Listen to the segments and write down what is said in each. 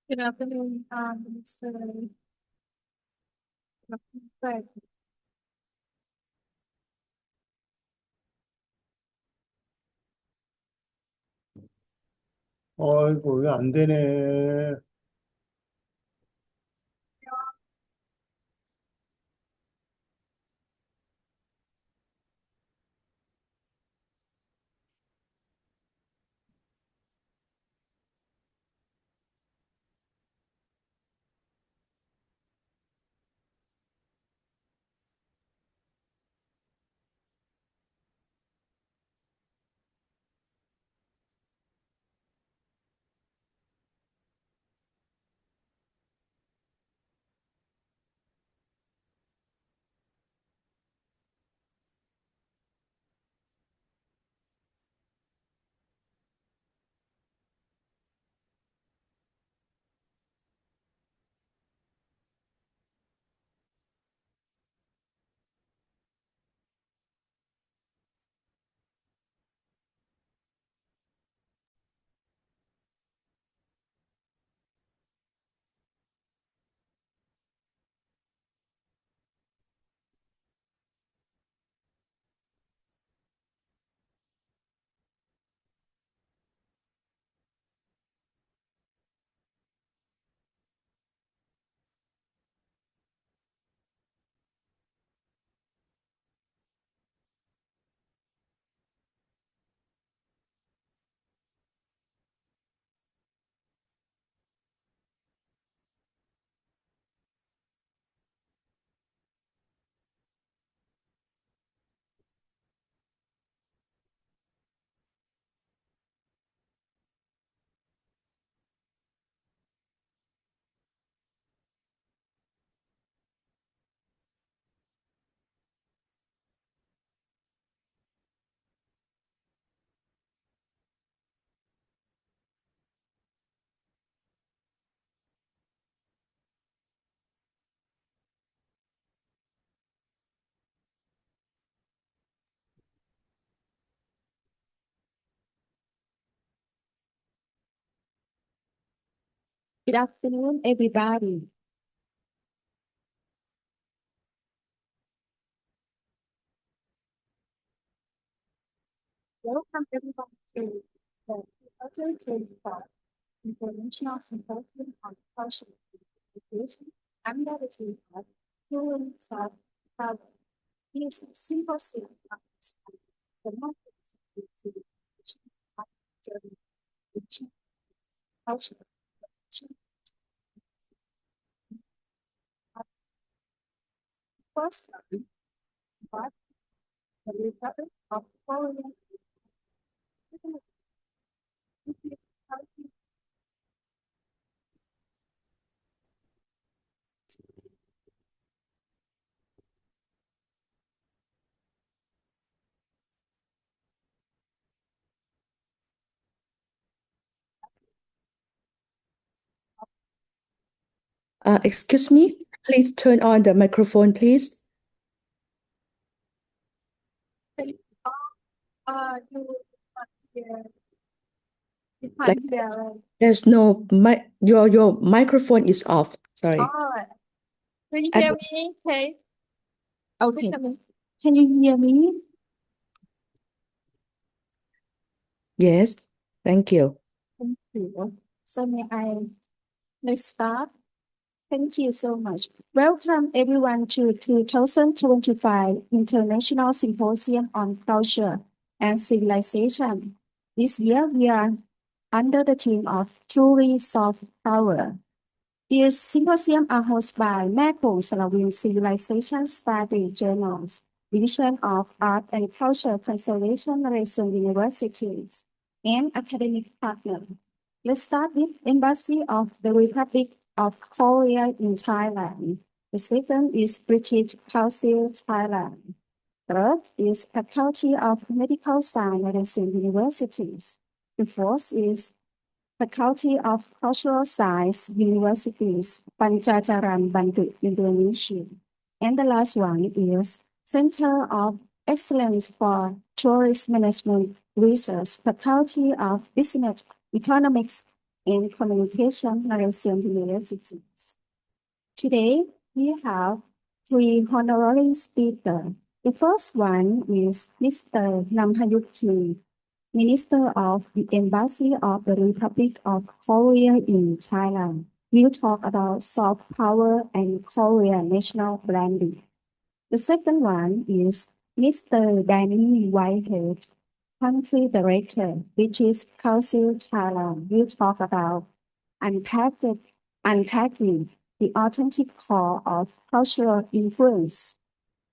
Good afternoon, Mr. Dr. 아이고, 왜 안 되네. Good afternoon, everybody. Welcome everyone to the 2025 International Symposium on Cultural Education under the theme of Human Self-Power. This symposium focuses on the methods of education of the cultural first one, but the Republic of Korea. Excuse me, please turn on the microphone, please. You can't hear. There's no mic. Your microphone is off. Sorry. Can you hear me? Okay. Can you hear me? Yes, thank you. Thank you. So let's start. Thank you so much. Welcome everyone to 2025 International Symposium on Culture and Civilization. This year we are under the theme of Truly Soft Power. This symposium are hosted by Mekong-Salween Civilization Study Journals, Division of Art and Culture Conservation Relation Universities, and academic partner. Let's start with Embassy of the Republic of Korea in Thailand. The second is British Council, Thailand. Third is Faculty of Medical Science Relation Universities. The fourth is Faculty of Cultural Science Universities, Pancacaran, Bandung, Indonesia. And the last one is Center of Excellence for Tourist Management Research, Faculty of Business, Economics, and Communication, Malaysian universities. Today, we have three honorary speakers. The first one is Mr. Namhayuk Kim, Minister of the Embassy of the Republic of Korea in Thailand. We'll talk about soft power and Korea national branding. The second one is Mr. Danny Whitehead, Country Director, British Council Thailand. We'll talk about unpacking the authentic core of cultural influence.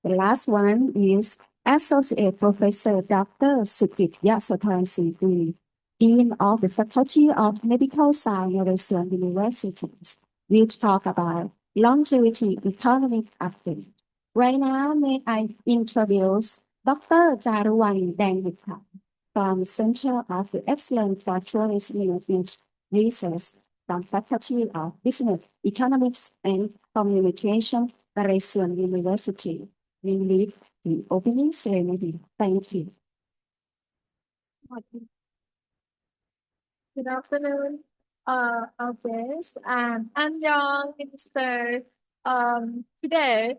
The last one is Associate Professor Dr. Sukit Yasothon Singh, Dean of the Faculty of Medical Science, Malaysian Universities. We'll talk about longevity economic update. Right now, may I introduce Dr. Jaruwan Dangwitha from Center of Excellence for Tourism Management Research from Faculty of Business, Economics, and Communication, Malaysian University. We lead the opening ceremony. Thank you. Good afternoon, our guests. I'm Young Minister. Today,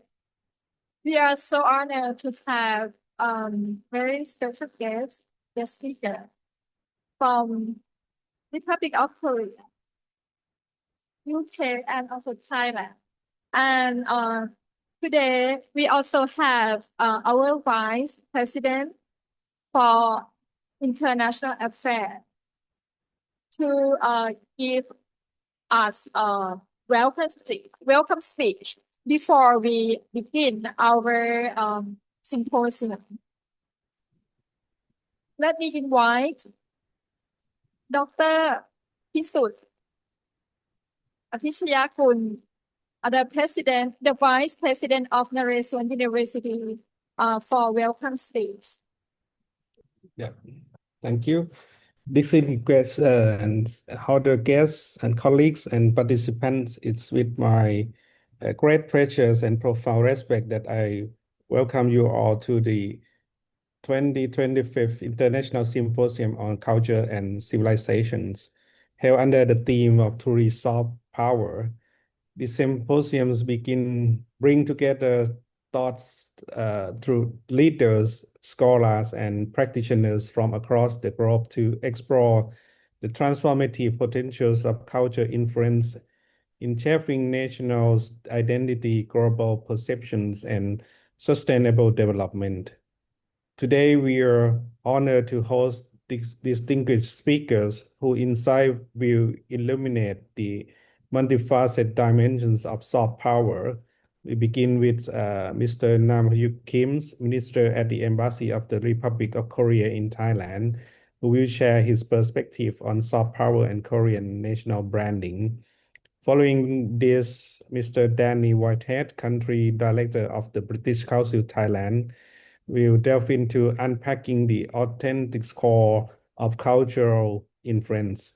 we are so honored to have very special guest speaker from Republic of Korea, UK, and also Thailand. And today, we also have our Vice President for International Affairs to give us a welcome speech before we begin our symposium. Let me invite Dr. Pisut Atishyakun, the Vice President of Naresuan University, for welcome speech. Yeah, thank you. Distinguished and other guests and colleagues and participants, it's with my great pleasure and profound respect that I welcome you all to the 2025 International Symposium on Culture and Civilizations, held under the theme of truly soft power. The symposiums bring together thoughts through leaders, scholars, and practitioners from across the globe to explore the transformative potentials of culture influence in shaping national identity, global perceptions, and sustainable development. Today, we are honored to host distinguished speakers whose insight will illuminate the multifaceted dimensions of soft power. We begin with Mr. Nam Hyuk Kim, Minister at the Embassy of the Republic of Korea in Thailand, who will share his perspective on soft power and Korean national branding. Following this, Mr. Danny Whitehead, Country Director of the British Council Thailand, will delve into unpacking the authentic core of cultural influence.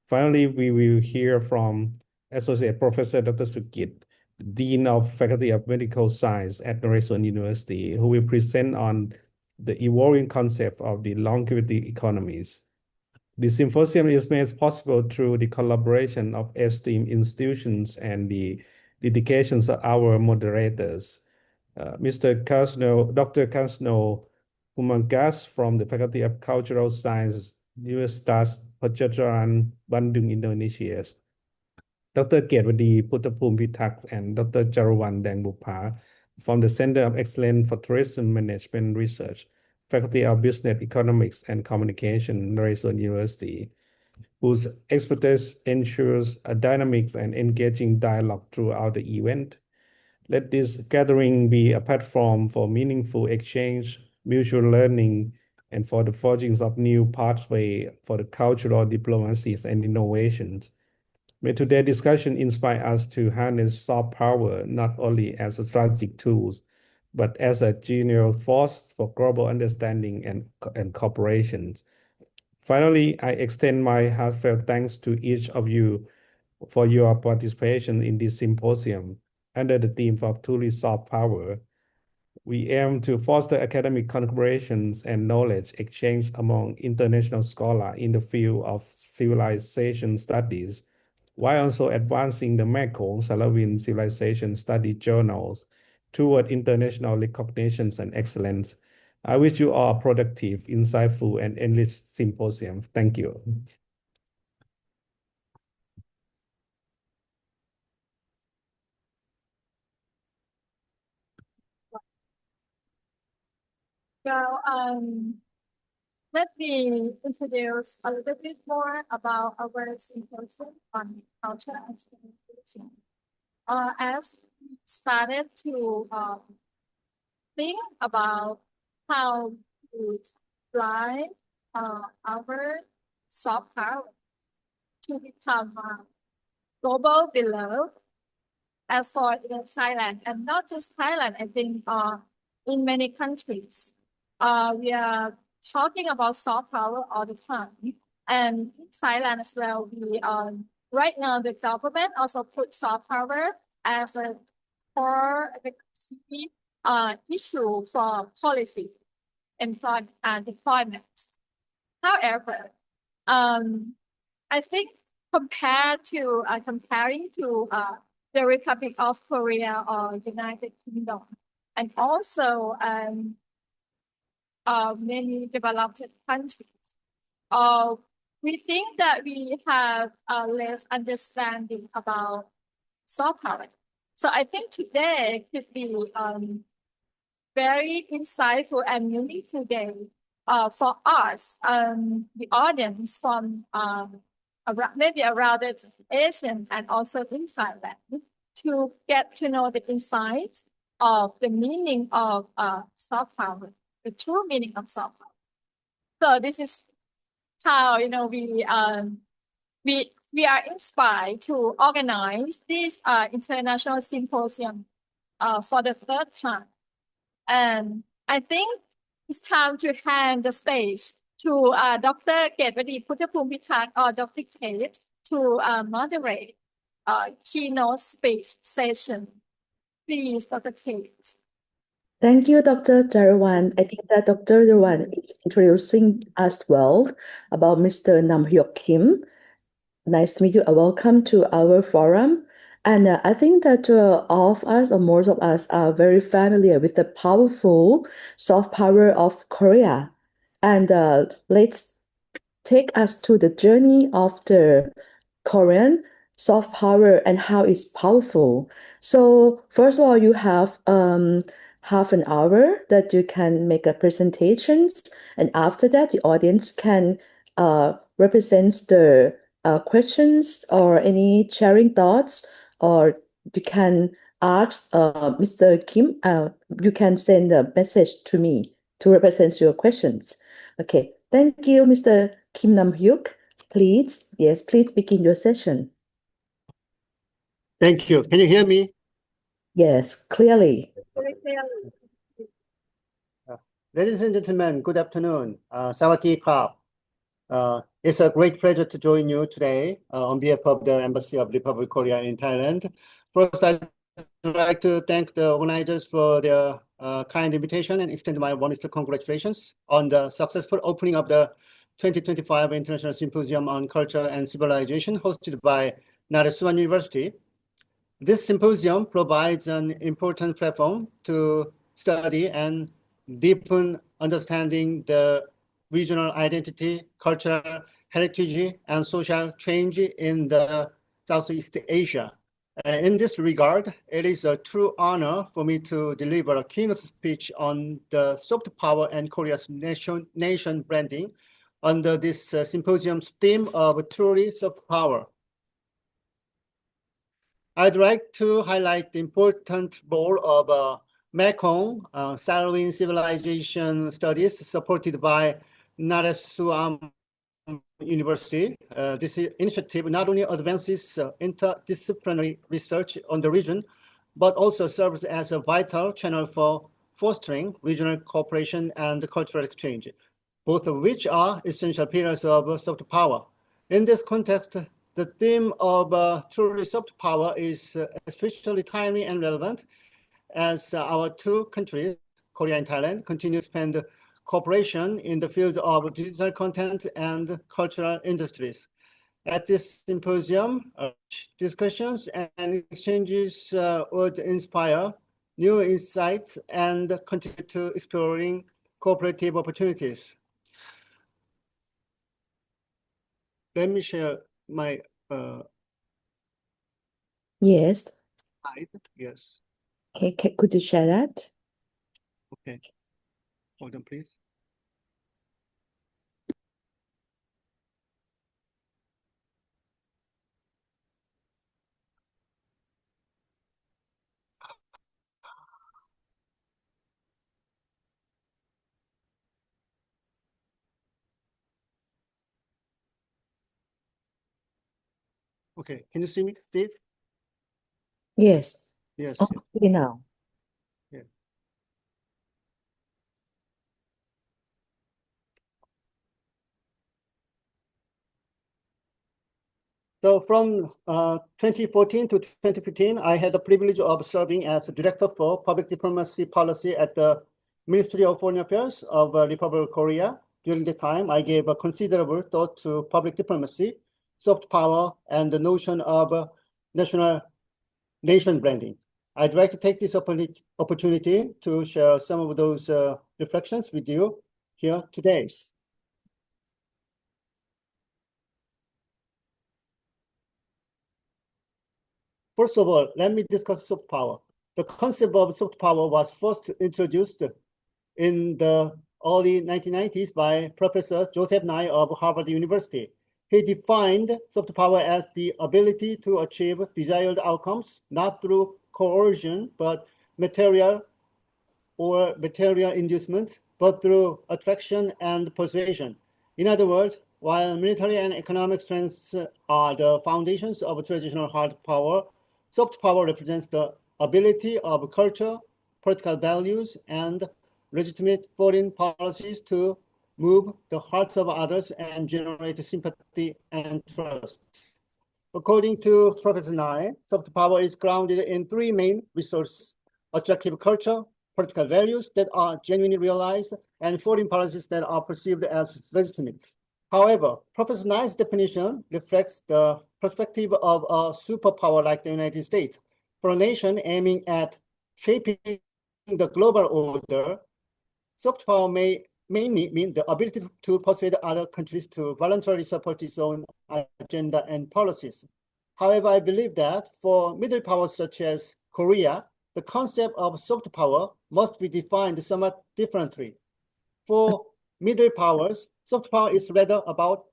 Finally, we will hear from Associate Professor Dr. Sukit, Dean of Faculty of Medical Science at Naresuan University, who will present on the evolving concept of the longevity economies. The symposium is made possible through the collaboration of esteemed institutions and the dedications of our moderators. Dr. Kasno Humangas from the Faculty of Cultural Sciences, Universitas Pajajaran, Bandung, Indonesia. Dr. Kietwadi Puttapum Pitak and Dr. Jaruwan Dangbupa from the Center of Excellence for Tourism Management Research, Faculty of Business, Economics, and Communication, Naresuan University, whose expertise ensures a dynamic and engaging dialogue throughout the event. Let this gathering be a platform for meaningful exchange, mutual learning, and for the forging of new pathways for the cultural diplomacies and innovations. May today's discussion inspire us to harness soft power not only as a strategic tool, but as a genuine force for global understanding and cooperation. Finally, I extend my heartfelt thanks to each of you for your participation in this symposium under the theme of truly soft power. We aim to foster academic collaborations and knowledge exchange among international scholars in the field of civilization studies, while also advancing the Mekong-Salween Civilization Study journals toward international recognitions and excellence. I wish you all a productive, insightful, and enriched symposium. Thank you. Well, let me introduce a little bit more about our symposium on culture and communication. As we started to think about how to drive our soft power to become global beloved as for in Thailand, and not just Thailand, I think in many countries. We are talking about soft power all the time. And in Thailand as well, we right now the government also put soft power as a core key issue for policy and deployment. However, I think comparing to the Republic of Korea or United Kingdom, and also many developed countries, we think that we have less understanding about soft power. So I think today could be very insightful and meaningful day for us, the audience from maybe around the Asian and also in Thailand, to get to know the insight of the meaning of soft power, the true meaning of soft power. So this is how we are inspired to organize this international symposium for the third time, and I think it's time to hand the stage to Dr. Gatewadi Puthapumpitak or Dr. Kate to moderate keynote speech session. Please, Dr. Kate. Thank you, Dr. Jarawan. I think that Dr. Jarawan is introducing us well about Mr. Nam Hyuk Kim. Nice to meet you. Welcome to our forum. And I think that all of us, or most of us, are very familiar with the powerful soft power of Korea. And let's take us to the journey of the Korean soft power and how it's powerful. So first of all, you have half an hour that you can make a presentations, and after that, the audience can represent the questions or any sharing thoughts, or you can ask Mr. Kim. You can send a message to me to represent your questions. Okay, thank you, Mr. Kim Nam Hyuk. Please begin your session. Thank you. Can you hear me? Yes, clearly. Very clearly. Ladies and gentlemen, good afternoon. Sawadee krap. It's a great pleasure to join you today on behalf of the Embassy of Republic of Korea in Thailand. First, I'd like to thank the organizers for their kind invitation and extend my warmest congratulations on the successful opening of the 2025 International Symposium on Culture and Civilization hosted by Naresuan University. This symposium provides an important platform to study and deepen understanding the regional identity, cultural heritage, and social change in the Southeast Asia. In this regard, it is a true honor for me to deliver a keynote speech on the soft power and Korea's nation branding under this symposium's theme of truly soft power. I'd like to highlight the important role of Mekong-Salween civilization studies supported by Naresuan University. This initiative not only advances interdisciplinary research on the region, but also serves as a vital channel for fostering regional cooperation and cultural exchange, both of which are essential pillars of soft power. In this context, the theme of truly soft power is especially timely and relevant, as our two countries Korea and Thailand continue to expand cooperation in the fields of digital content and cultural industries. At this symposium, discussions and exchanges would inspire new insights and continue to exploring cooperative opportunities. Let me share my Yes. slide. Yes. Okay, could you share that? Okay. Hold on, please. Okay, can you see me, Steve? Yes. Yes. Oh, yes. okay now. Yeah. So from 2014 to 2015, I had the privilege of serving as Director for Public Diplomacy Policy at the Ministry of Foreign Affairs of Republic of Korea. During the time, I gave a considerable thought to public diplomacy, soft power, and the notion of national nation branding. I'd like to take this opportunity to share some of those reflections with you here today. First of all, let me discuss soft power. The concept of soft power was first introduced in the early 1990s by Professor Joseph Nye of Harvard University. He defined soft power as the ability to achieve desired outcomes, not through coercion, but material inducements, but through attraction and persuasion. In other words, while military and economic strengths are the foundations of traditional hard power, soft power represents the ability of culture, political values, and legitimate foreign policies to move the hearts of others and generate sympathy and trust. According to Professor Nye, soft power is grounded in three main resources: attractive culture, political values that are genuinely realized, and foreign policies that are perceived as legitimate. However, Professor Nye's definition reflects the perspective of a superpower like the United States. For a nation aiming at shaping the global order, soft power may mainly mean the ability to persuade other countries to voluntarily support its own agenda and policies. However, I believe that for middle powers such as Korea, the concept of soft power must be defined somewhat differently. For middle powers, soft power is rather about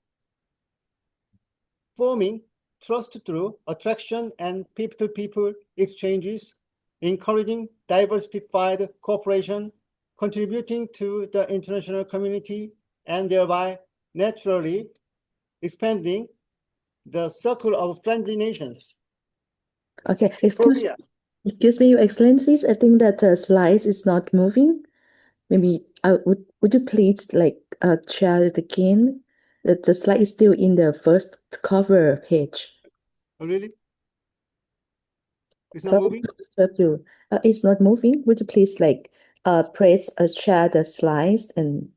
forming trust through attraction and people-to-people exchanges, encouraging diversified cooperation, contributing to the international community, and thereby naturally expanding the circle of friendly nations. Okay, Korea. excuse me, Your Excellencies. I think that slides is not moving. Maybe would you please share it again? That the slide is still in the first cover page. Oh, really? It's not Sorry moving? to disturb you. It's not moving. Would you please press share the slides and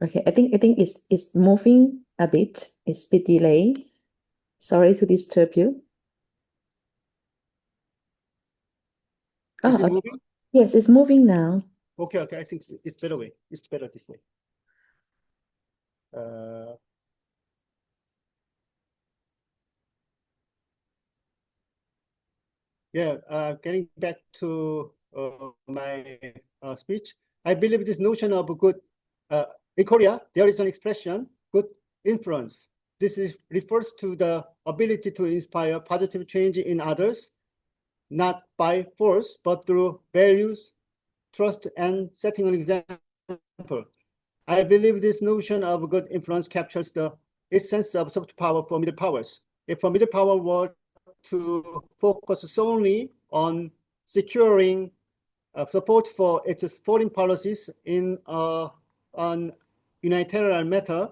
okay, I think it's moving a bit. It's a bit delayed. Sorry to disturb you. Is it okay. moving? Yes, it's moving now. Okay, I think it's better way. It's better this way. Getting back to my speech, I believe this notion of good, in Korea, there is an expression, good influence. This refers to the ability to inspire positive change in others, not by force, but through values, trust, and setting an example. I believe this notion of good influence captures the essence of soft power for middle powers. If a middle power were to focus solely on securing support for its foreign policies in an unilateral matter,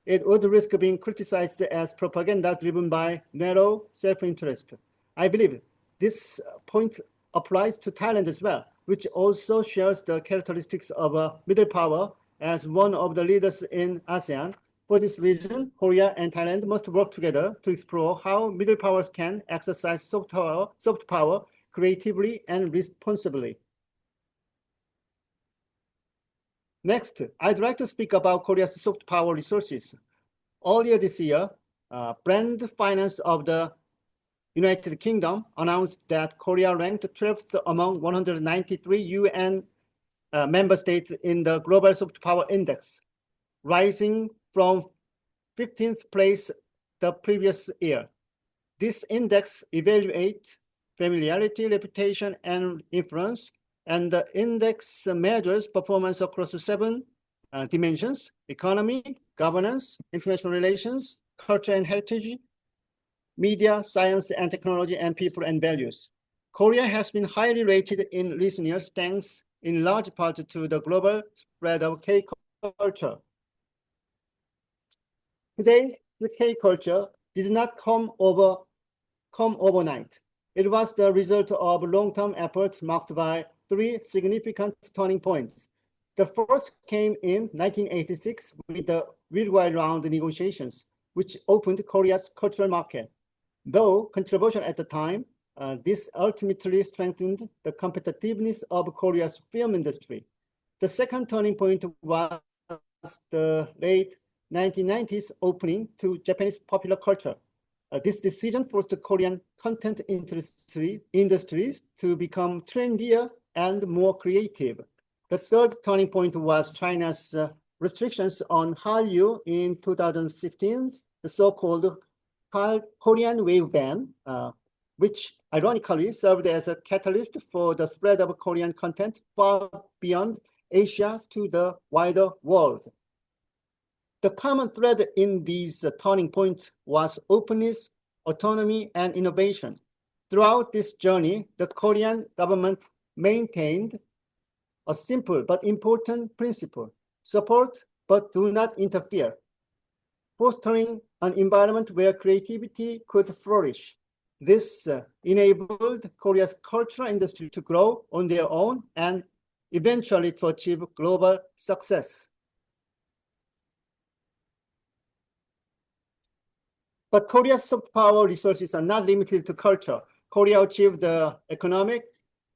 it would risk being criticized as propaganda driven by narrow self-interest. I believe this point applies to Thailand as well, which also shares the characteristics of a middle power as one of the leaders in ASEAN. For this reason, Korea and Thailand must work together to explore how middle powers can exercise soft power creatively and responsibly. Next, I'd like to speak about Korea's soft power resources. Earlier this year, Brand Finance of the United Kingdom announced that Korea ranked 12th among 193 UN member states in the Global Soft Power Index, rising from 15th place the previous year. This index evaluates familiarity, reputation, and influence, and the index measures performance across 7 dimensions: economy, governance, international relations, culture and heritage, media, science and technology, and people and values. Korea has been highly rated in recent years thanks in large part to the global spread of K-culture. Today, the K-culture did not come overnight. It was the result of long-term efforts marked by 3 significant turning points. The first came in 1986 with the worldwide round negotiations, which opened Korea's cultural market. Though controversial at the time, this ultimately strengthened the competitiveness of Korea's film industry. The second turning point was the late 1990s opening to Japanese popular culture. This decision forced the Korean content industries to become trendier and more creative. The third turning point was China's restrictions on Hallyu in 2016, the so-called Korean wave ban, which ironically served as a catalyst for the spread of Korean content far beyond Asia to the wider world. The common thread in these turning points was openness, autonomy, and innovation. Throughout this journey, the Korean government maintained a simple but important principle: support but do not interfere, fostering an environment where creativity could flourish. This enabled Korea's cultural industry to grow on their own and eventually to achieve global success. But Korea's soft power resources are not limited to culture. Korea achieved the economic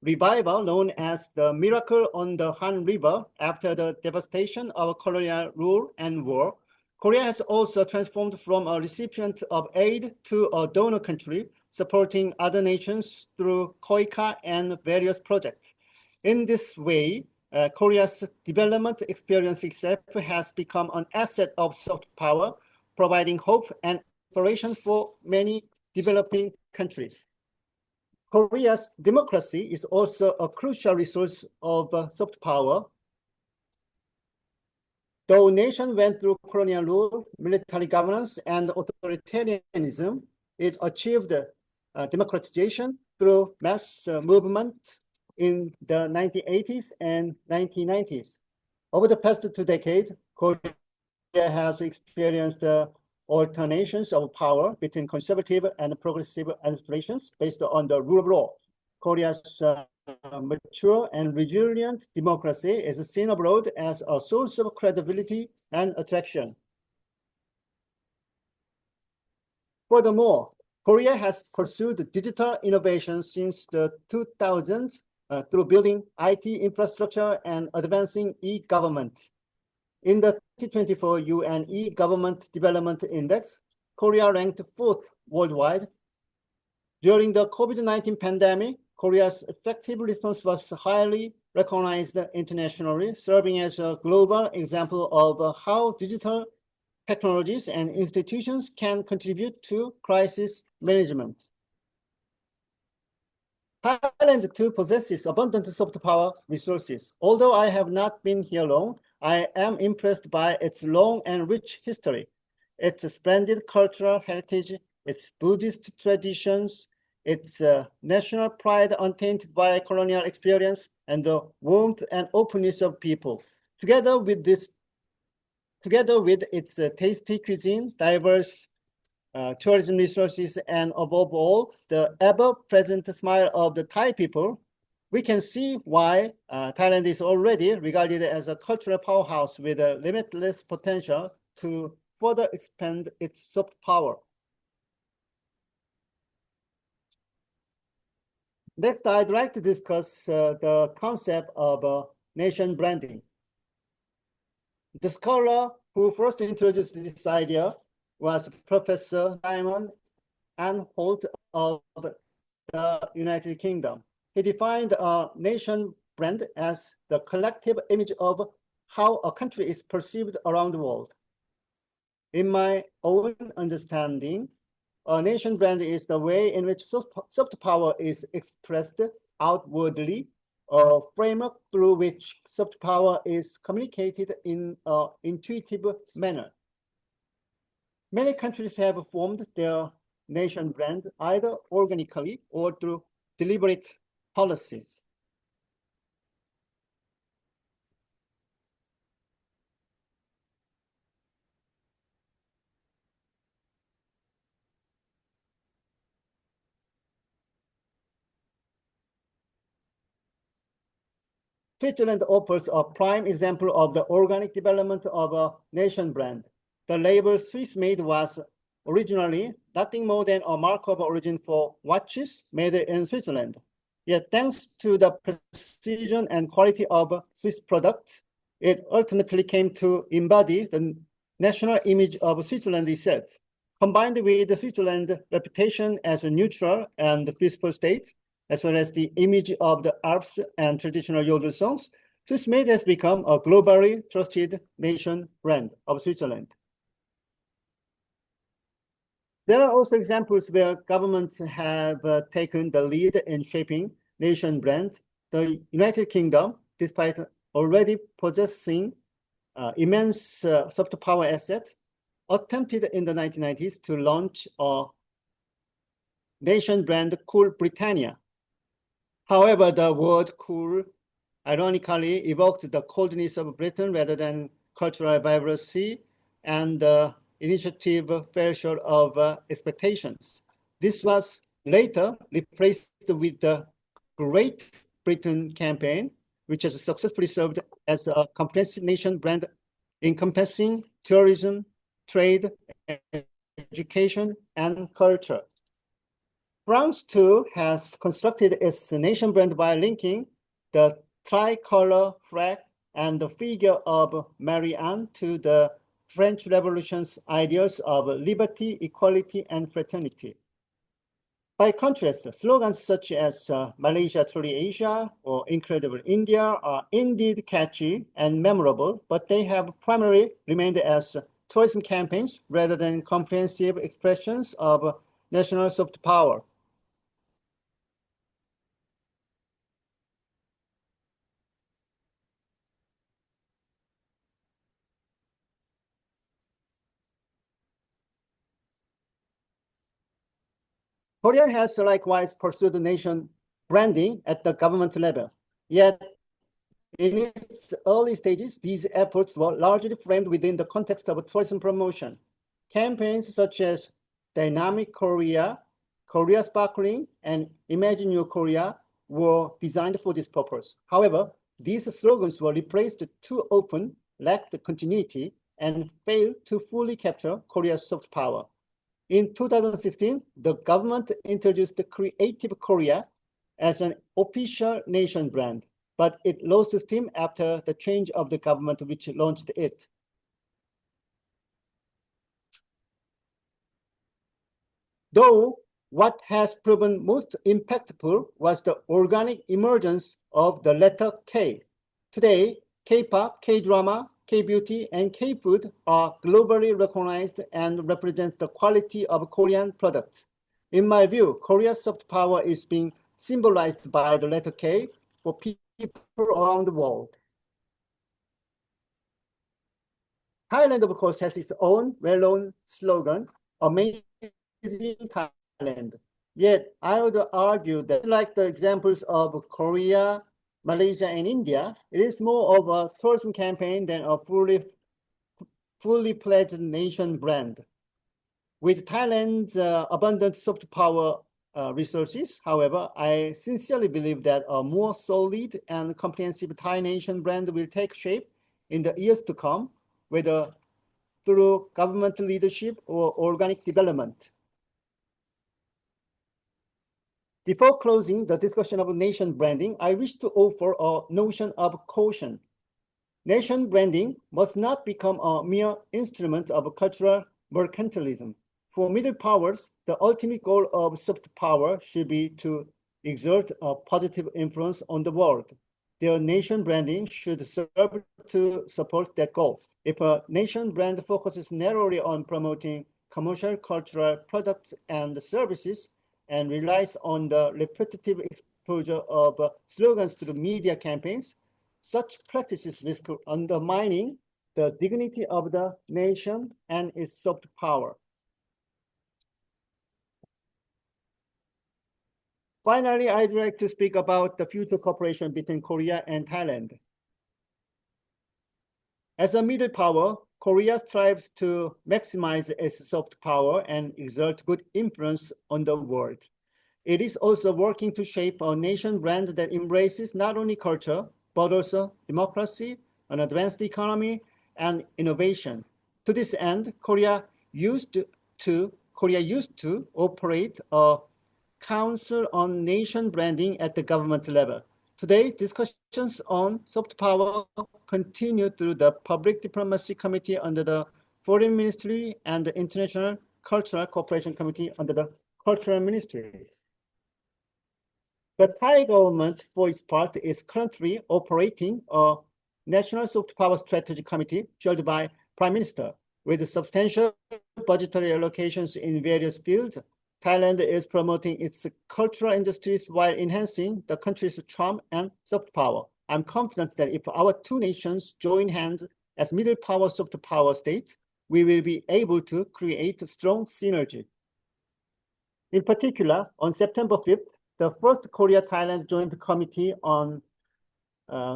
revival known as the miracle on the Han River after the devastation of colonial rule and war. Korea has also transformed from a recipient of aid to a donor country, supporting other nations through KOICA and various projects. In this way, Korea's development experience itself has become an asset of soft power, providing hope and inspiration for many developing countries. Korea's democracy is also a crucial resource of soft power. Though the nation went through colonial rule, military governance, and authoritarianism, it achieved democratization through mass movement in the 1980s and 1990s. Over the past 2 decades, Korea has experienced alternations of power between conservative and progressive administrations based on the rule of law. Korea's mature and resilient democracy is seen abroad as a source of credibility and attraction. Furthermore, Korea has pursued digital innovation since the 2000s through building IT infrastructure and advancing e-government. In the 2024 UN E-Government Development Index, Korea ranked 4th worldwide. During the COVID-19 pandemic, Korea's effective response was highly recognized internationally, serving as a global example of how digital technologies and institutions can contribute to crisis management. Thailand too possesses abundant soft power resources. Although I have not been here long, I am impressed by its long and rich history, its splendid cultural heritage, its Buddhist traditions, its national pride untainted by colonial experience and the warmth and openness of people. Together with its tasty cuisine, diverse tourism resources, and above all, the ever-present smile of the Thai people, we can see why Thailand is already regarded as a cultural powerhouse with a limitless potential to further expand its soft power. Next, I'd like to discuss the concept of nation branding. The scholar who first introduced this idea was Professor Simon Holt of the United Kingdom. He defined a nation brand as the collective image of how a country is perceived around the world. In my own understanding, a nation brand is the way in which soft power is expressed outwardly, a framework through which soft power is communicated in an intuitive manner. Many countries have formed their nation brand either organically or through deliberate policies. Switzerland offers a prime example of the organic development of a nation brand. The label Swiss made was originally nothing more than a mark of origin for watches made in Switzerland. Yet thanks to the precision and quality of Swiss products, it ultimately came to embody the national image of Switzerland itself. Combined with Switzerland's reputation as a neutral and peaceful state, as well as the image of the Alps and traditional yodel songs, Swiss made has become a globally trusted nation brand of Switzerland. There are also examples where governments have taken the lead in shaping nation brands. The United Kingdom, despite already possessing immense soft power assets, attempted in the 1990s to launch a nation brand called Britannia. However, the word cool ironically evoked the coldness of Britain rather than cultural vibrancy, and the initiative fell short of expectations. This was later replaced with the Great Britain campaign, which has successfully served as a comprehensive nation brand encompassing tourism, trade, education, and culture. France, too, has constructed its nation brand by linking the tricolor flag and the figure of Marie Anne to the French Revolution's ideals of liberty, equality, and fraternity. By contrast, slogans such as Malaysia Truly Asia or Incredible India are indeed catchy and memorable, but they have primarily remained as tourism campaigns rather than comprehensive expressions of national soft power. Korea has likewise pursued nation branding at the government level. Yet, in its early stages, these efforts were largely framed within the context of tourism promotion. Campaigns such as Dynamic Korea, Korea Sparkling, and Imagine Your Korea were designed for this purpose. However, these slogans were replaced too often, lacked continuity, and failed to fully capture Korea's soft power. In 2016, the government introduced Creative Korea as an official nation brand, but it lost steam after the change of the government which launched it. Though what has proven most impactful was the organic emergence of the letter K. Today, K-pop, K-drama, K-beauty, and K-food are globally recognized and represent the quality of Korean products. In my view, Korea's soft power is being symbolized by the letter K for people around the world. Thailand, of course, has its own well-known slogan, Amazing Thailand. Yet, I would argue that, like the examples of Korea, Malaysia, and India, it is more of a tourism campaign than a fully pledged nation brand. With Thailand's abundant soft power resources, however, I sincerely believe that a more solid and comprehensive Thai nation brand will take shape in the years to come, whether through government leadership or organic development. Before closing the discussion of nation branding, I wish to offer a notion of caution. Nation branding must not become a mere instrument of cultural mercantilism. For middle powers, the ultimate goal of soft power should be to exert a positive influence on the world. Their nation branding should serve to support that goal. If a nation brand focuses narrowly on promoting commercial cultural products and services and relies on the repetitive exposure of slogans through media campaigns, such practices risk undermining the dignity of the nation and its soft power. Finally, I'd like to speak about the future cooperation between Korea and Thailand. As a middle power, Korea strives to maximize its soft power and exert good influence on the world. It is also working to shape a nation brand that embraces not only culture, but also democracy, an advanced economy, and innovation. To this end, Korea used to operate a Council on Nation Branding at the government level. Today, discussions on soft power continue through the Public Diplomacy Committee under the Foreign Ministry and the International Cultural Cooperation Committee under the Cultural Ministry. The Thai government, for its part, is currently operating a National Soft Power Strategy Committee chaired by Prime Minister. With substantial budgetary allocations in various fields, Thailand is promoting its cultural industries while enhancing the country's charm and soft power. I'm confident that if our two nations join hands as middle power soft power states, we will be able to create strong synergy. In particular, on September 5th, the first Korea-Thailand Joint Committee on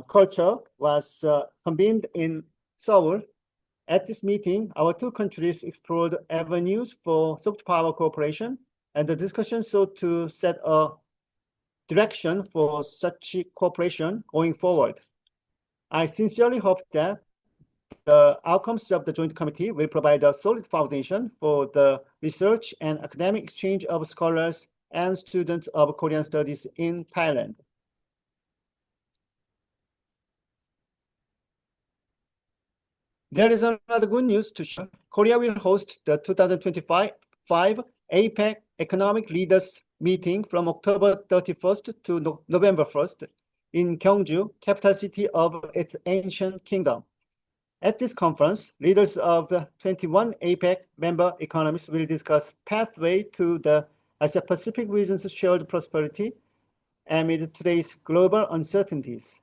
Culture was convened in Seoul. At this meeting, our two countries explored avenues for soft power cooperation, and the discussion sought to set a direction for such cooperation going forward. I sincerely hope that the outcomes of the Joint Committee will provide a solid foundation for the research and academic exchange of scholars and students of Korean studies in Thailand. There is another good news to share. Korea will host the 2025 APEC Economic Leaders Meeting from October 31st to November 1st in Gyeongju, capital city of its ancient kingdom. At this conference, leaders of the 21 APEC member economies will discuss pathway to the Asia-Pacific region's shared prosperity amid today's global uncertainties.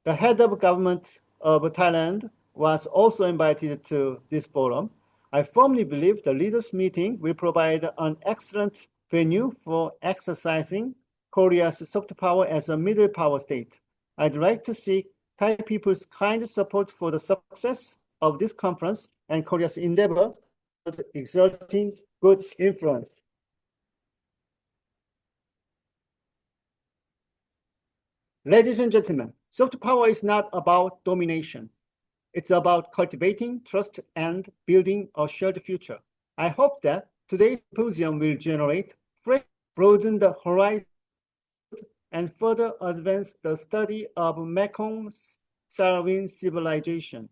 The head of government of Thailand was also invited to this forum. I firmly believe the leaders' meeting will provide an excellent venue for exercising Korea's soft power as a middle power state. I'd like to seek Thai people's kind support for the success of this conference and Korea's endeavor toward exerting good influence. Ladies and gentlemen, soft power is not about domination. It's about cultivating trust and building a shared future. I hope that today's symposium will generate fresh, broaden the horizon, and further advance the study of Mekong-Salween civilization.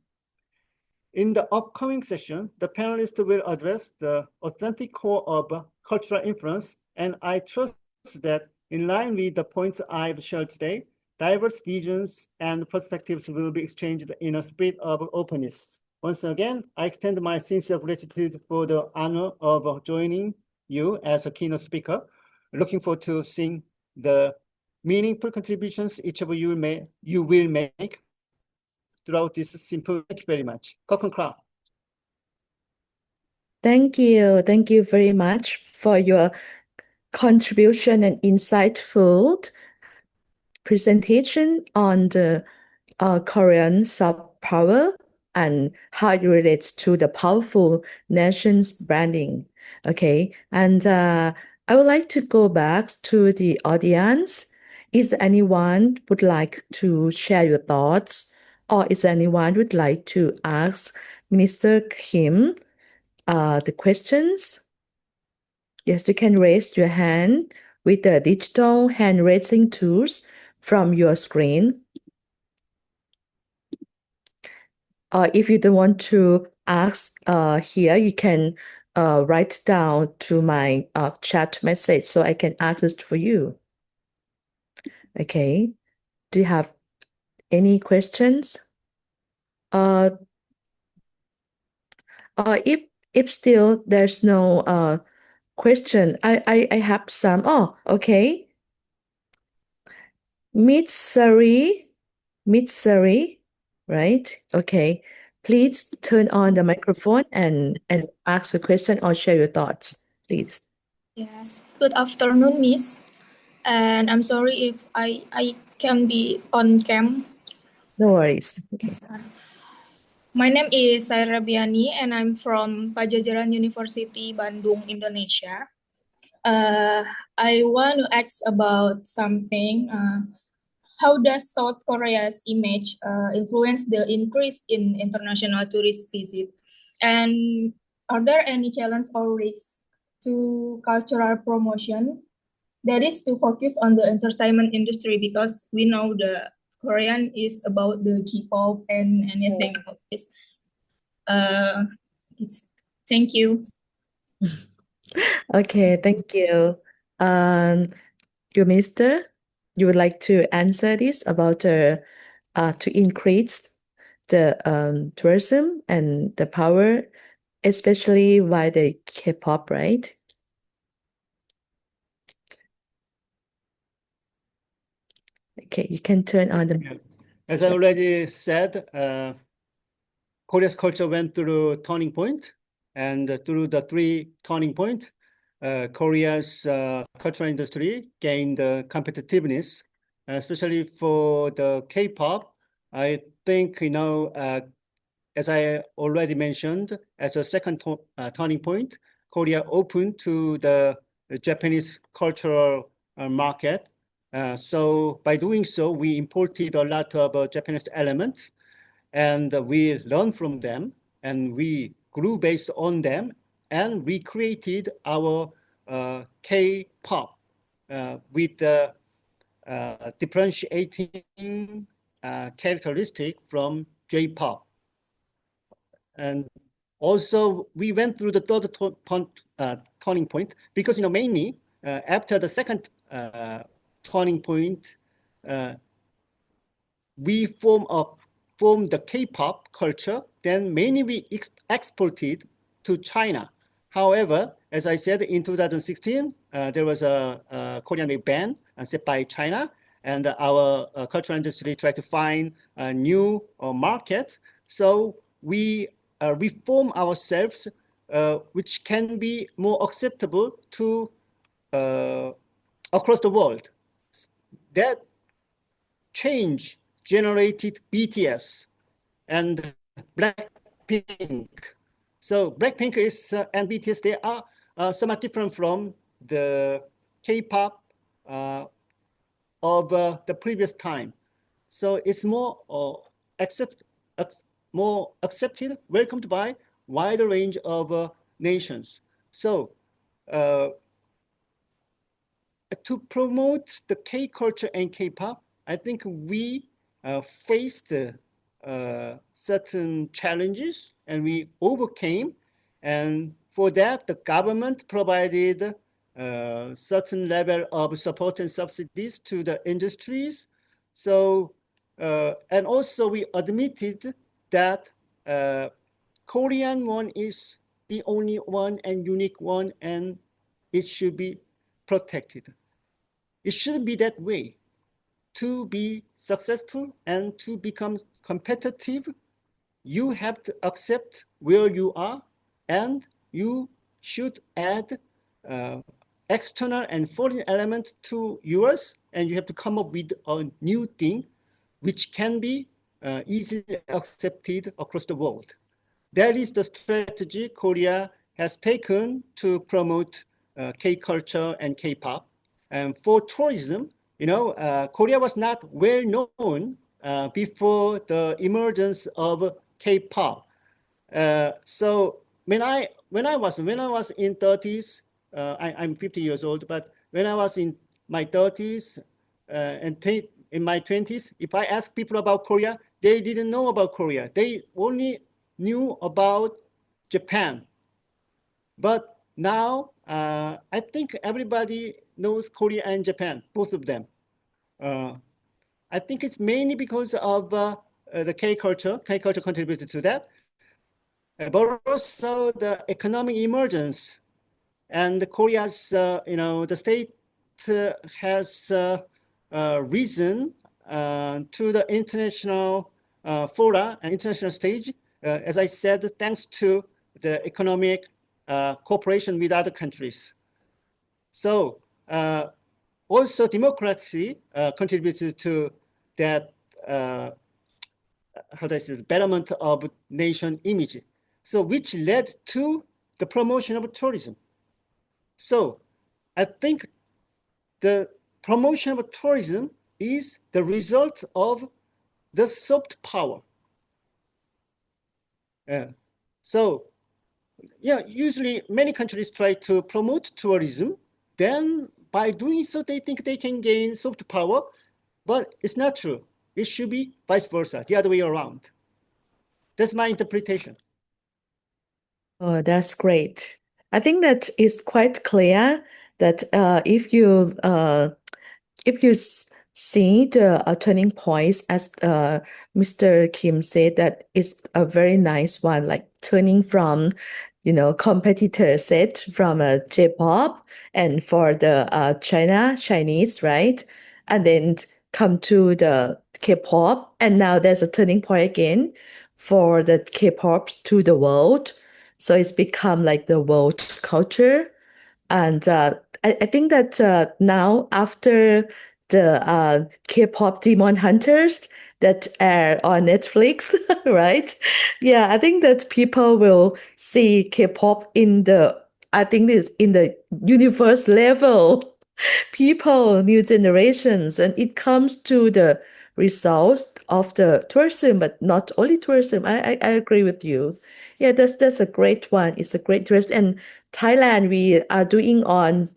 In the upcoming session, the panelists will address the authentic core of cultural influence, and I trust that in line with the points I've shared today, diverse visions and perspectives will be exchanged in a spirit of openness. Once again, I extend my sincere gratitude for the honor of joining you as a keynote speaker. Looking forward to seeing the meaningful contributions each of you will make throughout this symposium. Thank you very much. Kokonkrap. Thank you. Thank you very much for your contribution and insightful presentation on the Korean soft power and how it relates to the powerful nation's branding. Okay, and I would like to go back to the audience. Is anyone would like to share your thoughts, or is anyone would like to ask Minister Kim the questions? Yes, you can raise your hand with the digital hand raising tools from your screen. If you don't want to ask here, you can write down to my chat message so I can ask this for you. Okay. Do you have any questions? If still there's no question, I have some. Oh, okay. Mitsari, right? Okay. Please turn on the microphone and ask a question or share your thoughts, please. Yes. Good afternoon, Miss. And I'm sorry if I can be on cam. No worries. Okay. My name is Saira Biani and I'm from Pajajaran University, Bandung, Indonesia. I want to ask about something. How does South Korea's image influence the increase in international tourist visit? And are there any challenges or risks to cultural promotion? That is to focus on the entertainment industry because we know the Korean is about the K-pop and anything about this. Thank you. Okay, thank you. Your minister, you would like to answer this about to increase the tourism and the power, especially by the K-pop, right? Okay, you can turn on the. As I already said, Korea's culture went through turning point, and through the three turning points, Korea's cultural industry gained competitiveness, especially for the K-pop. I think, as I already mentioned, as a second turning point, Korea opened to the Japanese cultural market. So by doing so, we imported a lot of Japanese elements, and we learned from them, and we grew based on them, and we created our K-pop with differentiating characteristic from J-pop. And also, we went through the third turning point because, mainly after the second turning point, we formed the K-pop culture. Then mainly we exported to China. However, as I said, in 2016, there was a Korean ban set by China, and our cultural industry tried to find a new market. So we reform ourselves, which can be more acceptable to across the world. That change generated BTS and Blackpink. So Blackpink is and BTS, they are somewhat different from the K-pop of the previous time. So it's more accepted, welcomed by wider range of nations. So to promote the K culture and K-pop, I think we faced certain challenges and we overcame. And for that, the government provided certain level of support and subsidies to the industries. So, and also we admitted that Korean one is the only one and unique one, and it should be protected. It shouldn't be that way. To be successful and to become competitive, you have to accept where you are, and you should add external and foreign element to yours, and you have to come up with a new thing which can be easily accepted across the world. That is the strategy Korea has taken to promote K-culture and K-pop. And for tourism, Korea was not well known before the emergence of K-pop. So when I was in 30s, I'm 50 years old, but when I was in my 30s and in my 20s, if I asked people about Korea, they didn't know about Korea. They only knew about Japan. But now, I think everybody knows Korea and Japan, both of them. I think it's mainly because of the K-culture. K-culture contributed to that. But also the economic emergence. And Korea's, the state has risen to the international fora and international stage, as I said, thanks to the economic cooperation with other countries. So also democracy contributed to that, how do I say, the betterment of nation image. So which led to the promotion of tourism. So I think the promotion of tourism is the result of the soft power. So yeah, usually many countries try to promote tourism. Then by doing so, they think they can gain soft power, but it's not true. It should be vice versa, the other way around. That's my interpretation. Oh, that's great. I think that is quite clear that if you see the turning points, as Mr. Kim said, that is a very nice one, like turning from, competitor set from J-pop and for the Chinese, right? And then come to the K-pop, and now there's a turning point again for the K-pop to the world. So it's become like the world culture. And I think that now after the K-pop Demon Hunters that air on Netflix, right? Yeah, I think that people will see K-pop in the universe level. People, new generations, and it comes to the results of the tourism, but not only tourism. I agree with you. Yeah, that's a great one. It's a great tourist. And Thailand, we are doing on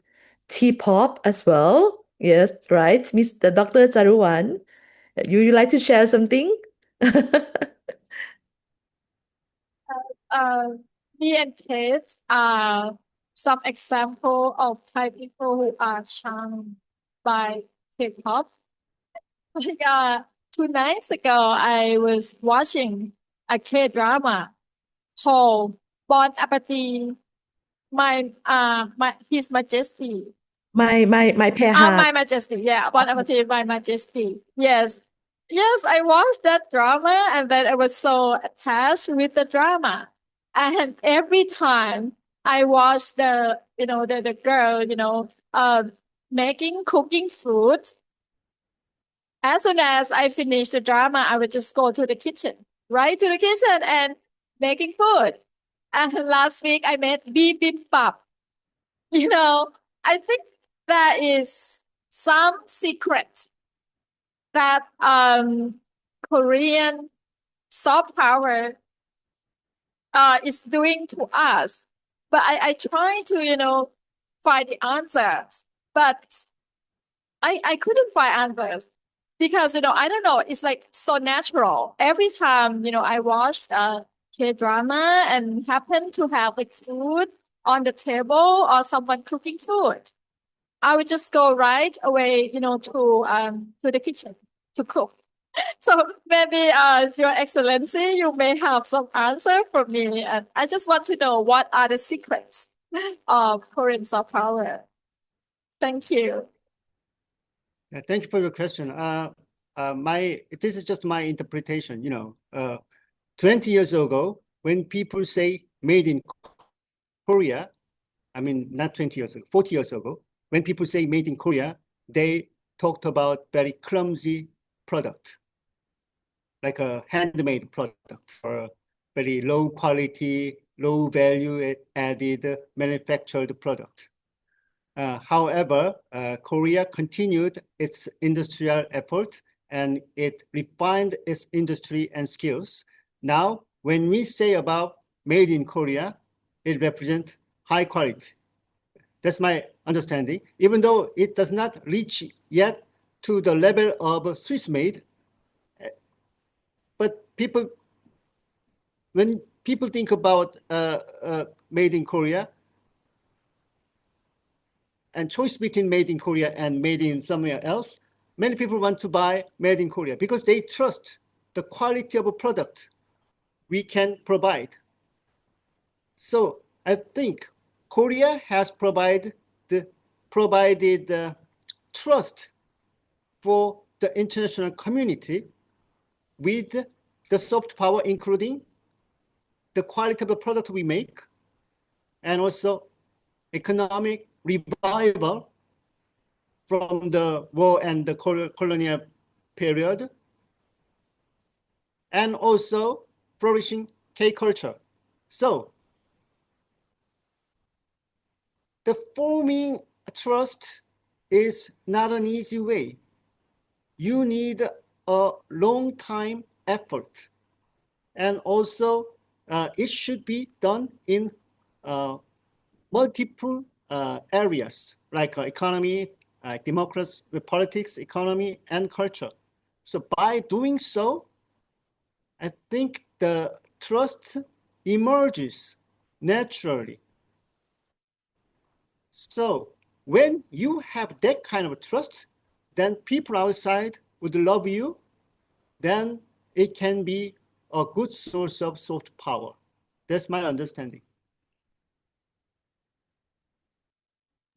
T-pop as well. Yes, right, Mr. Dr. Charuwan. You like to share something? Me and Tate are some example of Thai people who are charmed by K-pop. Like 2 nights ago, I was watching a K-drama called Bon Appetit, His Majesty. My My Majesty, yeah, Bon Appetit, My Majesty. Yes. Yes, I watched that drama and then I was so attached with the drama. And every time I watch the girl, cooking food, as soon as I finish the drama, I would just go to the kitchen, right to the kitchen and making food. And last week I made bibimbap. I think that is some secret that Korean soft power is doing to us. But I try to, find the answers, but I couldn't find answers because, I don't know, it's like so natural. Every time, I watched a K-drama and happen to have like food on the table or someone cooking food, I would just go right away, to the kitchen to cook. So maybe, Your Excellency, you may have some answer for me, and I just want to know what are the secrets of Korean soft power. Thank you. Thank you for your question. This is just my interpretation. 20 years ago, when people say made in Korea, I mean, not 20 years ago, 40 years ago, when people say made in Korea, they talked about very clumsy product, like a handmade product or very low quality, low value added manufactured product. However, Korea continued its industrial effort and it refined its industry and skills. Now, when we say about made in Korea, it represents high quality. That's my understanding, even though it does not reach yet to the level of Swiss made. But when people think about made in Korea, and choice between made in Korea and made in somewhere else, many people want to buy made in Korea because they trust the quality of a product we can provide. So I think Korea has provided trust for the international community with the soft power, including the quality of the product we make, and also economic revival from the war and the colonial period, and also flourishing K-culture. So the forming trust is not an easy way. You need a long time effort, and also it should be done in multiple areas like economy, democracy, politics, economy, and culture. So by doing so, I think the trust emerges naturally. So when you have that kind of trust, then people outside would love you, then it can be a good source of soft power. That's my understanding.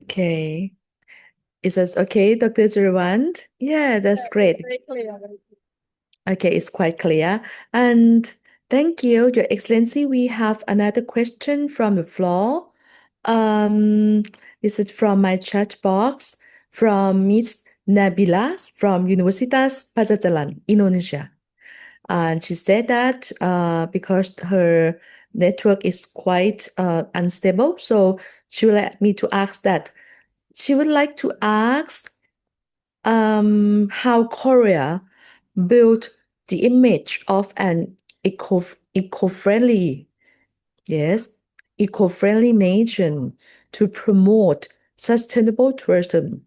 Okay. Is that okay, Dr. Jerwand? Yeah, that's great. Very clear. Okay, it's quite clear. And thank you, Your Excellency. We have another question from the floor. This is from my chat box from Miss Nabila from Universitas Pajajaran, Indonesia. And she said that because her network is quite unstable, so she would like me to ask that. She would like to ask how Korea built the image of an eco-friendly nation to promote sustainable tourism.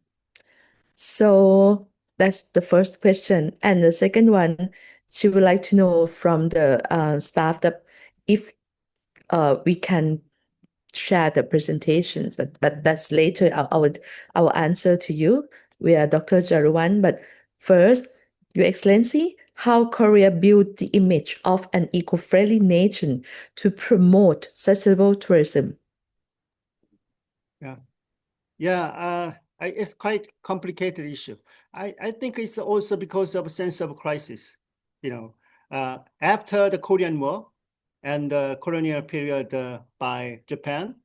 So that's the first question. And the second one, she would like to know from the staff that if we can share the presentations, but that's later. I will answer to you via Dr. Jaruwan. But first, Your Excellency, how Korea built the image of an eco-friendly nation to promote sustainable tourism. It's quite complicated issue. I think it's also because of a sense of crisis. After the Korean War and the colonial period by Japan,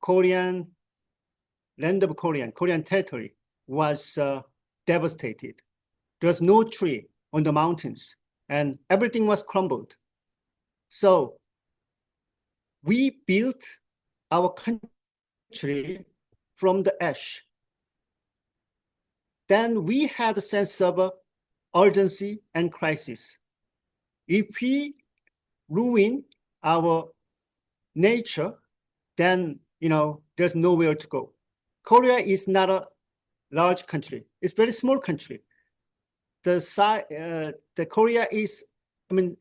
Korean territory was devastated. There was no tree on the mountains and everything was crumbled. So we built our country from the ash. Then we had a sense of urgency and crisis. If we ruin our nature, then there's nowhere to go. Korea is not a large country. It's a very small country. The Korea is,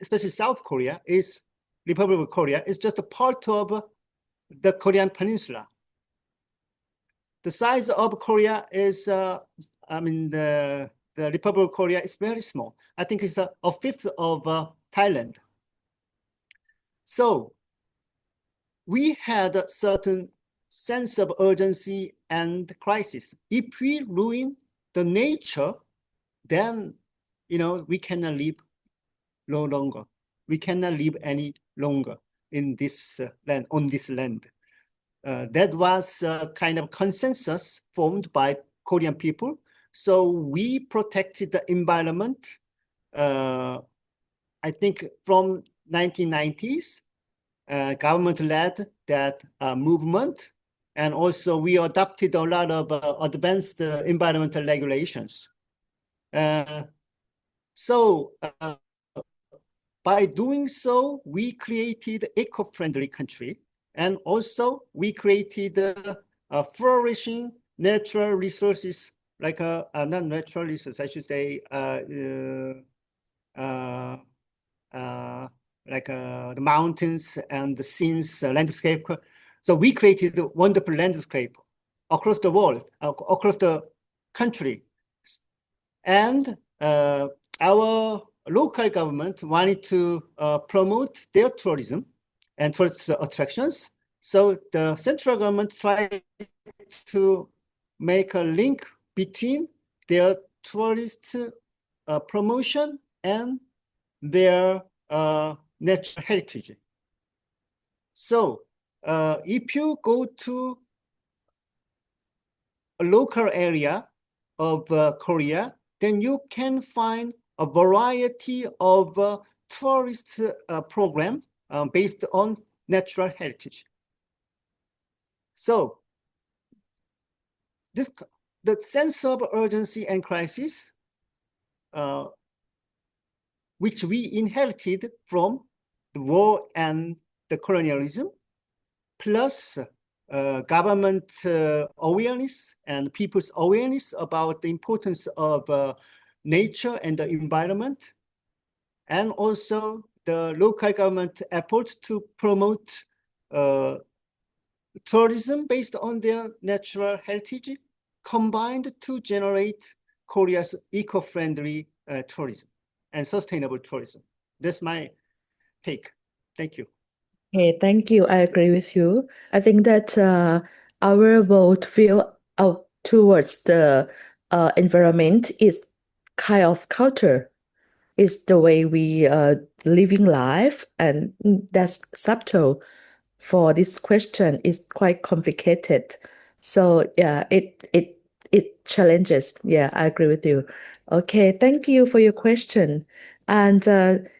especially South Korea, is Republic of Korea, is just a part of the Korean Peninsula. The size of Korea is, the Republic of Korea is very small. I think it's a fifth of Thailand. So we had a certain sense of urgency and crisis. If we ruin the nature, then, we cannot live no longer. We cannot live any longer in this land, on this land. that was a kind of consensus formed by Korean people. So we protected the environment, I think from 1990s, government led that movement. And also we adopted a lot of advanced environmental regulations. So by doing so, we created eco-friendly country. And also we created flourishing natural resources, like not natural resources, I should say, like the mountains and the scenes, landscape. So we created a wonderful landscape across the world, across the country. And our local government wanted to promote their tourism and tourist attractions. So the central government tried to make a link between their tourist promotion and their natural heritage. So if you go to a local area of Korea, then you can find a variety of tourist programs based on natural heritage. So the sense of urgency and crisis, which we inherited from the war and the colonialism, plus government awareness and people's awareness about the importance of nature and the environment, and also the local government efforts to promote tourism based on their natural heritage, combined to generate Korea's eco-friendly tourism and sustainable tourism. That's my take. Thank you. Okay, thank you. I agree with you. I think that our vote feel out towards the environment is kind of culture. It's the way we living life, and that's subtle. For this question is quite complicated. So yeah, it challenges. Yeah, I agree with you. Okay, thank you for your question. And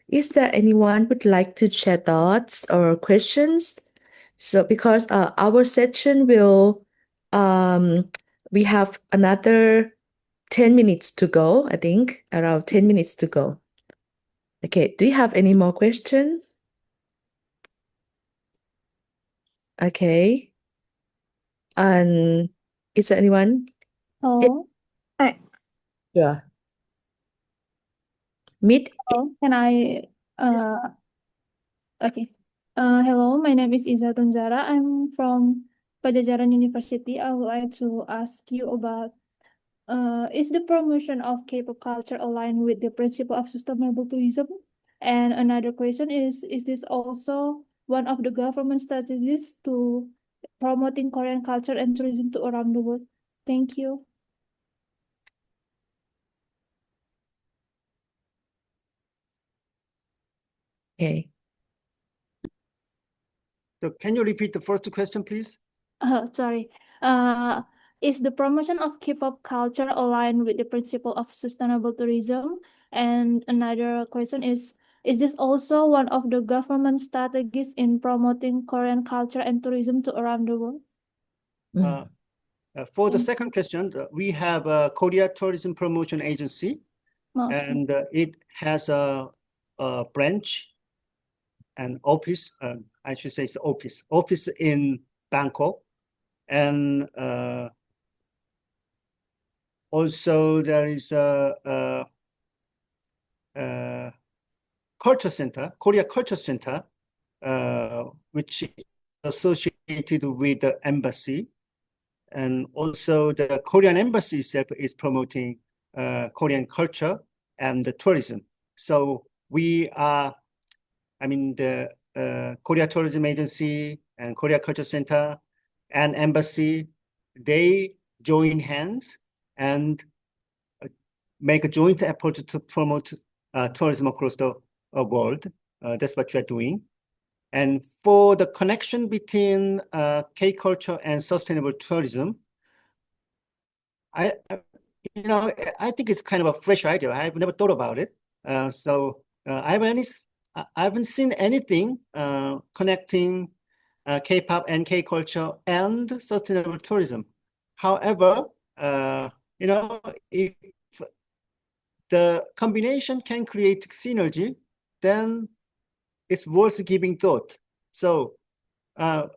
is there anyone would like to share thoughts or questions? So because our session will, we have another 10 minutes to go, I think, around 10 minutes to go. Okay, do you have any more questions? Okay. And is there anyone? Oh, Yeah. Meet. can I? Okay. Hello, my name is Iza Tunjara. I'm from Pajajaran University. I would like to ask you about is the promotion of K-pop culture aligned with the principle of sustainable tourism? And another question is this also one of the government strategies to promoting Korean culture and tourism to around the world? Thank you. Okay. So can you repeat the first question, please? Sorry. Is the promotion of K-pop culture aligned with the principle of sustainable tourism? And another question is this also one of the government strategies in promoting Korean culture and tourism to around the world? For the second question, we have a Korea Tourism Promotion Agency, Okay. and it has a branch and office, I should say it's office in Bangkok. And also there is a culture center, Korea Culture Center, which is associated with the embassy. And also the Korean embassy itself is promoting Korean culture and the tourism. So we are, I mean, the Korea Tourism Agency and Korea Culture Center and embassy, they join hands and make a joint effort to promote tourism across the world. That's what we are doing. And for the connection between K culture and sustainable tourism, I think it's kind of a fresh idea. I've never thought about it. I haven't seen anything connecting K-pop and K culture and sustainable tourism. However, if the combination can create synergy, then it's worth giving thought. So I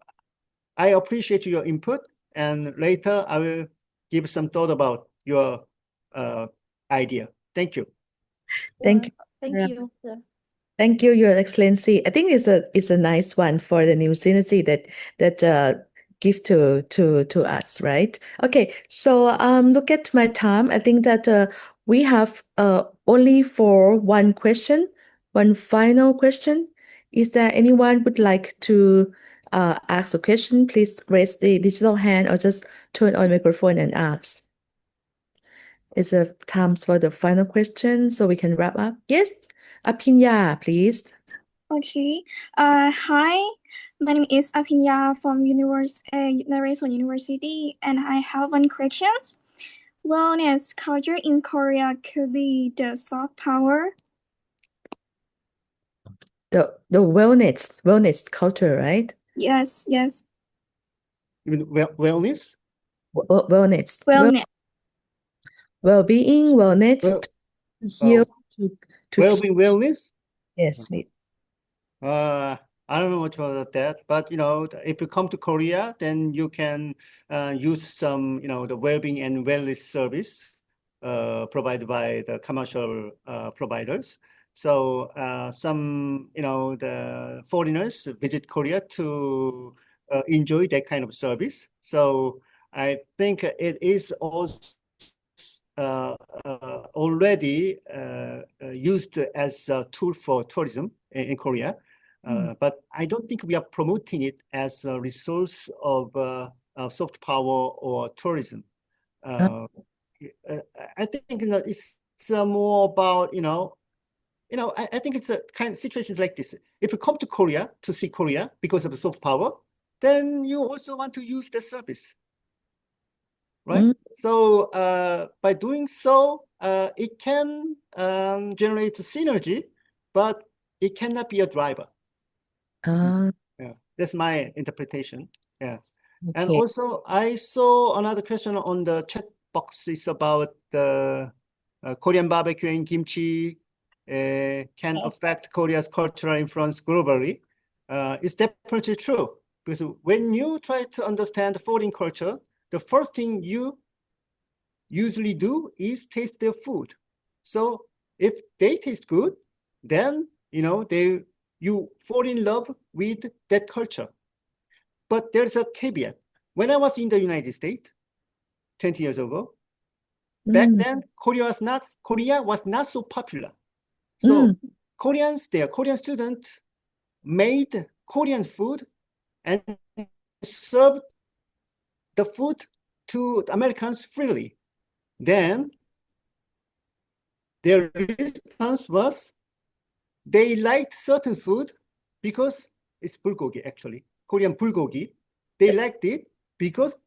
appreciate your input, and later I will give some thought about your idea. Thank you. Thank you. Thank you. Thank you, Your Excellency. I think it's a nice one for the new synergy that give to us, right? Okay, so look at my time. I think that we have only for one question, one final question. Is there anyone would like to ask a question? Please raise the digital hand or just turn on microphone and ask. It's a time for the final question, so we can wrap up. Yes, Apinya, please. Okay. Hi, my name is Apinya from International University, and I have one question. Wellness culture in Korea could be the soft power. The wellness culture, right? Yes. You mean wellness? Wellness. Wellness. Well-being, wellness, Well- to heal, to Well-being wellness? yes, please. I don't know much about that, but if you come to Korea, then you can use some, the well-being and wellness service provided by the commercial providers. So some, the foreigners visit Korea to enjoy that kind of service. So I think it is also already used as a tool for tourism in Korea. But I don't think we are promoting it as a resource of soft power or tourism. I think it's more about I think it's a kind of situations like this. If you come to Korea to see Korea because of the soft power, then you also want to use the service, right? So by doing so, it can generate synergy, but it cannot be a driver. Yeah, that's my interpretation. Yeah. And Okay. also, I saw another question on the chat box. It's about the Korean barbecue and kimchi can affect Korea's cultural influence globally. It's definitely true, because when you try to understand foreign culture, the first thing you usually do is taste their food. So if they taste good, then you fall in love with that culture. But there's a caveat. When I was in the United States 20 years ago, back then Korea was not so popular. So Korean students made Korean food and served the food to Americans freely. Then their response was they liked certain food because it's bulgogi, actually, Korean bulgogi. They liked it because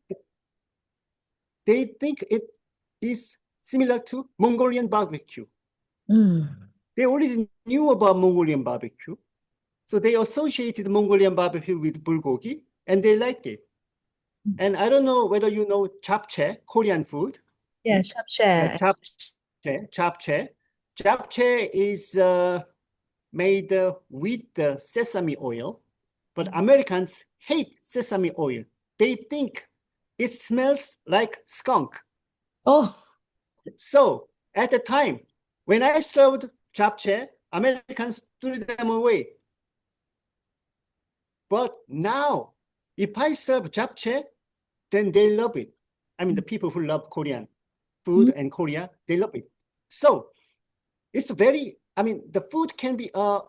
they think it is similar to Mongolian barbecue. They already knew about Mongolian barbecue. So they associated Mongolian barbecue with bulgogi, and they liked it. And I don't know whether you know japchae, Korean food. Yeah, japchae. Japchae is made with the sesame oil, but Americans hate sesame oil. They think it smells like skunk. Oh, So at the time, when I served japchae, Americans threw them away. But now, if I serve japchae, then they love it. I mean, the people who love Korean food and Korea, they love it. So it's the food can be a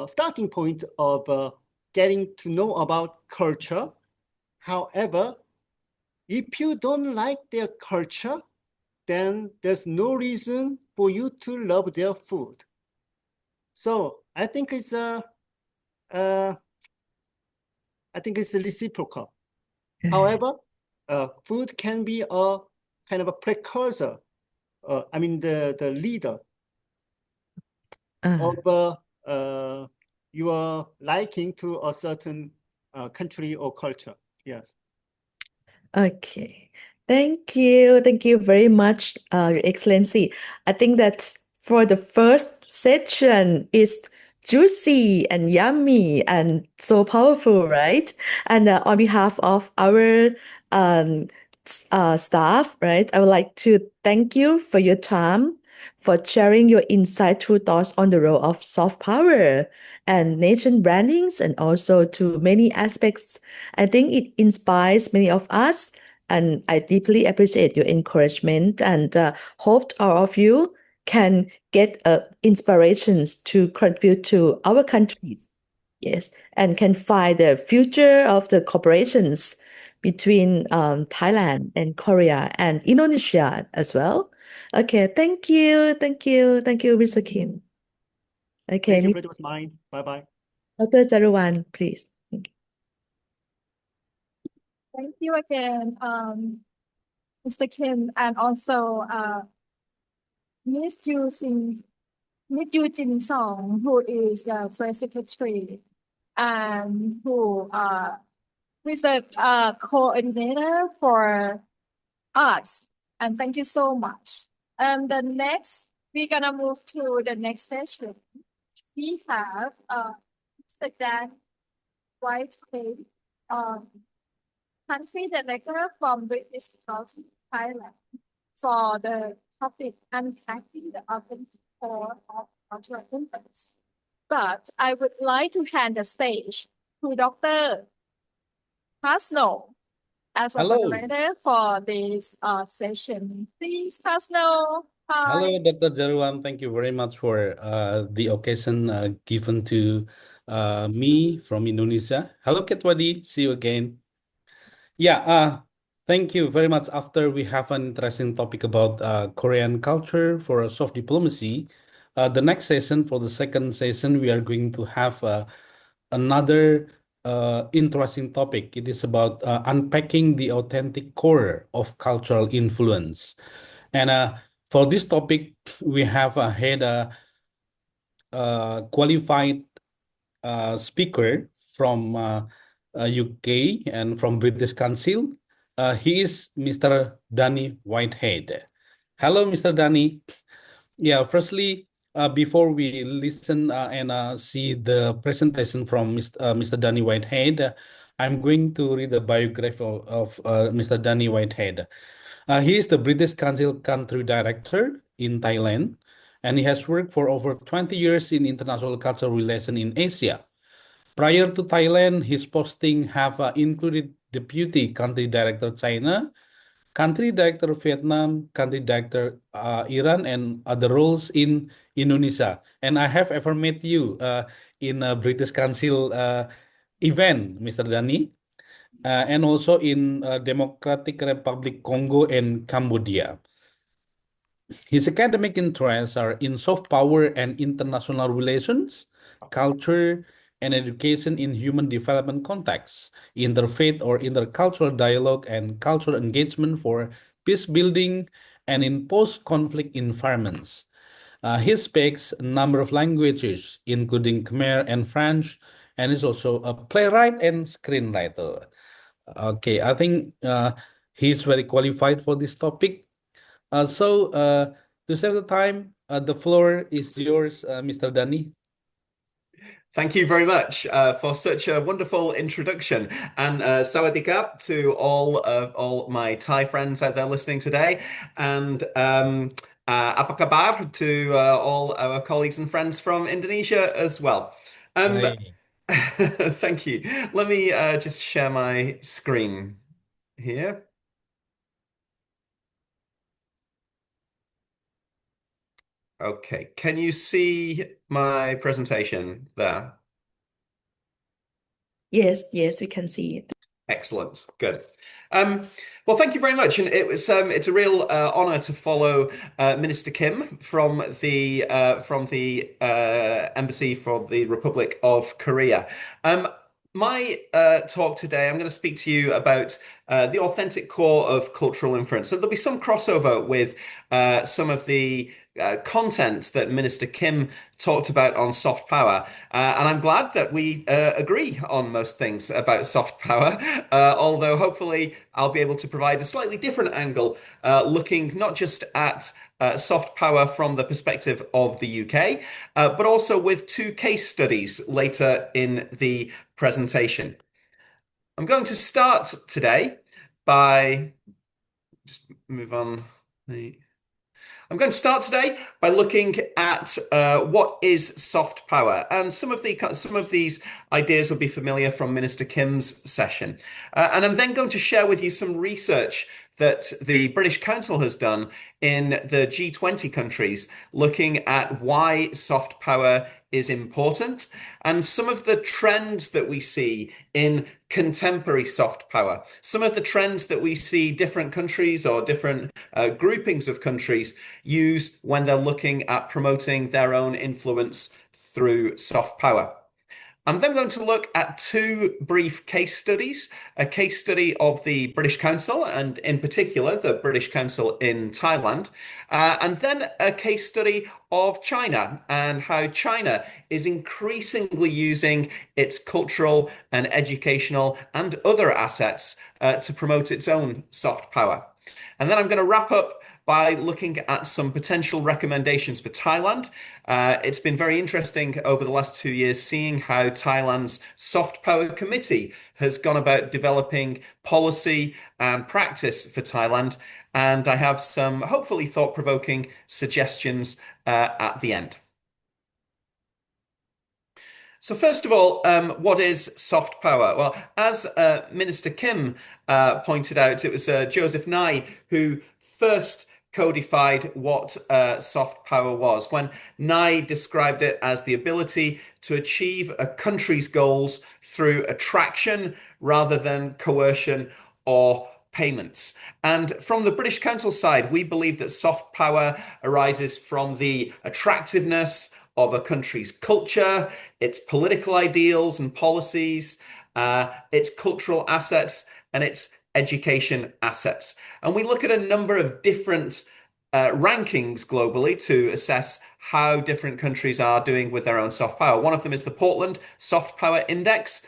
starting point of getting to know about culture. However, if you don't like their culture, then there's no reason for you to love their food. So I think it's I think it's reciprocal. However, food can be a kind of a precursor, I mean the leader of your liking to a certain country or culture. Yes. Okay. Thank you. Thank you very much, Your Excellency. I think that for the first session is juicy and yummy and so powerful, right? And on behalf of our staff, right, I would like to thank you for your time, for sharing your insightful thoughts on the role of soft power and nation brandings, and also to many aspects. I think it inspires many of us, and I deeply appreciate your encouragement and hope all of you can get inspirations to contribute to our countries. Yes, and can find the future of the cooperations between Thailand and Korea and Indonesia as well. Okay, thank you, thank you, thank you, Mr. Kim. Okay, Thank you, it was mine. Bye-bye. Dr. Jaruwan, please. Thank you again, Mr. Kim, and also Miss Yu Jin Song, who is the first secretary and who is the coordinator for us. And thank you so much. And the next, we're gonna move to the next session. We have Mr. Dan Whitehead, country director from British Council, Thailand, for the topic unpacking the authentic core of cultural influence. But I would like to hand the stage to Dr. Hasno as a Hello. moderator for this session. Please, Hasno. Hi. Hello, Dr. Jaruwan. Thank you very much for the occasion given to me from Indonesia. Hello, Ketwadi. See you again. Yeah, thank you very much. After we have an interesting topic about Korean culture for soft diplomacy, the next session, for the second session, we are going to have another interesting topic. It is about unpacking the authentic core of cultural influence. And for this topic, we have had a qualified speaker from UK and from British Council. He is Mr. Danny Whitehead. Hello, Mr. Danny. Yeah, firstly, before we listen and see the presentation from Mr. Danny Whitehead, I'm going to read the biography of Mr. Danny Whitehead. He is the British Council Country Director in Thailand, and he has worked for over 20 years in international cultural relations in Asia. Prior to Thailand, his posting have included Deputy Country Director China, Country Director Vietnam, Country Director Iran, and other roles in Indonesia. And I have ever met you in a British Council event, Mr. Dani, and also in Democratic Republic Congo and Cambodia. His academic interests are in soft power and international relations, culture, and education in human development contexts, interfaith or intercultural dialogue and cultural engagement for peace building, and in post-conflict environments. He speaks a number of languages, including Khmer and French, and is also a playwright and screenwriter. Okay, I think he's very qualified for this topic. So to save the time, the floor is yours, Mr. Dani. Thank you very much for such a wonderful introduction, and sawadee krap to all my Thai friends out there listening today, and apa kabar to all our colleagues and friends from Indonesia as well. Thank you. Let me just share my screen here. Okay, can you see my presentation there? Yes, we can see it. Excellent, good. Well, thank you very much, and it's a real honor to follow Minister Kim from the Embassy for the Republic of Korea. my talk today, I'm going to speak to you about the authentic core of cultural inference. So there'll be some crossover with some of the content that Minister Kim talked about on soft power. And I'm glad that we agree on most things about soft power, although hopefully I'll be able to provide a slightly different angle, looking not just at soft power from the perspective of the UK, but also with two case studies later in the presentation. I'm going to start today by just move on. I'm going to start today by looking at what is soft power, and some of these ideas will be familiar from Minister Kim's session. And I'm then going to share with you some research that the British Council has done in the G20 countries, looking at why soft power is important and some of the trends that we see in contemporary soft power, some of the trends that we see different countries or different groupings of countries use when they're looking at promoting their own influence through soft power. I'm then going to look at two brief case studies, a case study of the British Council, and in particular, the British Council in Thailand, and then a case study of China and how China is increasingly using its cultural and educational and other assets to promote its own soft power. And then I'm going to wrap up by looking at some potential recommendations for Thailand. It's been very interesting over the last 2 years seeing how Thailand's Soft Power Committee has gone about developing policy and practice for Thailand. And I have some hopefully thought-provoking suggestions at the end. So first of all, what is soft power? Well, as Minister Kim pointed out, it was Joseph Nye who first codified what soft power was, when Nye described it as the ability to achieve a country's goals through attraction rather than coercion or payments. And from the British Council side, we believe that soft power arises from the attractiveness of a country's culture, its political ideals and policies, its cultural assets, and its education assets. And we look at a number of different rankings globally to assess how different countries are doing with their own soft power. One of them is the Portland Soft Power Index,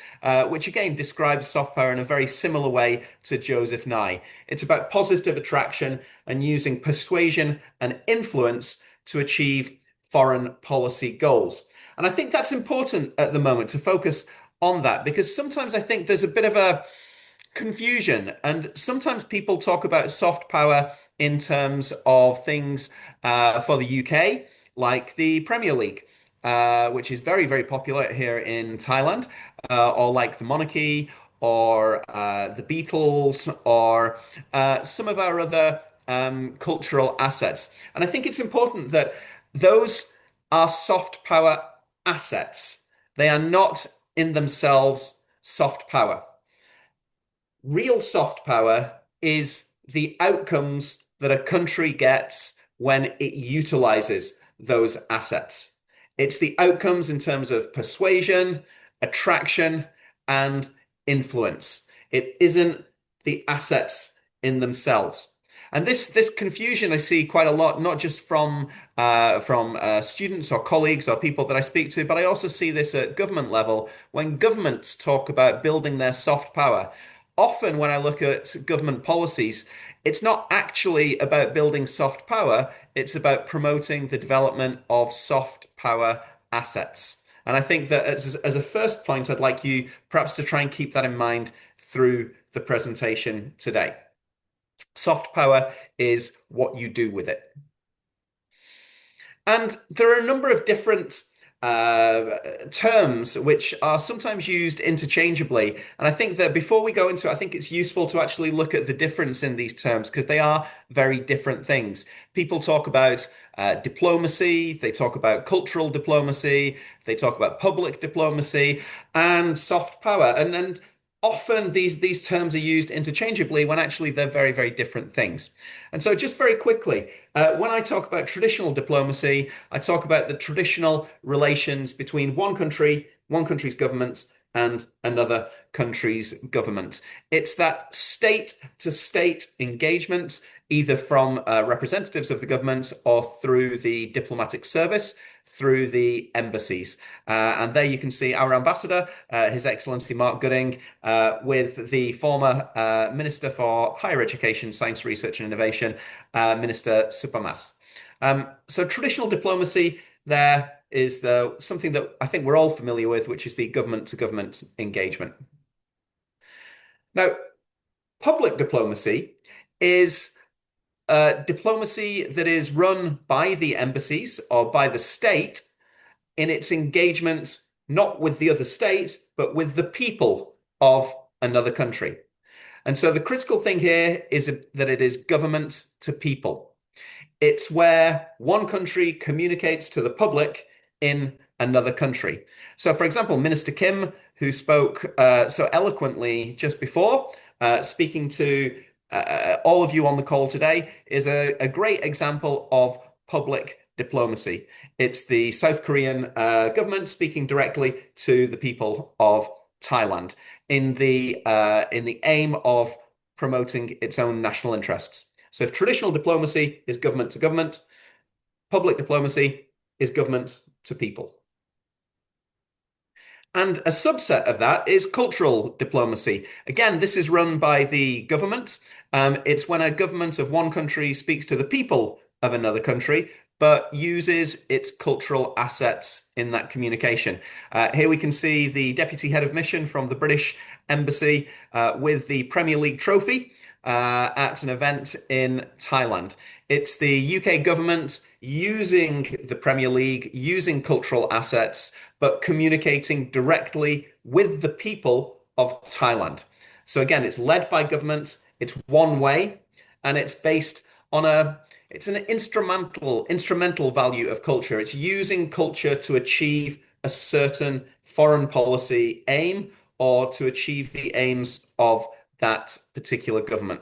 which again describes soft power in a very similar way to Joseph Nye. It's about positive attraction and using persuasion and influence to achieve foreign policy goals. And I think that's important at the moment to focus on that, because sometimes I think there's a bit of a confusion, and sometimes people talk about soft power in terms of things for the UK, like the Premier League, which is very, very popular here in Thailand, or like the monarchy, or the Beatles, or some of our other cultural assets. And I think it's important that those are soft power assets. They are not in themselves soft power. Real soft power is the outcomes that a country gets when it utilizes those assets. It's the outcomes in terms of persuasion, attraction, and influence. It isn't the assets in themselves. And this confusion I see quite a lot, not just from students or colleagues or people that I speak to, but I also see this at government level when governments talk about building their soft power. Often when I look at government policies, it's not actually about building soft power, it's about promoting the development of soft power assets. And I think that as a first point, I'd like you perhaps to try and keep that in mind through the presentation today. Soft power is what you do with it. And there are a number of different terms which are sometimes used interchangeably. And I think that before we go into it, I think it's useful to actually look at the difference in these terms because they are very different things. People talk about diplomacy, they talk about cultural diplomacy, they talk about public diplomacy and soft power. And often these terms are used interchangeably when actually they're very, very different things. And so just very quickly, when I talk about traditional diplomacy, I talk about the traditional relations between one country's government and another country's government. It's that state-to-state engagement, either from representatives of the government or through the diplomatic service, through the embassies. And there you can see our ambassador, His Excellency Mark Gooding, with the former Minister for Higher Education, Science, Research and Innovation, Minister Supamas. So traditional diplomacy there is something that I think we're all familiar with, which is the government-to-government engagement. Now, public diplomacy is diplomacy that is run by the embassies or by the state in its engagement, not with the other state, but with the people of another country. And so the critical thing here is that it is government to people. It's where one country communicates to the public in another country. So, for example, Minister Kim, who spoke so eloquently just before, speaking to all of you on the call today, is a great example of public diplomacy. It's the South Korean government speaking directly to the people of Thailand in the aim of promoting its own national interests. So if traditional diplomacy is government to government, public diplomacy is government to people. And a subset of that is cultural diplomacy. Again, this is run by the government. It's when a government of one country speaks to the people of another country, but uses its cultural assets in that communication. Here we can see the deputy head of mission from the British Embassy with the Premier League trophy at an event in Thailand. It's the UK government using the Premier League, using cultural assets, but communicating directly with the people of Thailand. So again, it's led by government, it's one way, and it's based on it's an instrumental value of culture. It's using culture to achieve a certain foreign policy aim or to achieve the aims of that particular government.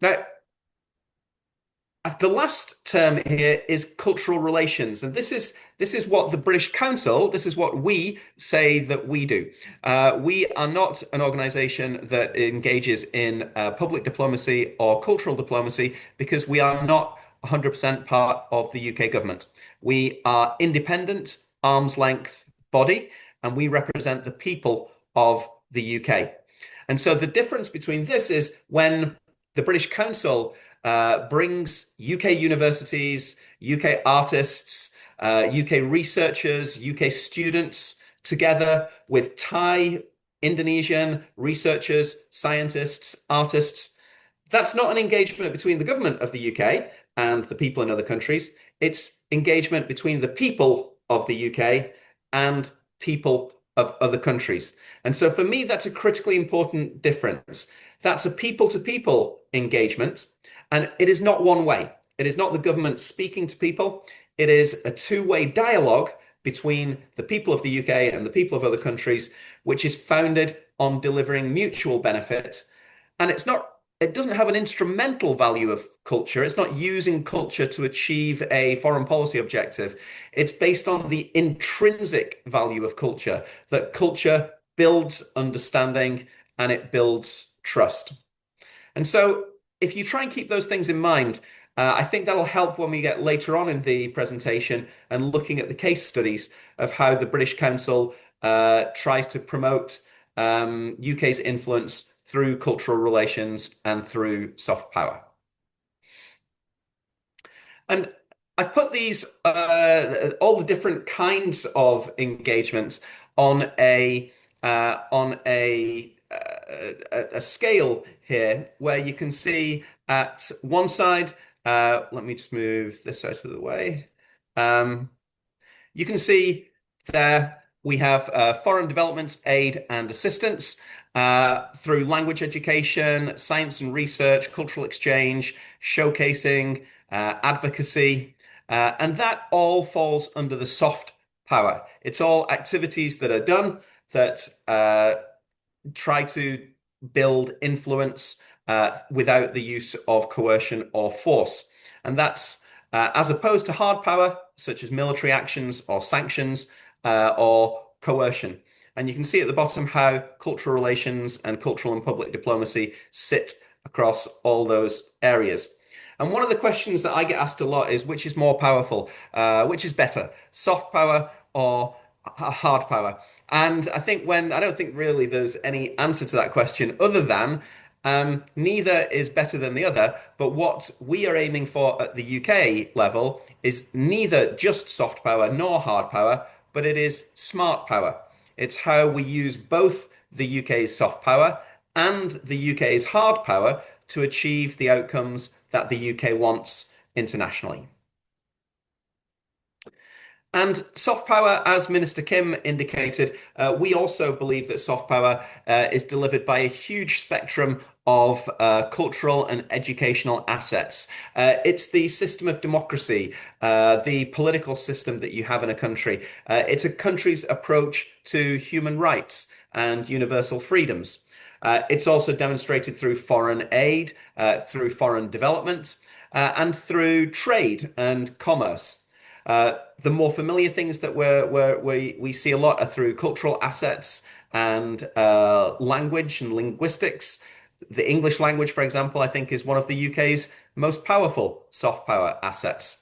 Now, the last term here is cultural relations, and this is what the British Council, this is what we say that we do. We are not an organization that engages in public diplomacy or cultural diplomacy because we are not 100% part of the UK government. We are independent, arm's length body, and we represent the people of the UK. And so the difference between this is when the British Council brings UK universities, UK artists, UK researchers, UK students together with Thai, Indonesian researchers, scientists, artists. That's not an engagement between the government of the UK and the people in other countries. It's engagement between the people of the UK and people of other countries. And so for me, that's a critically important difference. That's a people-to-people engagement, and it is not one way. It is not the government speaking to people. It is a two-way dialogue between the people of the UK and the people of other countries, which is founded on delivering mutual benefit. And it doesn't have an instrumental value of culture. It's not using culture to achieve a foreign policy objective. It's based on the intrinsic value of culture, that culture builds understanding and it builds trust. And so if you try and keep those things in mind, I think that'll help when we get later on in the presentation and looking at the case studies of how the British Council tries to promote UK's influence through cultural relations and through soft power. And I've put these, all the different kinds of engagements on a scale here, where you can see at one side, let me just move this out of the way. You can see there we have foreign development aid and assistance through language education, science and research, cultural exchange, showcasing, advocacy, and that all falls under the soft power. It's all activities that are done that try to build influence without the use of coercion or force. And that's as opposed to hard power, such as military actions or sanctions or coercion. And you can see at the bottom how cultural relations and cultural and public diplomacy sit across all those areas. And one of the questions that I get asked a lot is, which is more powerful? Which is better, soft power or hard power? And I don't think really there's any answer to that question other than neither is better than the other. But what we are aiming for at the UK level is neither just soft power nor hard power, but it is smart power. It's how we use both the UK's soft power and the UK's hard power to achieve the outcomes that the UK wants internationally. And soft power, as Minister Kim indicated, we also believe that soft power is delivered by a huge spectrum of cultural and educational assets. It's the system of democracy, the political system that you have in a country. It's a country's approach to human rights and universal freedoms. It's also demonstrated through foreign aid, through foreign development, and through trade and commerce. The more familiar things that we see a lot are through cultural assets and language and linguistics. The English language, for example, I think is one of the UK's most powerful soft power assets.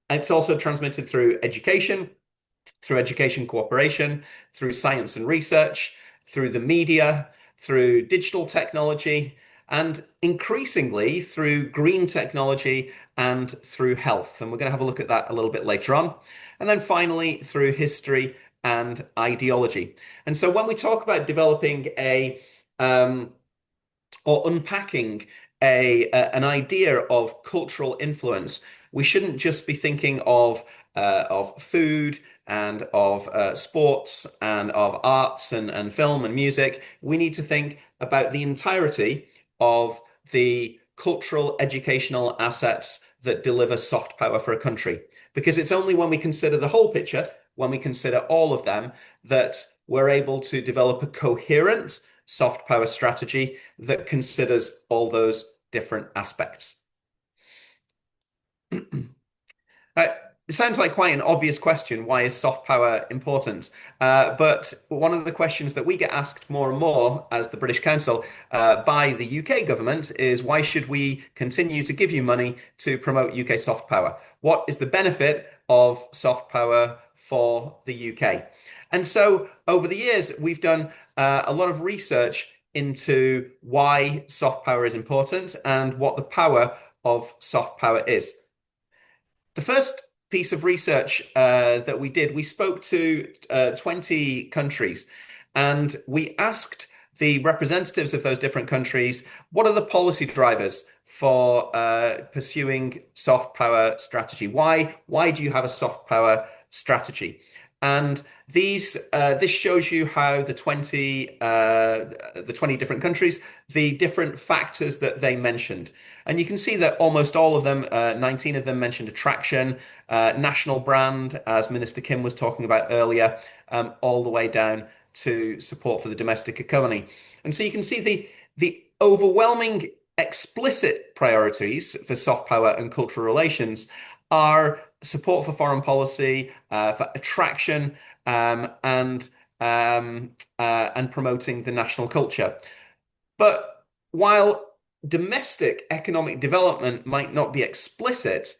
It's also transmitted through education cooperation, through science and research, through the media, through digital technology, and increasingly through green technology and through health. And we're going to have a look at that a little bit later on. And then finally, through history and ideology. And so when we talk about developing or unpacking an idea of cultural influence, we shouldn't just be thinking of food and of sports and of arts and film and music. We need to think about the entirety of the cultural educational assets that deliver soft power for a country. Because it's only when we consider the whole picture, when we consider all of them, that we're able to develop a coherent soft power strategy that considers all those different aspects. It sounds like quite an obvious question. Why is soft power important? But one of the questions that we get asked more and more as the British Council by the UK government is, why should we continue to give you money to promote UK soft power? What is the benefit of soft power for the UK? And so over the years, we've done a lot of research into why soft power is important and what the power of soft power is. The first piece of research that we did, we spoke to 20 countries and we asked the representatives of those different countries, what are the policy drivers for pursuing soft power strategy? Why do you have a soft power strategy? And this shows you how the 20 different countries, the different factors that they mentioned. And you can see that almost all of them, 19 of them mentioned attraction, national brand, as Minister Kim was talking about earlier, all the way down to support for the domestic economy. And so you can see the overwhelming explicit priorities for soft power and cultural relations are support for foreign policy, for attraction, and promoting the national culture. But while domestic economic development might not be explicit,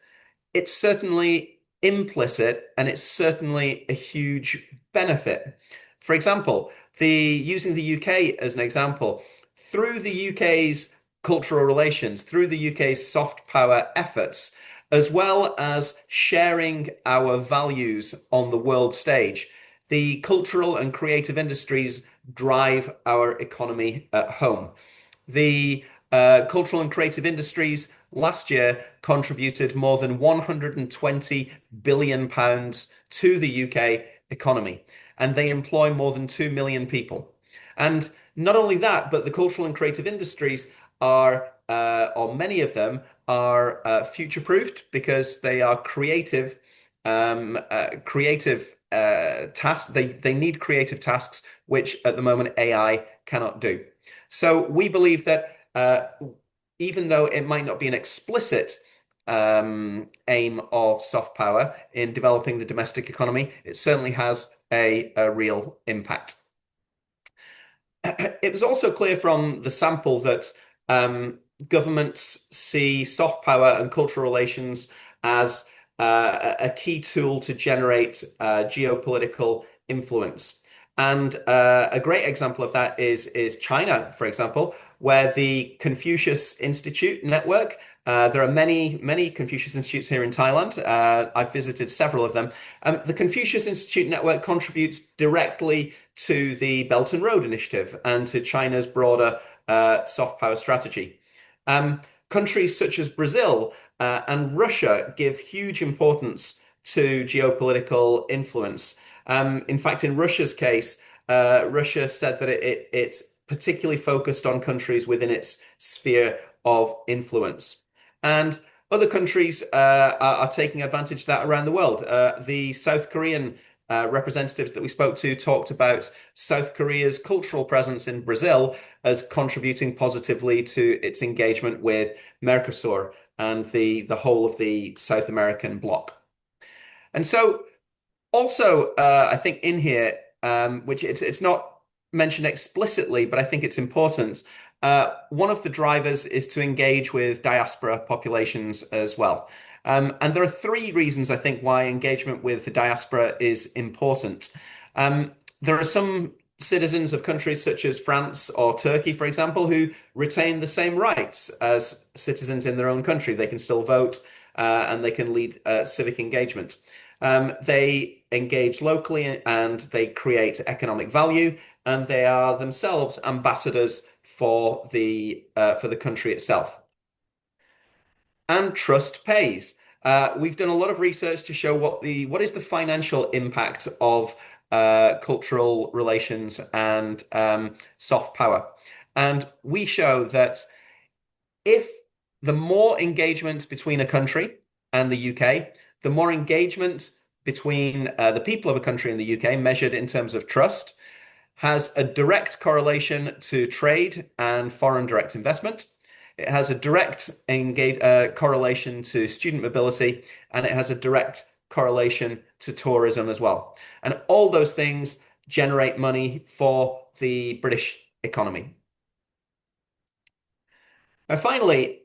it's certainly implicit and it's certainly a huge benefit. For example, using the UK as an example, through the UK's cultural relations, through the UK's soft power efforts, as well as sharing our values on the world stage, the cultural and creative industries drive our economy at home. The cultural and creative industries last year contributed more than £120 billion to the UK economy, and they employ more than 2 million people. And not only that, but the cultural and creative industries are, or many of them, are future-proofed because they are creative tasks. They need creative tasks, which at the moment AI cannot do. So we believe that even though it might not be an explicit aim of soft power in developing the domestic economy, it certainly has a real impact. It was also clear from the sample that governments see soft power and cultural relations as a key tool to generate geopolitical influence. And a great example of that is China, for example, where the Confucius Institute network, there are many Confucius Institutes here in Thailand. I've visited several of them. The Confucius Institute network contributes directly to the Belt and Road Initiative and to China's broader soft power strategy. Countries such as Brazil and Russia give huge importance to geopolitical influence. In fact, in Russia's case, Russia said that it's particularly focused on countries within its sphere of influence. And other countries are taking advantage of that around the world. The South Korean representatives that we spoke to talked about South Korea's cultural presence in Brazil as contributing positively to its engagement with Mercosur and the whole of the South American bloc. And so also, I think in here, which it's not mentioned explicitly, but I think it's important, one of the drivers is to engage with diaspora populations as well. And there are three reasons, I think, why engagement with the diaspora is important. There are some citizens of countries such as France or Turkey, for example, who retain the same rights as citizens in their own country. They can still vote and they can lead civic engagement. They engage locally and they create economic value, and they are themselves ambassadors for the country itself. And trust pays. We've done a lot of research to show what is the financial impact of cultural relations and soft power. And we show that if the more engagement between a country and the UK, the more engagement between the people of a country and the UK, measured in terms of trust, has a direct correlation to trade and foreign direct investment. It has a direct correlation to student mobility, and it has a direct correlation to tourism as well. And all those things generate money for the British economy. Now, finally,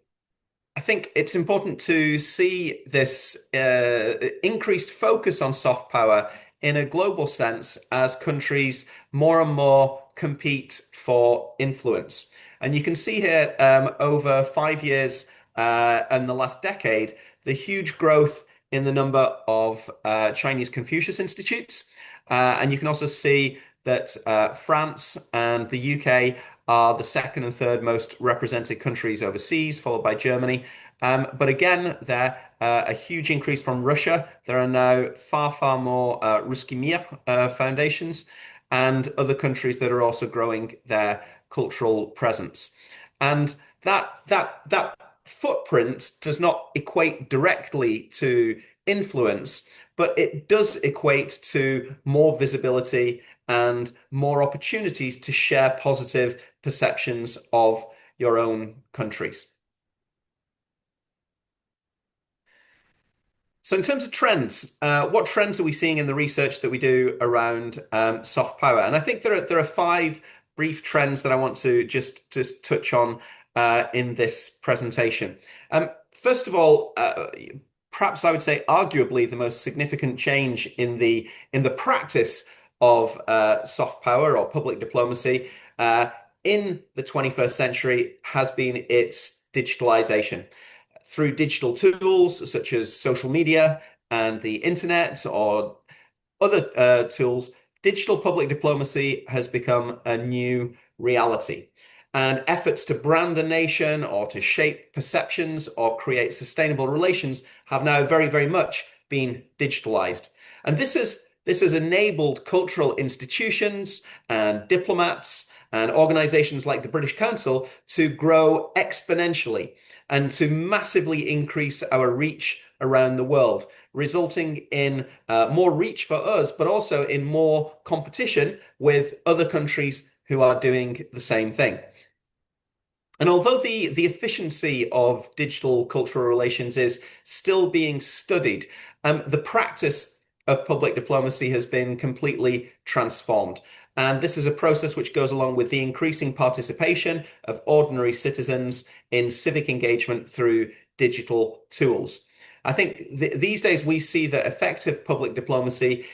I think it's important to see this increased focus on soft power in a global sense as countries more and more compete for influence. And you can see here over 5 years and the last decade, the huge growth in the number of Chinese Confucius Institutes. And you can also see that France and the UK are the second and third most represented countries overseas, followed by Germany. But again, there a huge increase from Russia. There are now far more Ruski Mir foundations and other countries that are also growing their cultural presence. And that footprint does not equate directly to influence, but it does equate to more visibility and more opportunities to share positive perceptions of your own countries. So in terms of trends, what trends are we seeing in the research that we do around soft power? And I think there are 5 brief trends that I want to just touch on in this presentation. First of all, perhaps I would say arguably the most significant change in the practice of soft power or public diplomacy in the 21st century has been its digitalization. Through digital tools such as social media and the internet or other tools, digital public diplomacy has become a new reality. And efforts to brand a nation or to shape perceptions or create sustainable relations have now very much been digitalized. And this has enabled cultural institutions and diplomats and organizations like the British Council to grow exponentially and to massively increase our reach around the world, resulting in more reach for us, but also in more competition with other countries who are doing the same thing. And although the efficiency of digital cultural relations is still being studied, the practice of public diplomacy has been completely transformed. And this is a process which goes along with the increasing participation of ordinary citizens in civic engagement through digital tools. I think these days we see that effective public diplomacy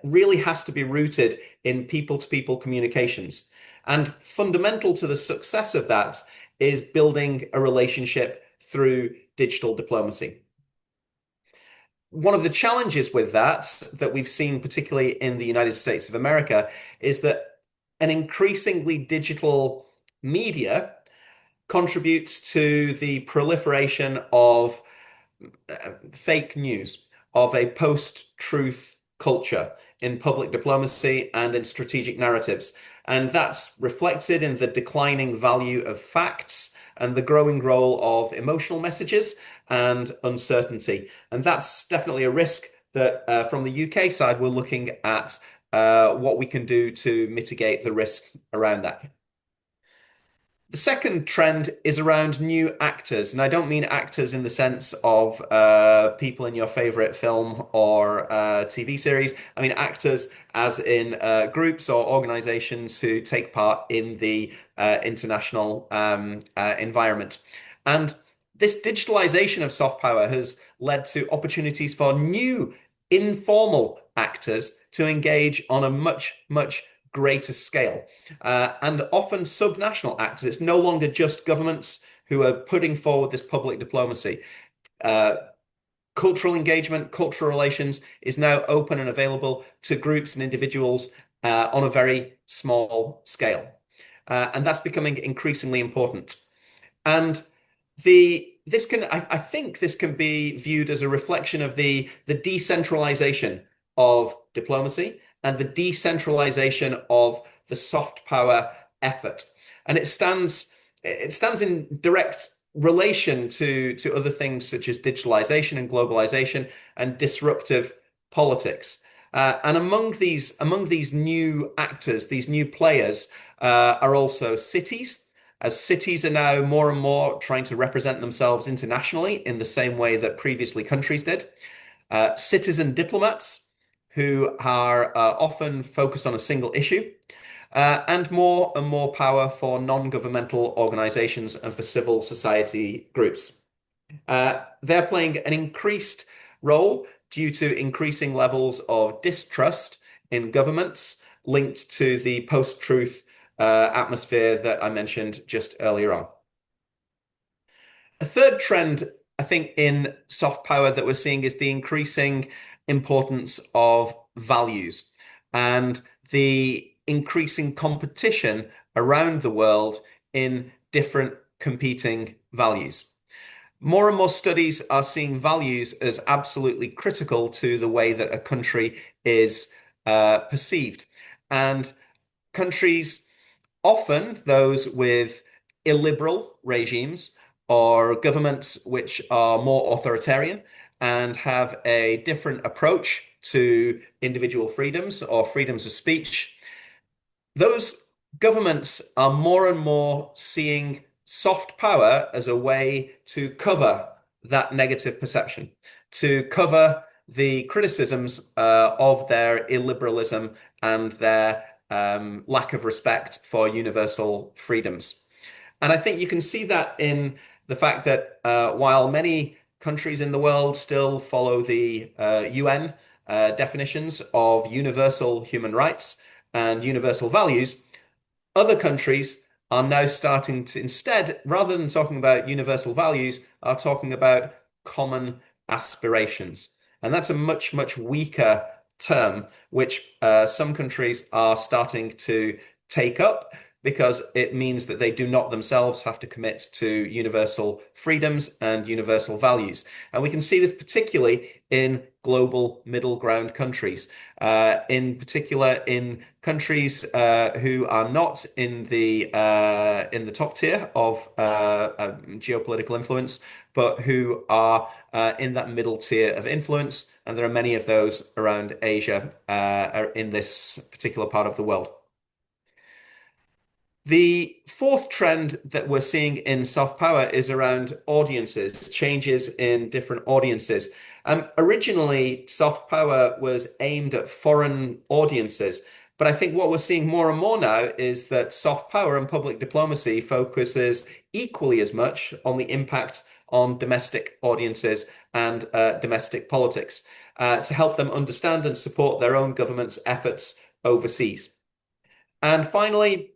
really has to be rooted in people-to-people communications. And fundamental to the success of that is building a relationship through digital diplomacy. One of the challenges with that we've seen particularly in the United States of America is that an increasingly digital media contributes to the proliferation of fake news, of a post-truth culture in public diplomacy and in strategic narratives. And that's reflected in the declining value of facts and the growing role of emotional messages and uncertainty. And that's definitely a risk that from the UK side, we're looking at what we can do to mitigate the risk around that. The second trend is around new actors, and I don't mean actors in the sense of people in your favorite film or TV series. I mean actors as in groups or organizations who take part in the international environment. And this digitalization of soft power has led to opportunities for new informal actors to engage on a much, much greater scale, and often subnational actors. It's no longer just governments who are putting forward this public diplomacy. Cultural engagement, cultural relations is now open and available to groups and individuals on a very small scale. And that's becoming increasingly important. And I think this can be viewed as a reflection of the decentralization of diplomacy and the decentralization of the soft power effort. And it stands in direct relation to other things such as digitalization and globalization and disruptive politics. And among these new actors, these new players, are also cities, as cities are now more and more trying to represent themselves internationally in the same way that previously countries did. Citizen diplomats, who are often focused on a single issue, and more power for non-governmental organizations and for civil society groups. They're playing an increased role due to increasing levels of distrust in governments linked to the post-truth atmosphere that I mentioned just earlier on. A third trend, I think, in soft power that we're seeing is the increasing importance of values and the increasing competition around the world in different competing values. More and more studies are seeing values as absolutely critical to the way that a country is perceived. And countries, often those with illiberal regimes or governments which are more authoritarian and have a different approach to individual freedoms or freedoms of speech, those governments are more and more seeing soft power as a way to cover that negative perception, to cover the criticisms of their illiberalism and their lack of respect for universal freedoms. And I think you can see that in the fact that while many countries in the world still follow the UN definitions of universal human rights and universal values, other countries are now starting to instead, rather than talking about universal values, are talking about common aspirations. And that's a much, much weaker term, which some countries are starting to take up because it means that they do not themselves have to commit to universal freedoms and universal values. And we can see this particularly in global middle ground countries, in particular in countries who are not in the top tier of geopolitical influence, but who are in that middle tier of influence. And there are many of those around Asia in this particular part of the world. The fourth trend that we're seeing in soft power is around audiences, changes in different audiences. Originally, soft power was aimed at foreign audiences, but I think what we're seeing more and more now is that soft power and public diplomacy focuses equally as much on the impact on domestic audiences and domestic politics to help them understand and support their own government's efforts overseas. And finally,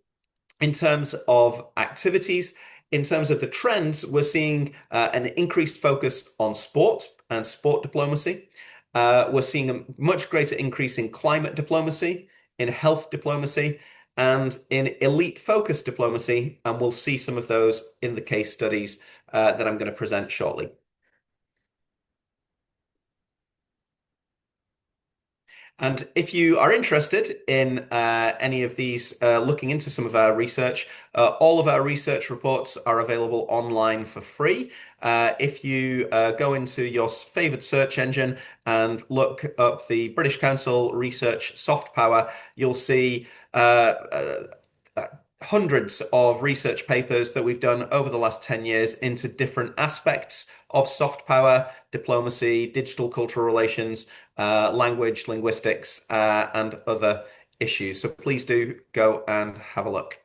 in terms of activities, in terms of the trends, we're seeing an increased focus on sport and sport diplomacy. We're seeing a much greater increase in climate diplomacy, in health diplomacy, and in elite focus diplomacy. And we'll see some of those in the case studies that I'm going to present shortly. And if you are interested in any of these, looking into some of our research, all of our research reports are available online for free. If you go into your favorite search engine and look up the British Council Research Soft Power, you'll see hundreds of research papers that we've done over the last 10 years into different aspects of soft power, diplomacy, digital cultural relations, language, linguistics, and other issues. So please do go and have a look.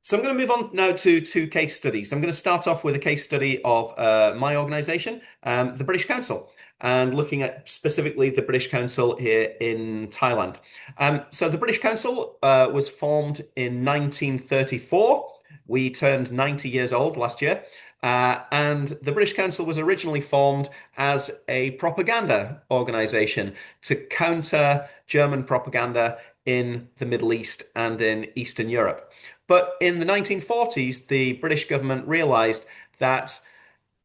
So I'm going to move on now to two case studies. I'm going to start off with a case study of my organization, the British Council, and looking at specifically the British Council here in Thailand. So the British Council was formed in 1934. We turned 90 years old last year. And the British Council was originally formed as a propaganda organization to counter German propaganda in the Middle East and in Eastern Europe. But in the 1940s, the British government realized that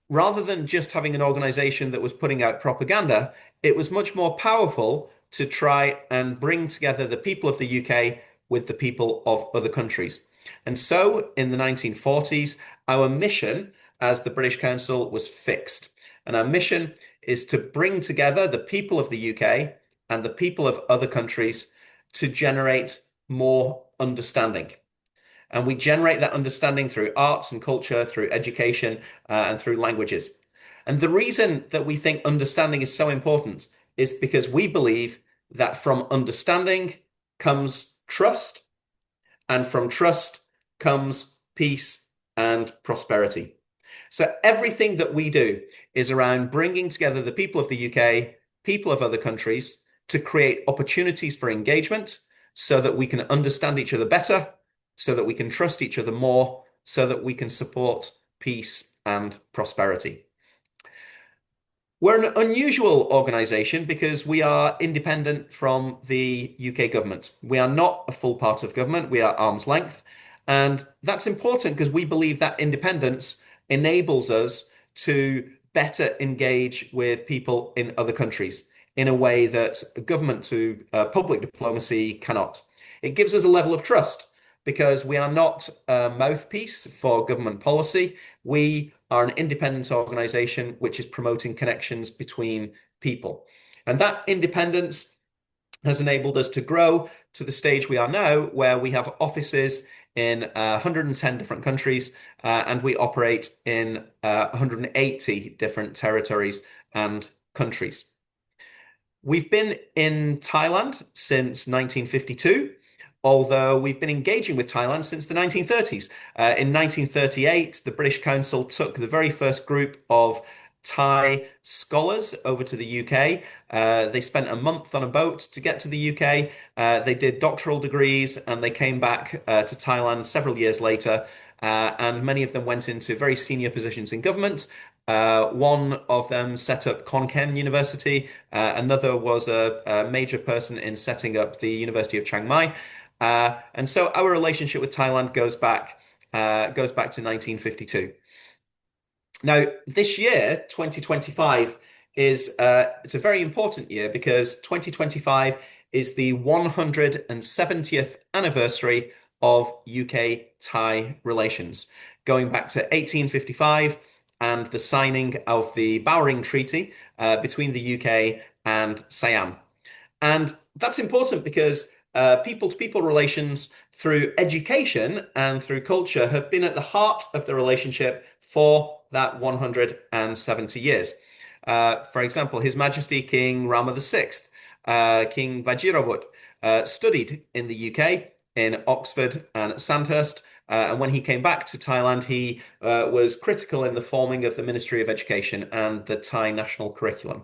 rather than just having an organization that was putting out propaganda, it was much more powerful to try and bring together the people of the UK with the people of other countries. And so in the 1940s, our mission as the British Council was fixed. And our mission is to bring together the people of the UK and the people of other countries to generate more understanding. And we generate that understanding through arts and culture, through education, and through languages. And the reason that we think understanding is so important is because we believe that from understanding comes trust, and from trust comes peace and prosperity. So everything that we do is around bringing together the people of the UK, people of other countries, to create opportunities for engagement so that we can understand each other better, so that we can trust each other more, so that we can support peace and prosperity. We're an unusual organization because we are independent from the UK government. We are not a full part of government, we are arm's length. And that's important because we believe that independence enables us to better engage with people in other countries in a way that government to public diplomacy cannot. It gives us a level of trust because we are not a mouthpiece for government policy. We are an independent organization which is promoting connections between people. And that independence has enabled us to grow to the stage we are now, where we have offices in 110 different countries, and we operate in 180 different territories and countries. We've been in Thailand since 1952, although we've been engaging with Thailand since the 1930s. In 1938, the British Council took the very first group of Thai scholars over to the UK. They spent a month on a boat to get to the UK. They did doctoral degrees and they came back to Thailand several years later. And many of them went into very senior positions in government. One of them set up Khon Kaen University. Another was a major person in setting up the University of Chiang Mai. And so our relationship with Thailand goes back to 1952. Now, this year, 2025, it's a very important year because 2025 is the 170th anniversary of UK-Thai relations, going back to 1855 and the signing of the Bowring Treaty between the UK and Siam. And that's important because people-to-people relations through education and through culture have been at the heart of the relationship for that 170 years. For example, His Majesty King Rama VI, King Vajirabhut, studied in the UK, in Oxford and Sandhurst, and when he came back to Thailand, he was critical in the forming of the Ministry of Education and the Thai national curriculum.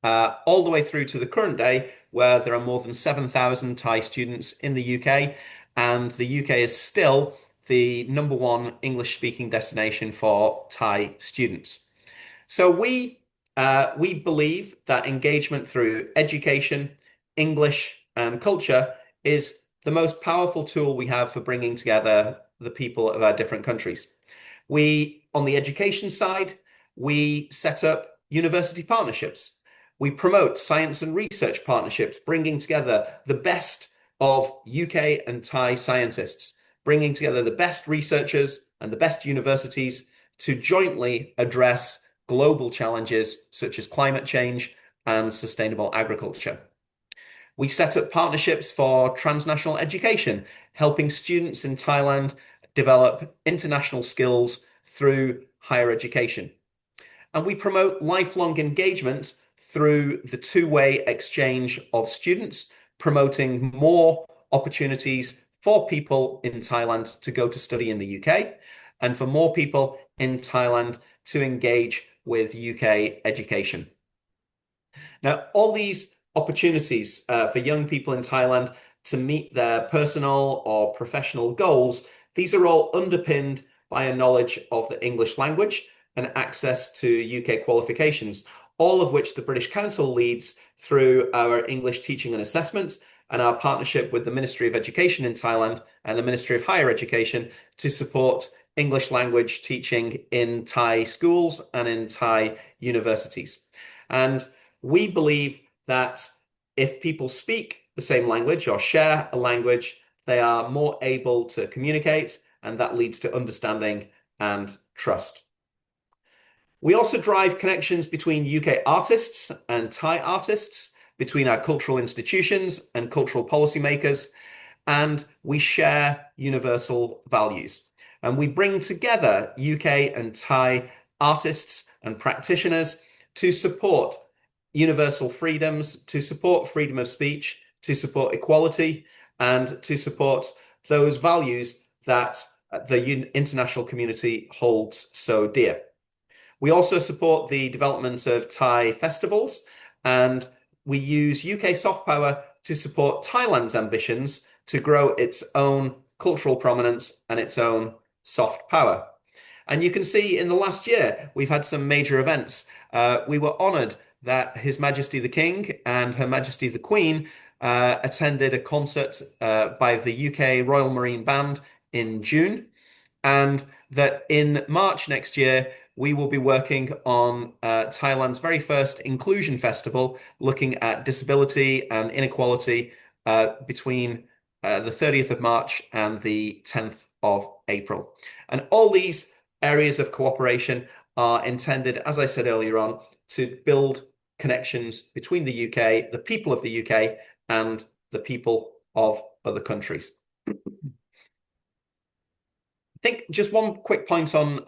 All the way through to the current day, where there are more than 7,000 Thai students in the UK, and the UK is still the #1 English-speaking destination for Thai students. So we believe that engagement through education, English, and culture is the most powerful tool we have for bringing together the people of our different countries. On the education side, we set up university partnerships. We promote science and research partnerships, bringing together the best of UK and Thai scientists, bringing together the best researchers and the best universities to jointly address global challenges such as climate change and sustainable agriculture. We set up partnerships for transnational education, helping students in Thailand develop international skills through higher education. And we promote lifelong engagement through the two-way exchange of students, promoting more opportunities for people in Thailand to go to study in the UK, and for more people in Thailand to engage with UK education. Now, all these opportunities for young people in Thailand to meet their personal or professional goals, these are all underpinned by a knowledge of the English language and access to UK qualifications, all of which the British Council leads through our English teaching and assessment and our partnership with the Ministry of Education in Thailand and the Ministry of Higher Education to support English language teaching in Thai schools and in Thai universities. And we believe that if people speak the same language or share a language, they are more able to communicate, and that leads to understanding and trust. We also drive connections between UK artists and Thai artists, between our cultural institutions and cultural policymakers, and we share universal values. And we bring together UK and Thai artists and practitioners to support universal freedoms, to support freedom of speech, to support equality, and to support those values that the international community holds so dear. We also support the development of Thai festivals, and we use UK soft power to support Thailand's ambitions to grow its own cultural prominence and its own soft power. And you can see in the last year, we've had some major events. We were honoured that His Majesty the King and Her Majesty the Queen attended a concert by the UK Royal Marine Band in June, and that in March next year, we will be working on Thailand's very first Inclusion Festival, looking at disability and inequality between the 30th of March and the 10th of April. And all these areas of cooperation are intended, as I said earlier on, to build connections between the UK, the people of the UK, and the people of other countries. I think just one quick point on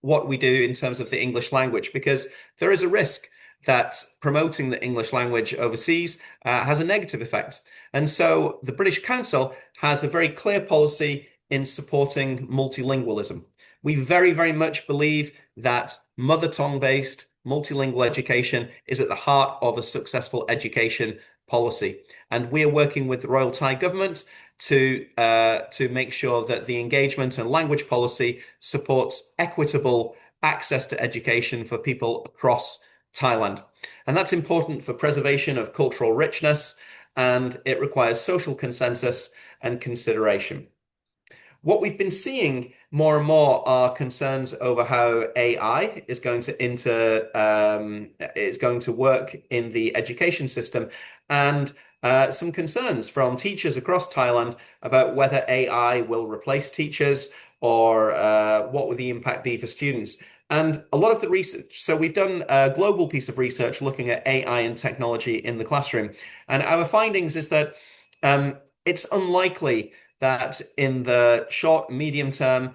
what we do in terms of the English language, because there is a risk that promoting the English language overseas has a negative effect. And so the British Council has a very clear policy in supporting multilingualism. We very, very much believe that mother tongue-based multilingual education is at the heart of a successful education policy. And we are working with the Royal Thai government to make sure that the engagement and language policy supports equitable access to education for people across Thailand. And that's important for preservation of cultural richness, and it requires social consensus and consideration. What we've been seeing more and more are concerns over how AI is going to work in the education system, and some concerns from teachers across Thailand about whether AI will replace teachers or what would the impact be for students. And a lot of the research, so we've done a global piece of research looking at AI and technology in the classroom. And our findings is that it's unlikely that in the short, medium term,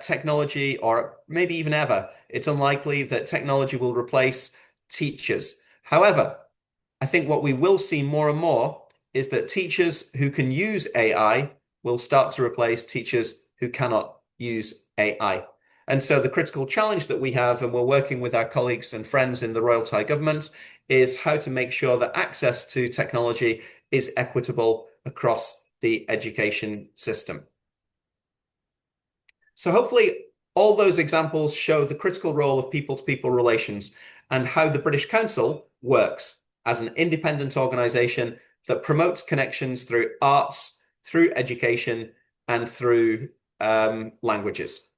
technology, or maybe even ever, it's unlikely that technology will replace teachers. However, I think what we will see more and more is that teachers who can use AI will start to replace teachers who cannot use AI. And so the critical challenge that we have, and we're working with our colleagues and friends in the Royal Thai government, is how to make sure that access to technology is equitable across the education system. So hopefully all those examples show the critical role of people-to-people relations and how the British Council works as an independent organisation that promotes connections through arts, through education, and through languages.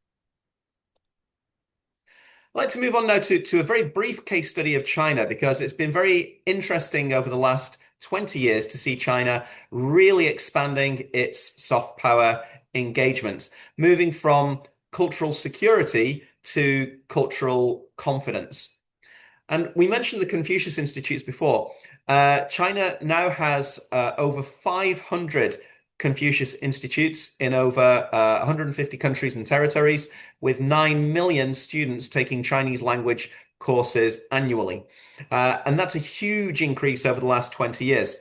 I'd like to move on now to a very brief case study of China, because it's been very interesting over the last 20 years to see China really expanding its soft power engagements, moving from cultural security to cultural confidence. And we mentioned the Confucius Institutes before. China now has over 500 Confucius Institutes in over 150 countries and territories, with 9 million students taking Chinese language courses annually. And that's a huge increase over the last 20 years.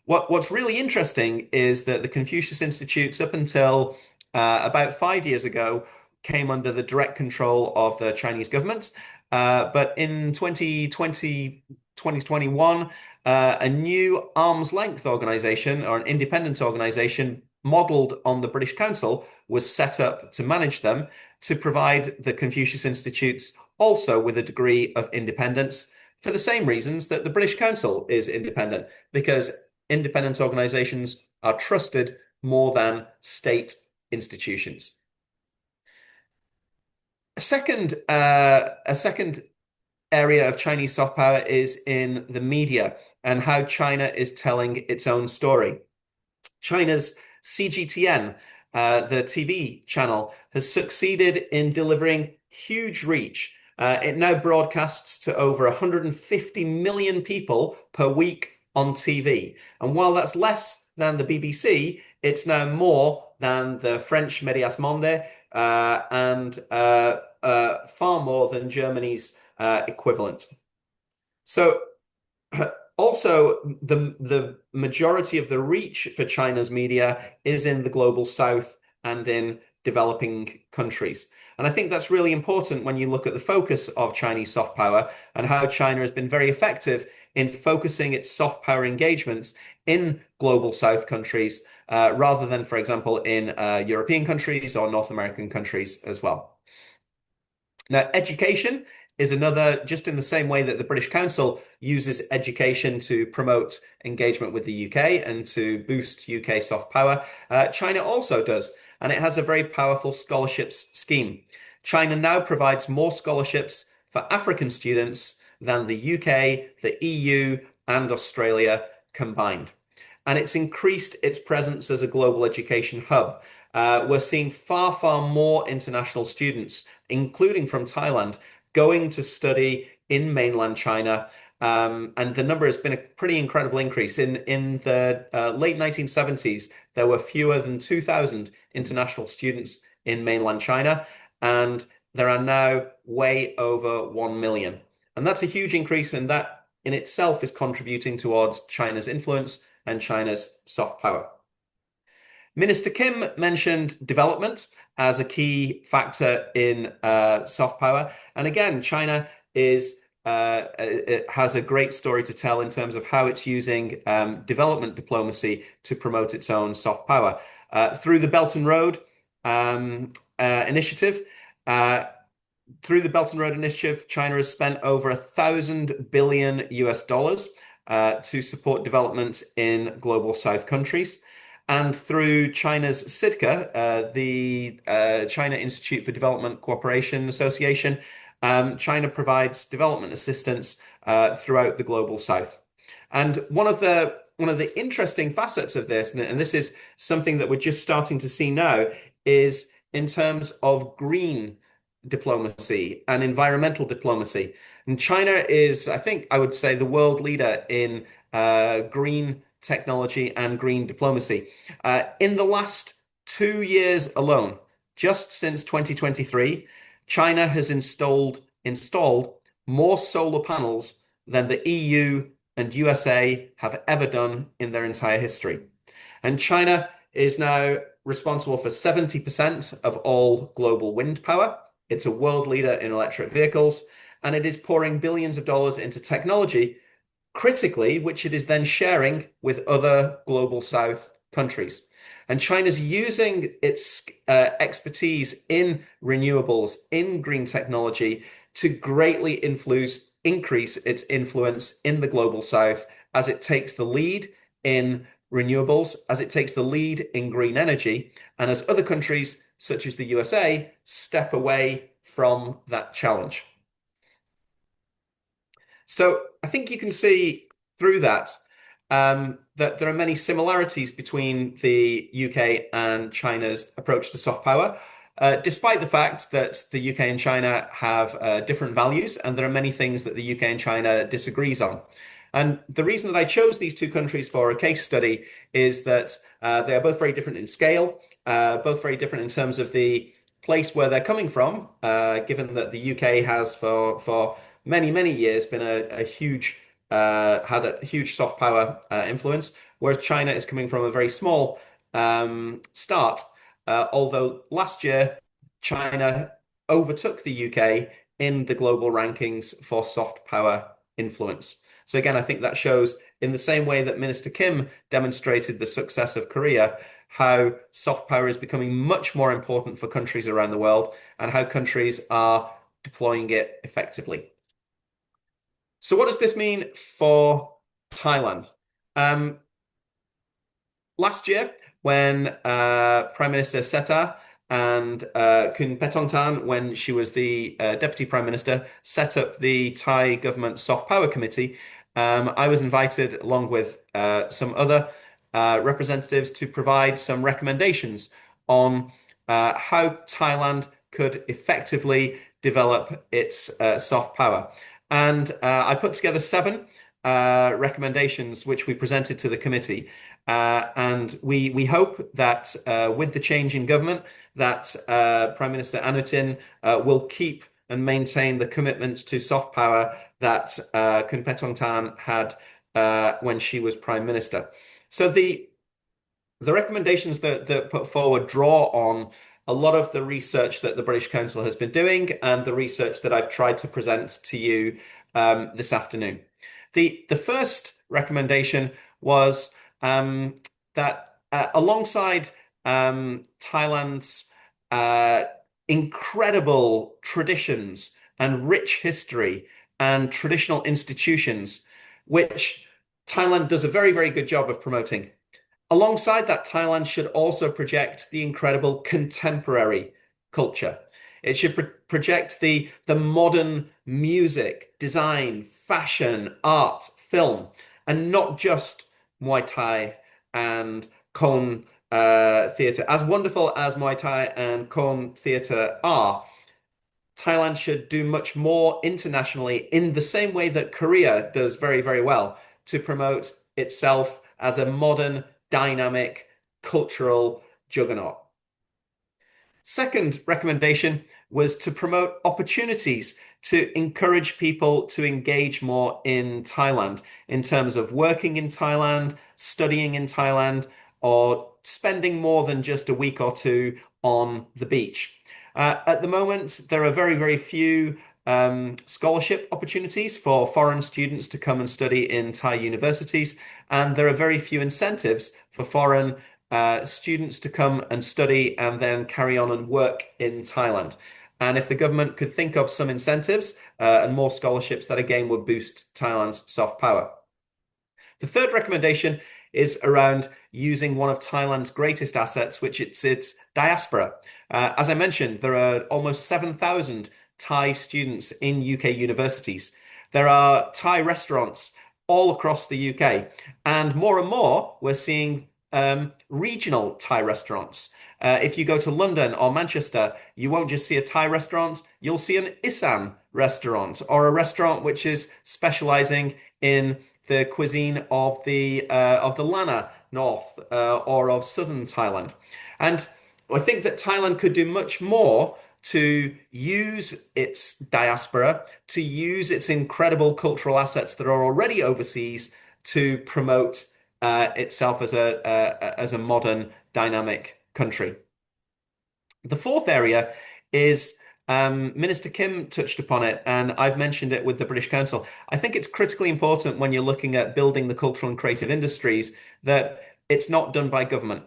What's really interesting is that the Confucius Institutes, up until about 5 years ago, came under the direct control of the Chinese government. But in 2021, a new arm's length organization, or an independent organization modeled on the British Council, was set up to manage them, to provide the Confucius Institutes also with a degree of independence, for the same reasons that the British Council is independent, because independent organizations are trusted more than state institutions. A second area of Chinese soft power is in the media and how China is telling its own story. China's CGTN, the TV channel, has succeeded in delivering huge reach. It now broadcasts to over 150 million people per week on TV. And while that's less than the BBC, it's now more than the French Médias Monde and far more than Germany's equivalent. So also, the majority of the reach for China's media is in the global south and in developing countries. And I think that's really important when you look at the focus of Chinese soft power and how China has been very effective in focusing its soft power engagements in global south countries rather than, for example, in European countries or North American countries as well. Now, education is another, just in the same way that the British Council uses education to promote engagement with the UK and to boost UK soft power, China also does, and it has a very powerful scholarships scheme. China now provides more scholarships for African students than the UK, the EU, and Australia combined. And it's increased its presence as a global education hub. We're seeing far, far more international students, including from Thailand, going to study in mainland China. And the number has been a pretty incredible increase. In the late 1970s, there were fewer than 2,000 international students in mainland China, and there are now way over 1 million. And that's a huge increase, and that in itself is contributing towards China's influence and China's soft power. Minister Kim mentioned development as a key factor in soft power. And again, China it has a great story to tell in terms of how it's using development diplomacy to promote its own soft power. Through the Belt and Road Initiative, China has spent over $1,000 billion to support development in global South countries. And through China's CIDCA, the China Institute for Development Cooperation Association, China provides development assistance throughout the global South. And one of the interesting facets of this, and this is something that we're just starting to see now, is in terms of green diplomacy and environmental diplomacy. And China is, I think I would say, the world leader in green technology and green diplomacy. In the last 2 years alone, just since 2023, China has installed more solar panels than the EU and USA have ever done in their entire history. And China is now responsible for 70% of all global wind power. It's a world leader in electric vehicles, and it is pouring billions of dollars into technology, critically, which it is then sharing with other global South countries. And China's using its expertise in renewables, in green technology, to greatly increase its influence in the global South as it takes the lead in renewables, as it takes the lead in green energy, and as other countries, such as the USA, step away from that challenge. So I think you can see through that that there are many similarities between the UK and China's approach to soft power, despite the fact that the UK and China have different values, and there are many things that the UK and China disagrees on. And the reason that I chose these two countries for a case study is that they are both very different in scale, both very different in terms of the place where they're coming from, given that the UK has for many, many years been had a huge soft power influence, whereas China is coming from a very small start, although last year China overtook the UK in the global rankings for soft power influence. So again, I think that shows, in the same way that Minister Kim demonstrated the success of Korea, how soft power is becoming much more important for countries around the world and how countries are deploying it effectively. So what does this mean for Thailand? Last year, when Prime Minister Seta and Kun Petongtan, when she was the Deputy Prime Minister, set up the Thai government Soft Power Committee, I was invited, along with some other representatives, to provide some recommendations on how Thailand could effectively develop its soft power. And I put together 7 recommendations which we presented to the committee. And we hope that with the change in government, that Prime Minister Anutin will keep and maintain the commitments to soft power that Kun Petongtan had when she was Prime Minister. So the recommendations that put forward draw on a lot of the research that the British Council has been doing and the research that I've tried to present to you this afternoon. The first recommendation was that alongside Thailand's incredible traditions and rich history and traditional institutions, which Thailand does a very, very good job of promoting, alongside that, Thailand should also project the incredible contemporary culture. It should project the modern music, design, fashion, art, film, and not just Muay Thai and Khon theatre. As wonderful as Muay Thai and Khon theatre are, Thailand should do much more internationally in the same way that Korea does very, very well to promote itself as a modern, dynamic, cultural juggernaut. Second recommendation was to promote opportunities to encourage people to engage more in Thailand in terms of working in Thailand, studying in Thailand, or spending more than just a week or 2 on the beach. At the moment, there are very, very few scholarship opportunities for foreign students to come and study in Thai universities, and there are very few incentives for foreign students to come and study and then carry on and work in Thailand. And if the government could think of some incentives and more scholarships, that again would boost Thailand's soft power. The third recommendation is around using one of Thailand's greatest assets, which is its diaspora. As I mentioned, there are almost 7,000 Thai students in UK universities. There are Thai restaurants all across the UK, and more we're seeing regional Thai restaurants. If you go to London or Manchester, you won't just see a Thai restaurant, you'll see an Isan restaurant, or a restaurant which is specializing in the cuisine of the Lanna North or of southern Thailand. And I think that Thailand could do much more to use its diaspora, to use its incredible cultural assets that are already overseas to promote itself as a modern, dynamic country. The fourth area is Minister Kim touched upon it, and I've mentioned it with the British Council. I think it's critically important when you're looking at building the cultural and creative industries that it's not done by government.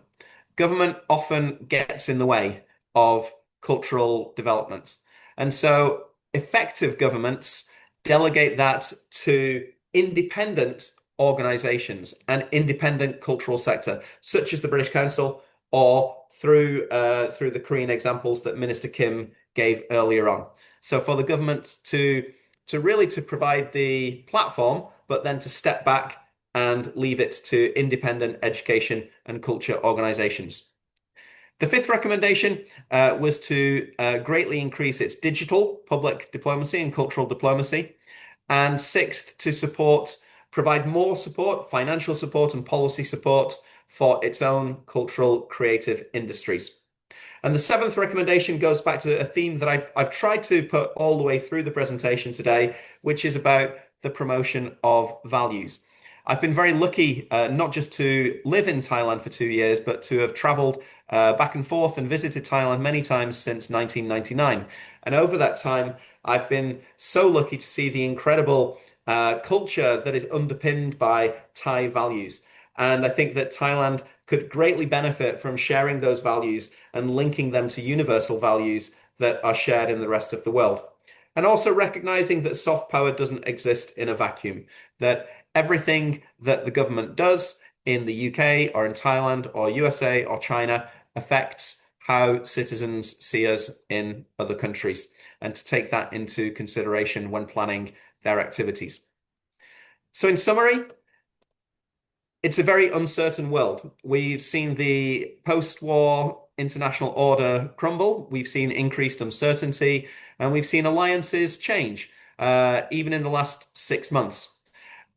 Government often gets in the way of cultural development. And so effective governments delegate that to independent organizations and independent cultural sector, such as the British Council or through the Korean examples that Minister Kim gave earlier on. So for the government to really provide the platform, but then to step back and leave it to independent education and culture organizations. The fifth recommendation was to greatly increase its digital public diplomacy and cultural diplomacy. And sixth, to provide more support, financial support and policy support for its own cultural creative industries. And the seventh recommendation goes back to a theme that I've tried to put all the way through the presentation today, which is about the promotion of values. I've been very lucky not just to live in Thailand for 2 years, but to have traveled back and forth and visited Thailand many times since 1999. And over that time, I've been so lucky to see the incredible culture that is underpinned by Thai values. And I think that Thailand could greatly benefit from sharing those values and linking them to universal values that are shared in the rest of the world. And also recognizing that soft power doesn't exist in a vacuum, that everything that the government does in the UK or in Thailand or USA or China affects how citizens see us in other countries, and to take that into consideration when planning their activities. So in summary, it's a very uncertain world. We've seen the post-war international order crumble. We've seen increased uncertainty, and we've seen alliances change, even in the last 6 months.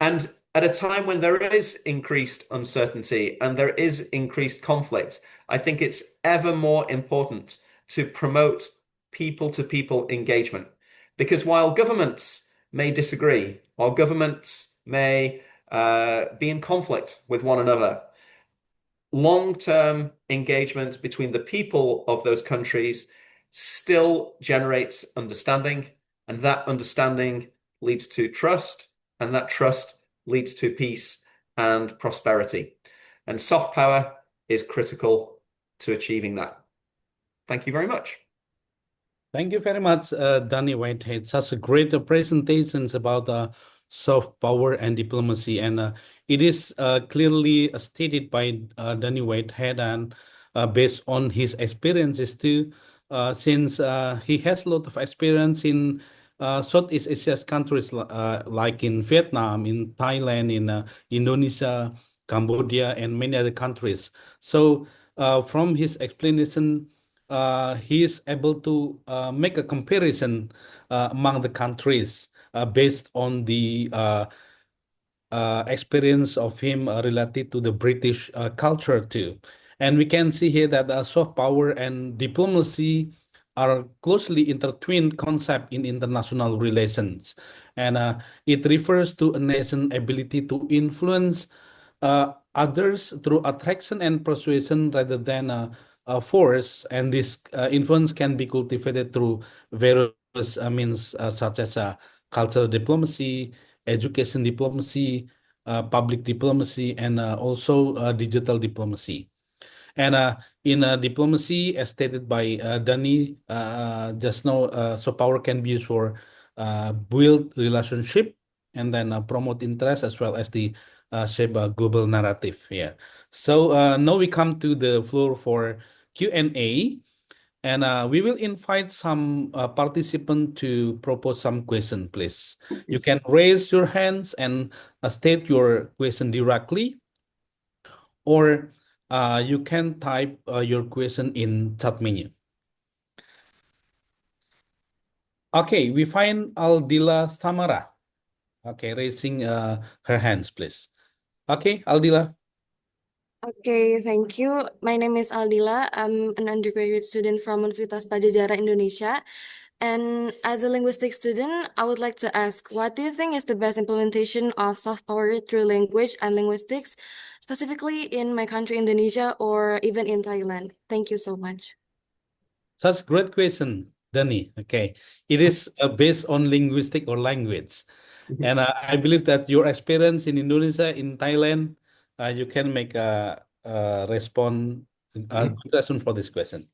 And at a time when there is increased uncertainty and there is increased conflict, I think it's ever more important to promote people-to-people engagement. Because while governments may disagree, or governments may be in conflict with one another, long-term engagement between the people of those countries still generates understanding, and that understanding leads to trust, and that trust leads to peace and prosperity. And soft power is critical to achieving that. Thank you very much. Thank you very much, Danny Whitehead. Such a great presentations about soft power and diplomacy, and it is clearly stated by Danny Whitehead, and based on his experiences too, since he has a lot of experience in Southeast Asia countries like in Vietnam, in Thailand, in Indonesia, Cambodia, and many other countries. So from his explanation, he is able to make a comparison among the countries based on the experience of him related to the British culture too. And we can see here that soft power and diplomacy are closely intertwined concept in international relations. And it refers to a nation's ability to influence others through attraction and persuasion rather than force. And this influence can be cultivated through various means such as cultural diplomacy, education diplomacy, public diplomacy, and also digital diplomacy. And in diplomacy, as stated by Danny just now, soft power can be used for build relationship and then promote interest as well as the shape a global narrative. Yeah. So now we come to the floor for Q&A. And we will invite some participants to propose some question, please. You can raise your hands and state your question directly, or you can type your question in chat menu. Okay, we find Aldila Samara. Okay, raising her hands, please. Okay, Aldila. Okay, thank you. My name is Aldila. I'm an undergraduate student from Universitas Padjadjaran, Indonesia. And as a linguistics student, I would like to ask, what do you think is the best implementation of soft power through language and linguistics, specifically in my country, Indonesia, or even in Thailand? Thank you so much. Such great question, Danny. Okay, it is based on linguistic or language, and I believe that your experience in Indonesia, in Thailand, you can make a respond a good response for this question.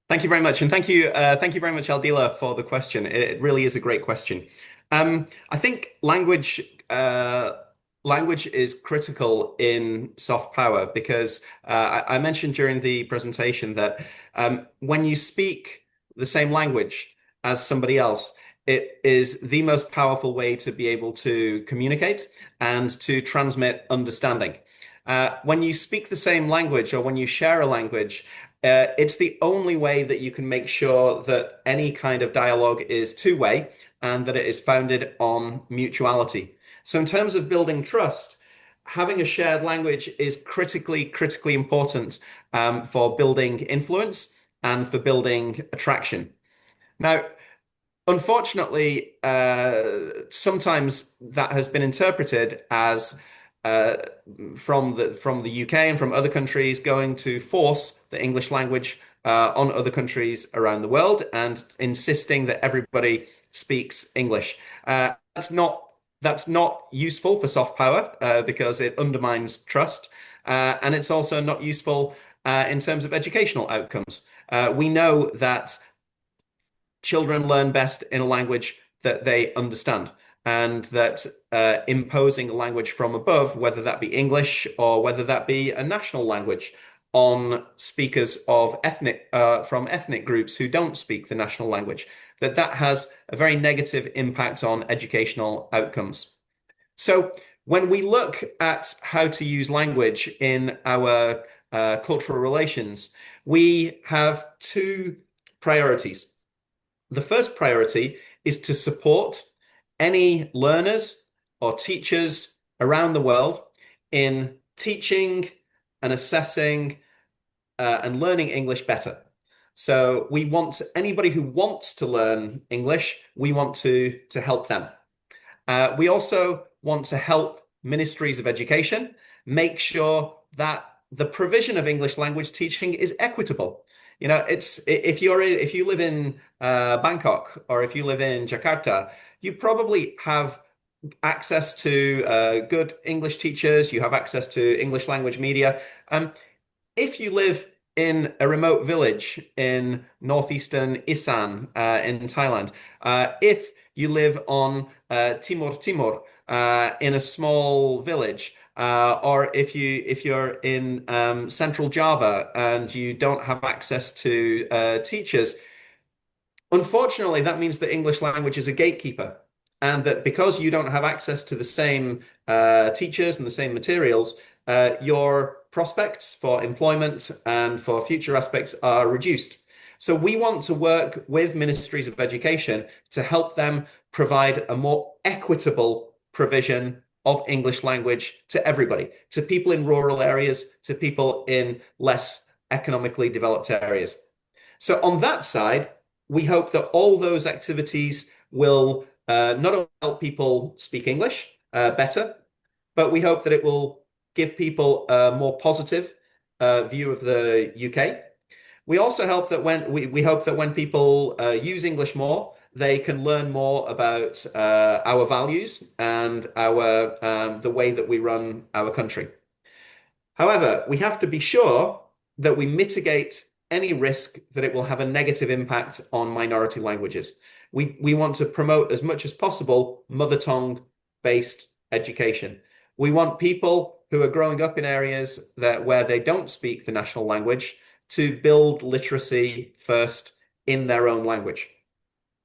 Thank you very much, and thank you very much, Aldila, for the question. It really is a great question. I think language is critical in soft power because I mentioned during the presentation that when you speak the same language as somebody else, it is the most powerful way to be able to communicate and to transmit understanding. When you speak the same language or when you share a language, it's the only way that you can make sure that any kind of dialogue is two-way and that it is founded on mutuality. So in terms of building trust, having a shared language is critically important for building influence and for building attraction. Now, unfortunately, sometimes that has been interpreted as from the UK and from other countries going to force the English language on other countries around the world and insisting that everybody speaks English. That's not useful for soft power because it undermines trust, and it's also not useful in terms of educational outcomes. We know that children learn best in a language that they understand, and that imposing a language from above, whether that be English or whether that be a national language, on speakers of from ethnic groups who don't speak the national language, that has a very negative impact on educational outcomes. So when we look at how to use language in our cultural relations, we have two priorities. The first priority is to support any learners or teachers around the world in teaching and assessing and learning English better. So we want anybody who wants to learn English, we want to help them. We also want to help ministries of education make sure that the provision of English language teaching is equitable. You know, if you live in Bangkok or if you live in Jakarta, you probably have access to good English teachers. You have access to English language media. If you live in a remote village in northeastern Isan in Thailand, if you live on Timor in a small village, or if you're in Central Java and you don't have access to teachers, unfortunately, that means that English language is a gatekeeper, and that because you don't have access to the same teachers and the same materials, your prospects for employment and for future aspects are reduced. So we want to work with ministries of education to help them provide a more equitable provision of English language to everybody, to people in rural areas, to people in less economically developed areas. So on that side, we hope that all those activities will not only help people speak English better, but we hope that it will give people a more positive view of the UK. We also hope that we hope that when people use English more, they can learn more about our values and the way that we run our country. However, we have to be sure that we mitigate any risk that it will have a negative impact on minority languages. We want to promote as much as possible mother tongue based education. We want people who are growing up in areas where they don't speak the national language to build literacy first in their own language.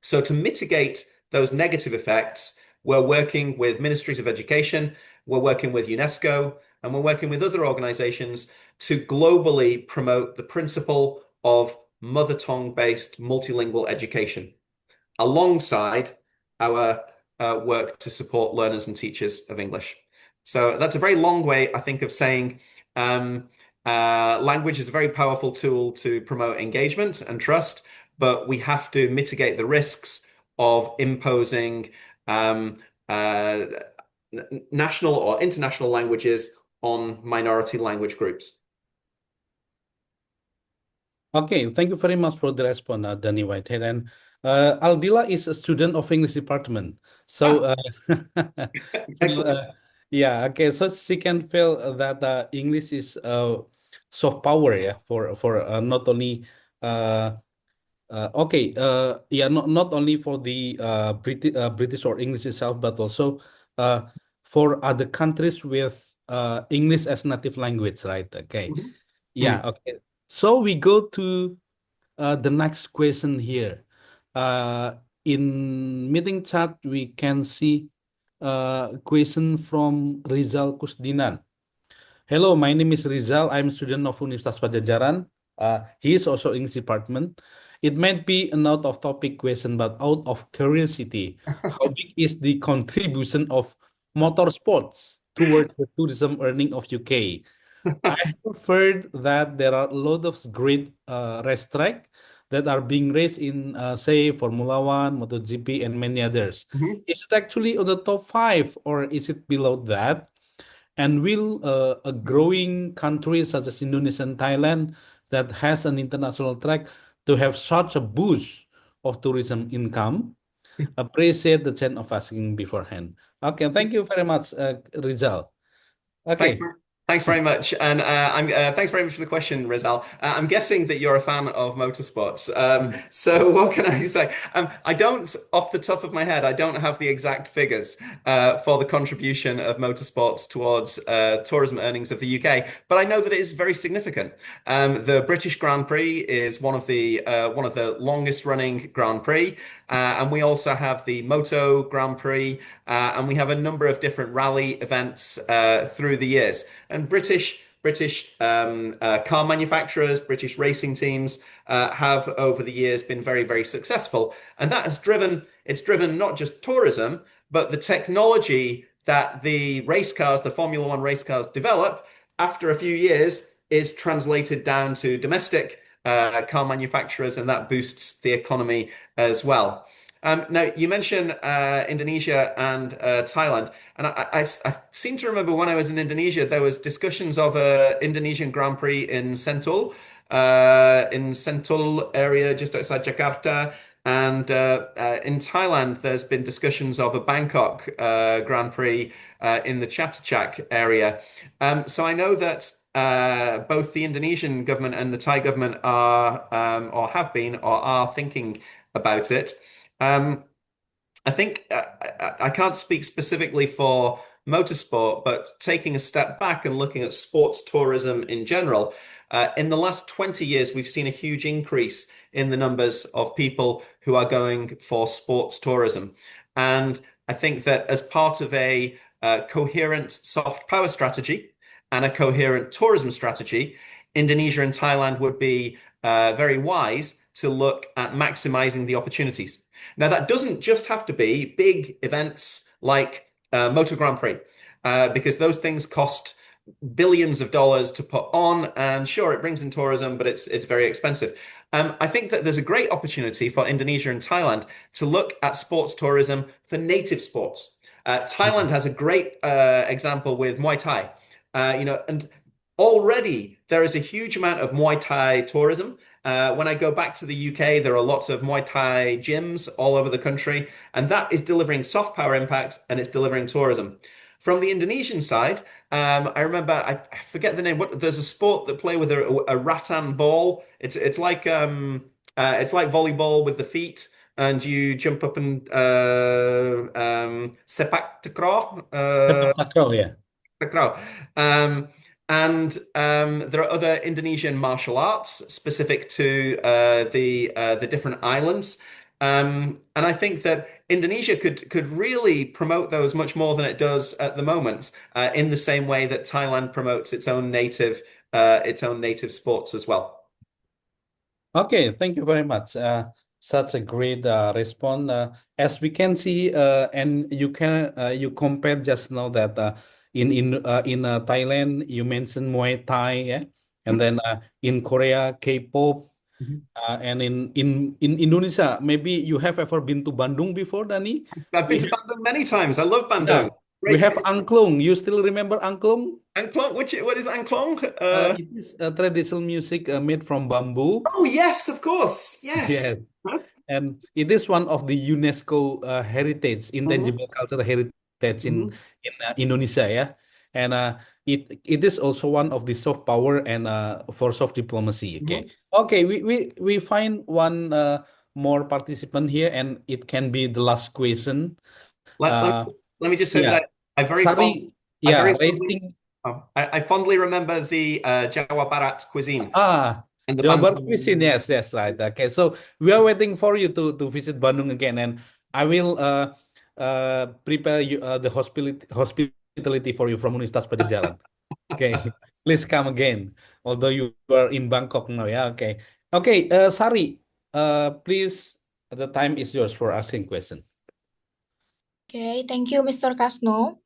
So to mitigate those negative effects, we're working with ministries of education, we're working with UNESCO, and we're working with other organizations to globally promote the principle of mother tongue based multilingual education alongside our work to support learners and teachers of English. So that's a very long way, I think, of saying language is a very powerful tool to promote engagement and trust, but we have to mitigate the risks of imposing national or international languages on minority language groups. Okay, thank you very much for the response, Danny Whitehead. And Aldila is a student of English department. So, Excellent. Yeah, okay. So she can feel that English is soft power, yeah, for not only yeah, not only for the British or English itself, but also for other countries with English as native language, right? Okay. Yeah, okay. So we go to the next question here. In meeting chat, we can see question from Rizal Kusdinan. Hello, my name is Rizal. I'm a student of Universitas Pajajaran. He is also English department. It might be an out of topic question, but out of curiosity, how big is the contribution of motorsports towards the tourism earning of UK? I have heard that there are a lot of great racetrack that are being raced in, say, Formula One, MotoGP, and many others. Is it actually on the top 5, or is it below that? And will a growing country such as Indonesia and Thailand that has an international track to have such a boost of tourism income? Appreciate the chance of asking beforehand. Okay, thank you very much, Rizal. Okay. Thanks very much, and thanks very much for the question, Rizal. I'm guessing that you're a fan of motorsports. So what can I say? I don't, off the top of my head, I don't have the exact figures for the contribution of motorsports towards tourism earnings of the UK, but I know that it is very significant. The British Grand Prix is one of the longest running Grand Prix, and we also have the Moto Grand Prix, and we have a number of different rally events through the years. And British car manufacturers, British racing teams have over the years been very, very successful. And that has driven not just tourism, but the technology that the race cars, the Formula One race cars develop after a few years is translated down to domestic car manufacturers, and that boosts the economy as well. Now, you mentioned Indonesia and Thailand, and I seem to remember when I was in Indonesia, there was discussions of an Indonesian Grand Prix in Sentul area just outside Jakarta, and in Thailand, there's been discussions of a Bangkok Grand Prix in the Chatuchak area. So I know that both the Indonesian government and the Thai government are, or have been, or are thinking about it. I think I can't speak specifically for motorsport, but taking a step back and looking at sports tourism in general, in the last 20 years, we've seen a huge increase in the numbers of people who are going for sports tourism. And I think that as part of a coherent soft power strategy and a coherent tourism strategy, Indonesia and Thailand would be very wise to look at maximizing the opportunities. Now, that doesn't just have to be big events like Motor Grand Prix, because those things cost billions of dollars to put on, and sure, it brings in tourism, but it's very expensive. I think that there's a great opportunity for Indonesia and Thailand to look at sports tourism for native sports. Thailand has a great example with Muay Thai, and already there is a huge amount of Muay Thai tourism. When I go back to the UK, there are lots of Muay Thai gyms all over the country, and that is delivering soft power impact, and it's delivering tourism. From the Indonesian side, I remember, I forget the name. There's a sport that play with a rattan ball. It's like volleyball with the feet, and you jump up and sepak takraw. Takraw, yeah. Takraw. And there are other Indonesian martial arts specific to the different islands. And I think that Indonesia could really promote those much more than it does at the moment, in the same way that Thailand promotes its own native sports as well. Okay, thank you very much. such a great response. As we can see, and you compared just now that in Thailand you mentioned Muay Thai, yeah, and then in Korea K-pop, and in Indonesia, maybe you have ever been to Bandung before, Dani? I've been to Bandung many times. I love Yeah. Bandung. We Great. have angklung. You still remember angklung? Angklung? What is angklung? It is traditional music made from bamboo. Oh yes, of course. Yes. Yes. And it is one of the UNESCO heritage, intangible cultural heritage in Indonesia, yeah. And it is also one of the soft power and force of diplomacy. Okay. Okay, we find one more participant here, and it can be the last question. Let me just say Yeah. that I very Sorry, fond, I yeah, very fondly, raising I fondly remember the Jawa Barat cuisine and the Jawa Barat Bandung. cuisine. Yes, right. Okay, so we are waiting for you to visit Bandung again, and I will prepare you the hospitality for you from Universitas Padjadjaran. Okay, please come again. Although you are in Bangkok now, yeah. Okay, okay. Sari, please, the time is yours for asking question. Okay, thank you, Mr. Kasno.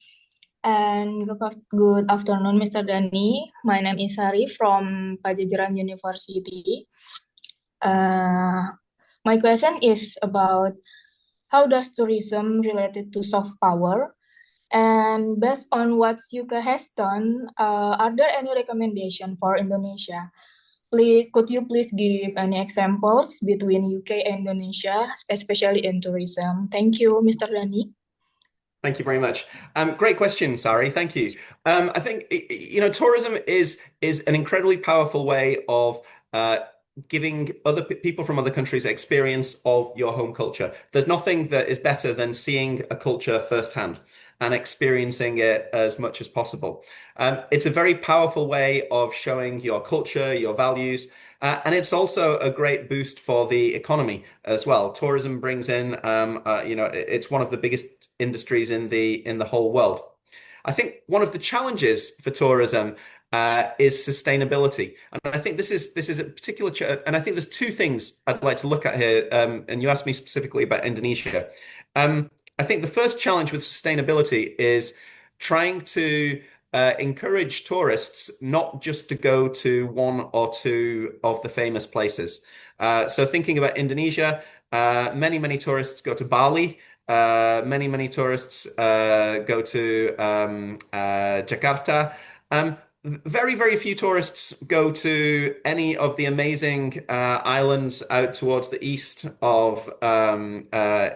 And good afternoon, Mr. Dani. My name is Sari from Padjadjaran University. My question is about how does tourism related to soft power? And based on what UK has done, are there any recommendation for Indonesia? Could you please give any examples between UK and Indonesia, especially in tourism? Thank you, Mr. Dani. Thank you very much. Great question, Sari. Thank you. I think tourism is an incredibly powerful way of giving other people from other countries experience of your home culture. There's nothing that is better than seeing a culture firsthand and experiencing it as much as possible. It's a very powerful way of showing your culture, your values, and it's also a great boost for the economy as well. Tourism brings in, it's one of the biggest industries in the whole world. I think one of the challenges for tourism is sustainability, and I think this is a particular, and I think there's two things I'd like to look at here. And you asked me specifically about Indonesia. I think the first challenge with sustainability is trying to encourage tourists not just to go to one or two of the famous places. So thinking about Indonesia, many tourists go to Bali. Many tourists go to Jakarta. Very few tourists go to any of the amazing islands out towards the east of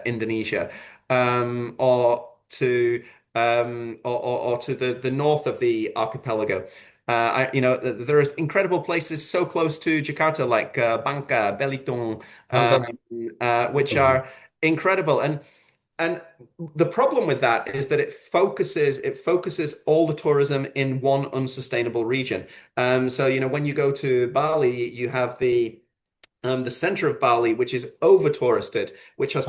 Indonesia, or to the north of the archipelago. There are incredible places so close to Jakarta, like Bangka, Belitung, which are incredible. And the problem with that is that it focuses all the tourism in one unsustainable region. So when you go to Bali, you have the center of Bali, which is over touristed, which has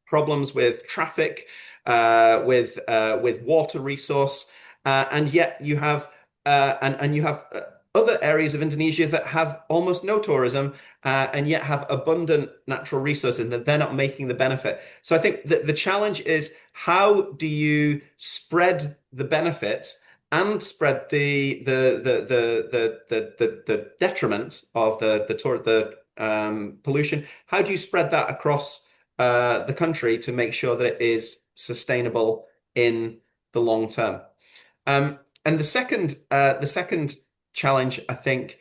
problems with traffic, with water resource, and yet you have other areas of Indonesia that have almost no tourism, and yet have abundant natural resources, and they're not making the benefit. So I think that the challenge is, how do you spread the benefit and spread the detriment of the pollution? How do you spread that across the country to make sure that it is sustainable in the long term? And the second challenge, I think,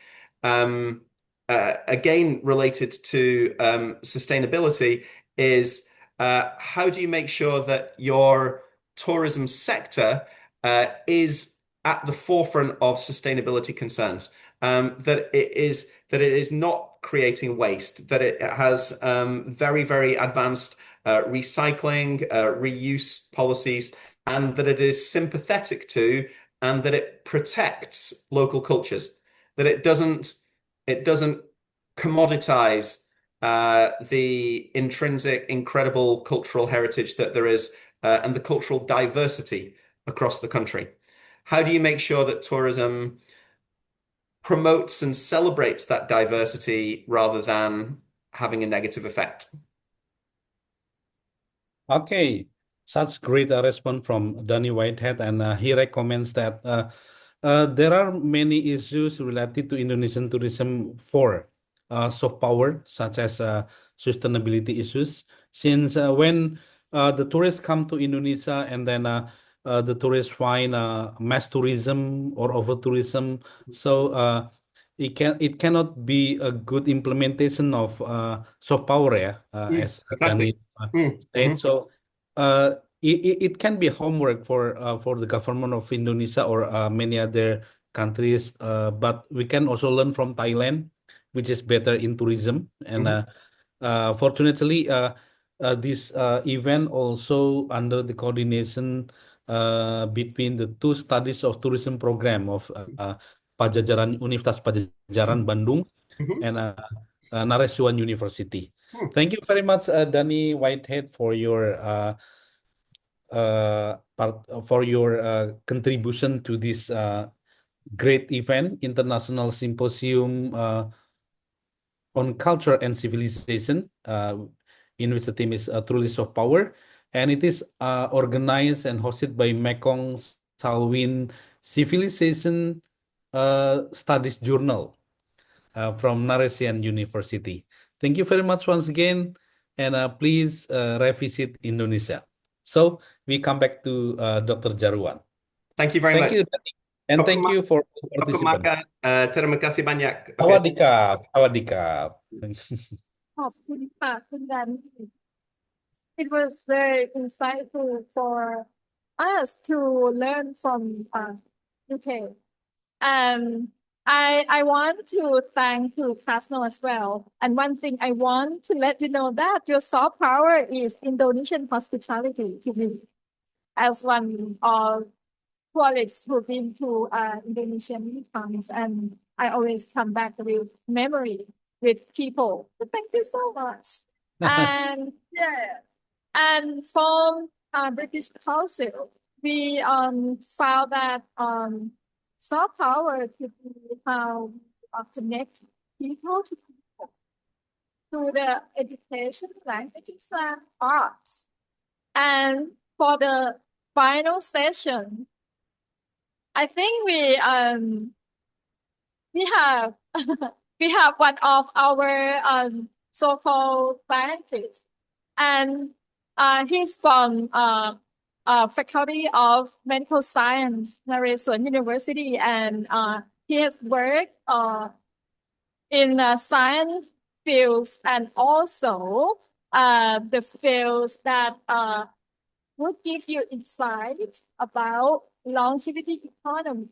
again related to sustainability, is how do you make sure that your tourism sector is at the forefront of sustainability concerns, that it is not creating waste, that it has very advanced recycling, reuse policies, and that it is sympathetic to, and that it protects local cultures, that it doesn't commoditize the intrinsic, incredible cultural heritage that there is, and the cultural diversity across the country. How do you make sure that tourism promotes and celebrates that diversity rather than having a negative effect. Okay, such great response from Danny Whitehead, and he recommends that there are many issues related to Indonesian tourism for soft power, such as sustainability issues. Since when the tourists come to Indonesia and then the tourists find mass tourism or over tourism, so it cannot be a good implementation of soft power, yeah, as Danny said. So it can be homework for the government of Indonesia or many other countries, but we can also learn from Thailand, which is better in tourism. And fortunately, this event also under the coordination between the two studies of tourism program of Pajajaran Universitas Pajajaran Bandung and Naresuan University. Thank you very much, Danny Whitehead, for your contribution to this great event, International Symposium on Culture and Civilization, in which the theme is Truly Soft Power, and it is organized and hosted by Mekong-Salween Civilization Studies Journal from Naresuan University. Thank you very much once again, and please revisit Indonesia. So we come back to Dr. Jarwan. Thank you very much. Thank you, Danny. And thank you for participants. Terima kasih banyak. Sawadikap. Sawadikap. ขอบคุณค่ะคุณแดน It was very insightful for us to learn from UK. And I want to thank to Krasno as well. And one thing I want to let you know that your soft power is Indonesian hospitality to me. As one of colleagues who've been to Indonesia many times, and I always come back with memory with people. Thank you so much. And yeah, and from British Council, we found that soft power could be how we connect people to people through the education, languages, and arts. And for the final session, I think we have we have one of our so-called scientists, and he's from Faculty of Medical Science, Naresuan University, and he has worked in science fields and also the fields that would give you insight about longevity economy.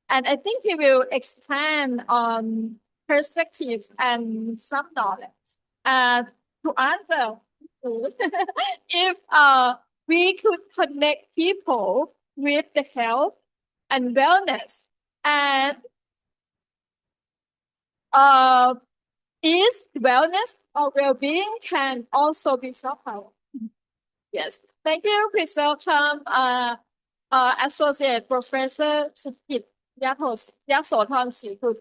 And I think he will expand on perspectives and some knowledge to answer if we could connect people with the health and wellness, and is wellness or well-being can also be soft power. Yes, thank you. Please welcome Associate Professor Sukit Yasothon Sikut.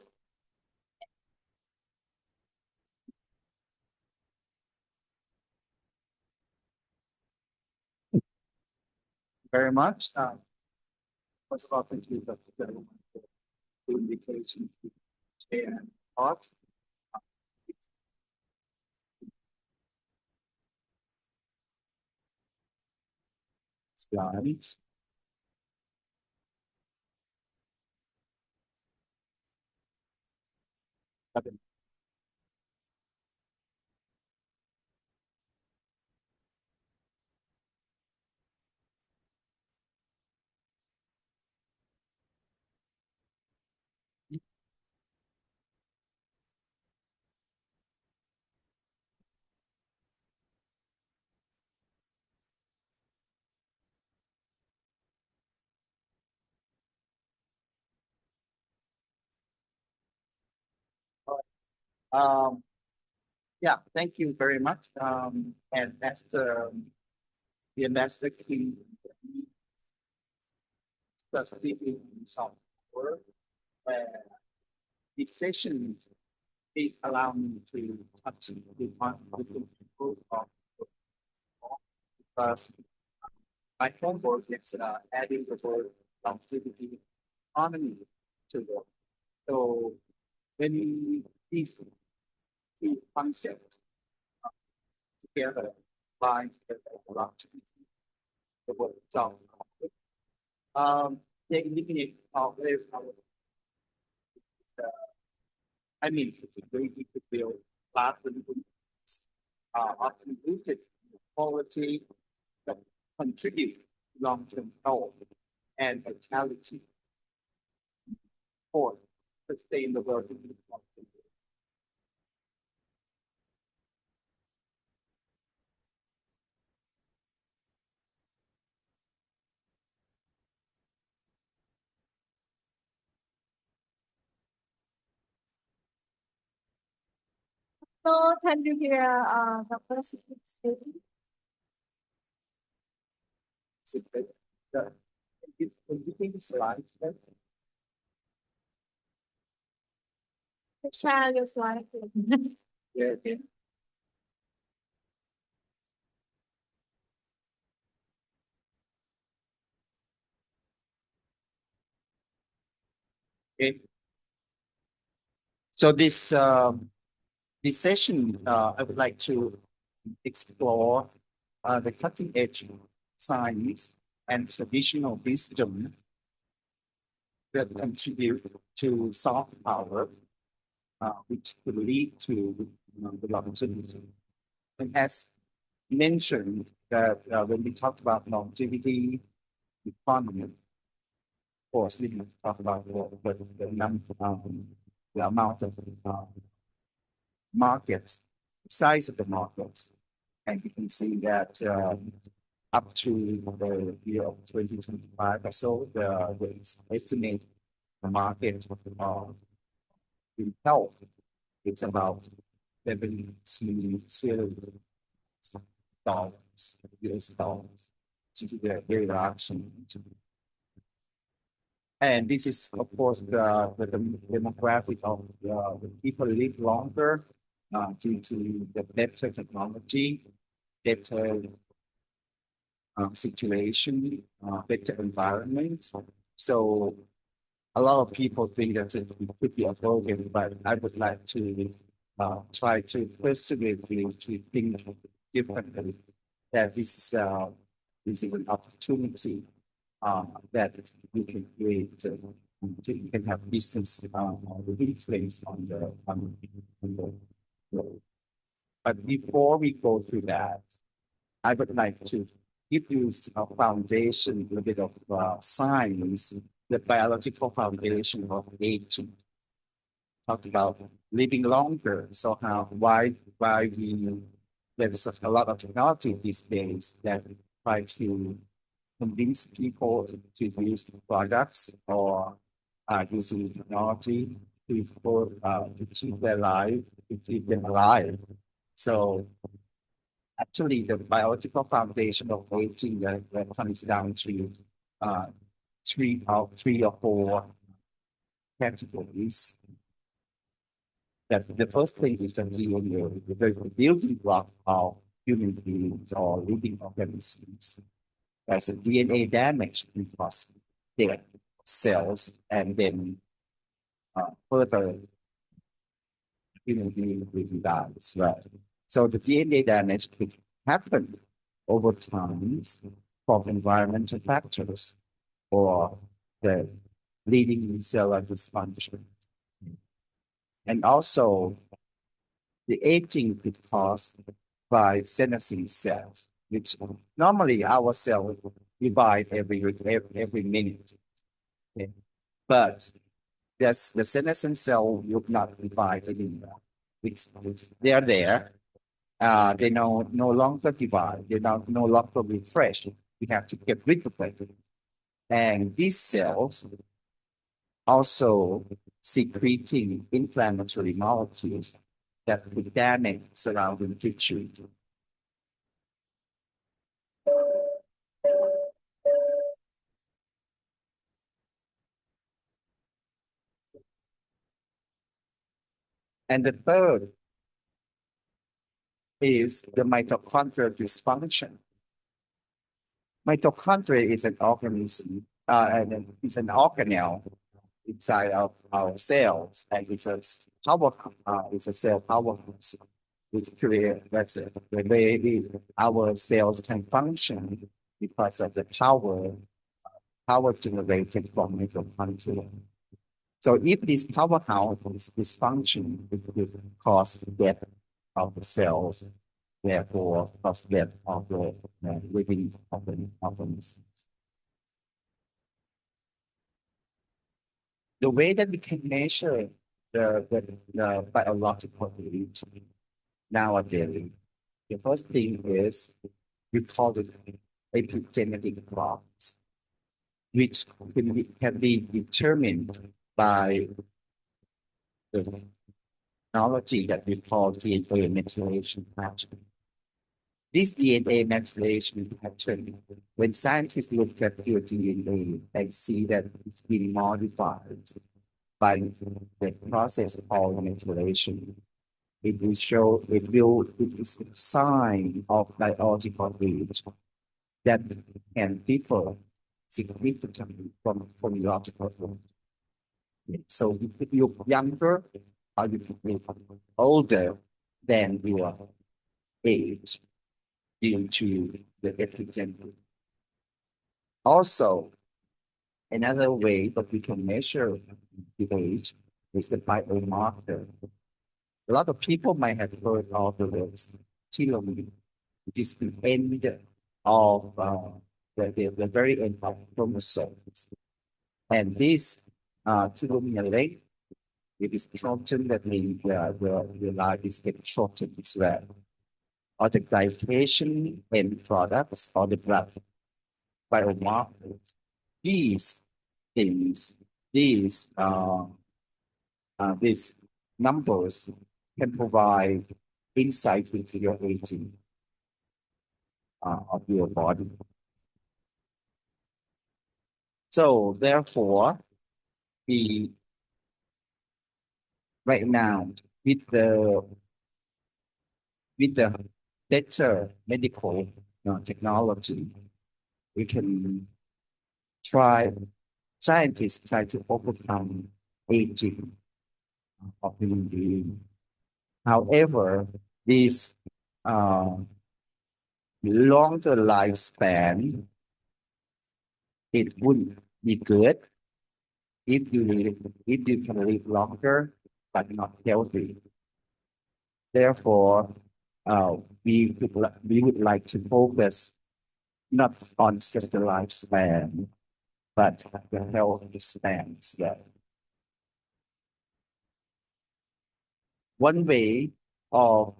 Very much. First of all, thank you for the invitation to stay and talk. Slides. Yeah, thank you very much. And that's the investor key specifically in some work efficient please allow me to touch the point of because my homework is adding the word longevity economy to it. So when these two concepts together bind together longevity, the word job, they eliminate our I mean, it's a way we could build lasting often rooted in quality that contribute to long-term health and vitality for sustainable development. So can you hear Dr. speaking? So that when you think slides, that Share your slide. yeah, yeah. Okay. So this session, I would like to explore the cutting edge science and traditional wisdom that contribute to soft power, which could lead to the longevity. And as mentioned, that when we talk about longevity economy, of course, we need to talk about the number, the amount of markets, the size of the markets. And you can see that up to the year of 2025 or so, the estimate the market in health, it's about $70 trillion US dollars, which is a very large amount. And this is, of course, the demographic of the people live longer due to the better technology, better situation, better environment. So a lot of people think that it could be avoided, but I would like to try to persuasively to think differently. That this is an opportunity that you can create. You can have business influence on the world. But before we go through that, I would like to give you a foundation, a little bit of science, the biological foundation of aging. Talk about living longer. So why there's a lot of technology these days that try to convince people to use products or using technology to keep their life, to keep them alive. So actually, the biological foundation of aging that comes down to three or four categories. That the first thing is the DNA, the building block of human beings or living organisms. There's a DNA damage because dead cells and then further human being will die, right? So the DNA damage could happen over time from environmental factors or the leading cellular dysfunction. And also the aging could caused by senescent cells, which normally our cells divide every minute. Okay. But the senescent cell would not divide anymore. They are there. They no longer divide. They no longer refresh. We have to get rid of it. And these cells also secreting inflammatory molecules that would damage surrounding tissues. And the third is the mitochondrial dysfunction. Mitochondria is an organism, and it's an organelle inside of our cells, and it's a cell powerhouse. It's clear that's the way our cells can function because of the power generated from mitochondria. So if this powerhouse is dysfunction, it will cause death of the cells, therefore cause death of the living organisms. The way that we can measure the biological age nowadays, the first thing is we call it epigenetic clocks, which can be determined by the technology that we call DNA methylation pattern. This DNA methylation pattern, when scientists look at your DNA and see that it's been modified by the process called methylation, it is a sign of biological age that can differ significantly from biological age. So if you're younger or if you're older than your age due to the epigenetic. Also, another way that we can measure the age is the biomarker. A lot of people might have heard of the word telomere. It is the end of the very end of chromosomes. And this telomere length, it is shortened, that means the life is getting shortened as well. Or the glycation end products or the blood biomarkers. These things, these numbers can provide insight into your aging of your body. So therefore, right now with the better medical technology, we can scientists try to overcome aging of human beings. However, this longer lifespan, it would be good if you can live longer but not healthy. Therefore, we would like to focus not on just the lifespan, but the health span as well. One way of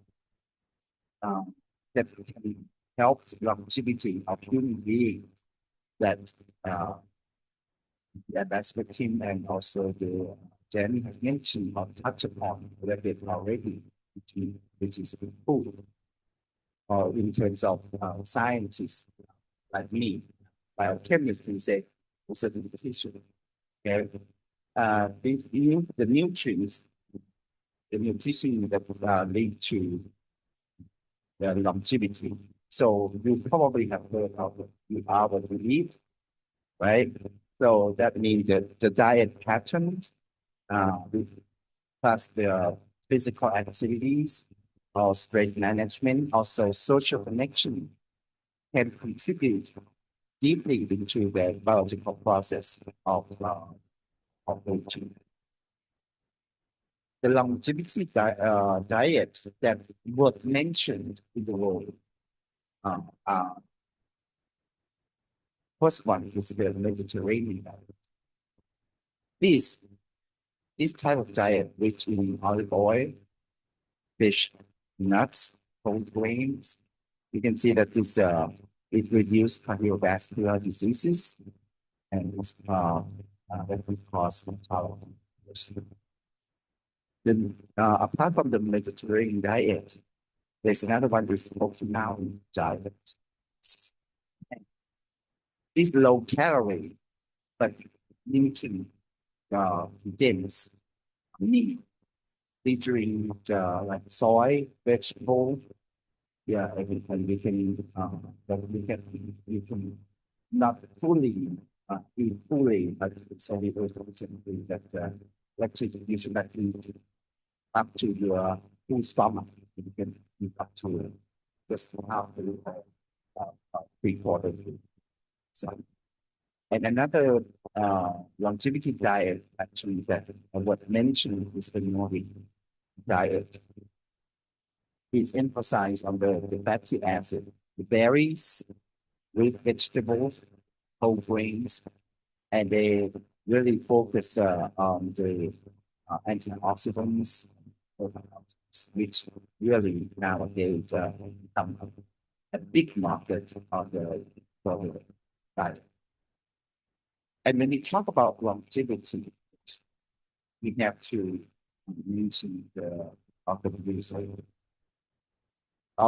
that can help the longevity of human beings that that's what Kim and also the Jenny has mentioned or touched upon a little bit already, which is food, or in terms of scientists like me, biochemists, we say certain tissue. Okay, the nutrients, the nutrition that lead to the longevity. So you probably have heard of the hour we eat, right? So that means that the diet patterns, plus the physical activities, or stress management, also social connection, can contribute deeply into the biological process of aging. The longevity diet that was mentioned in the world, first one is the Mediterranean diet. This type of diet, rich in olive oil, fish, nuts, whole grains, you can see that this it reduces cardiovascular diseases and that can cause mortality. Then, apart from the Mediterranean diet, there's another one, is the Okinawan diet. It's low calorie, but nutrient dense meat. featuring like soy, vegetable. Yeah, and we can not fully eat fully, but it's only those something that actually you should not eat up to your full stomach. You can eat up to just half the three-quarter. So, and another longevity diet actually that what mentioned is the Nordic diet. It's emphasized on the fatty acid, the berries, root vegetables, whole grains, and they really focus on the antioxidants, which really nowadays become a big market of the diet. And when we talk about longevity, we have to mention the blue zone.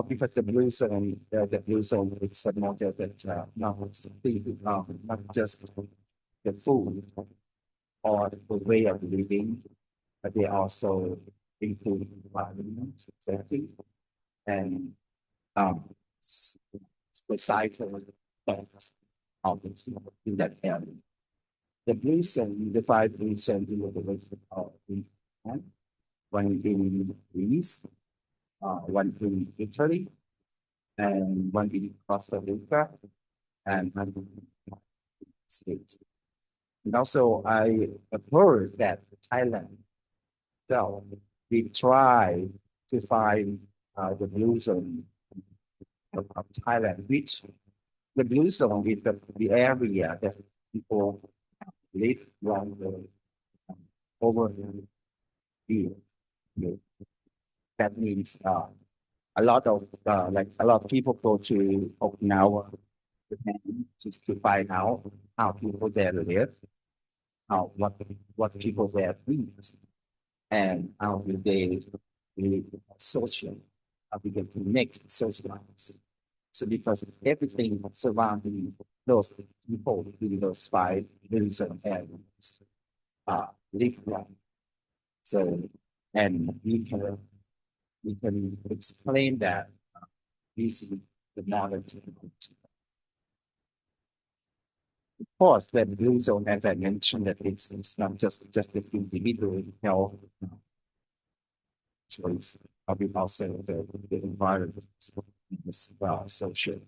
Because the blue zone is a model that not just the food or the way of living, but they also include environment, safety, and societal effects of in that area. The blue zone, the five blue zone in the one in Greece, one in Italy, and one in Costa Rica, and one in the States. And also, I have heard that Thailand, so we try to find the blue zone of Thailand, which the blue zone is the area that people live longer over the year. That means a lot of people go to Okinawa, Japan, just to find out how people there live, what people there eat, and how do they live social, how do they connect socialize. So because everything surrounding those people in those five reason areas live like. So, and we can explain that using the knowledge. Of course, the blue zone, as I mentioned, that it's not just the individual health choice, but also the environment as well, social.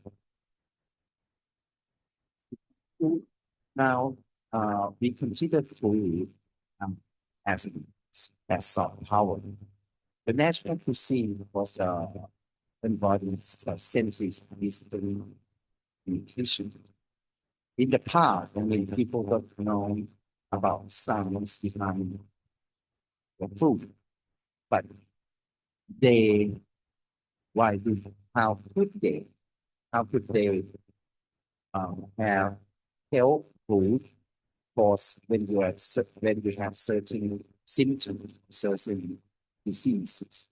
Now, we consider food as soft power. The national cuisine was embodies senses, history, nutrition. In the past, when people got known about science behind the food, but how could they have health food for when you have certain symptoms, certain diseases?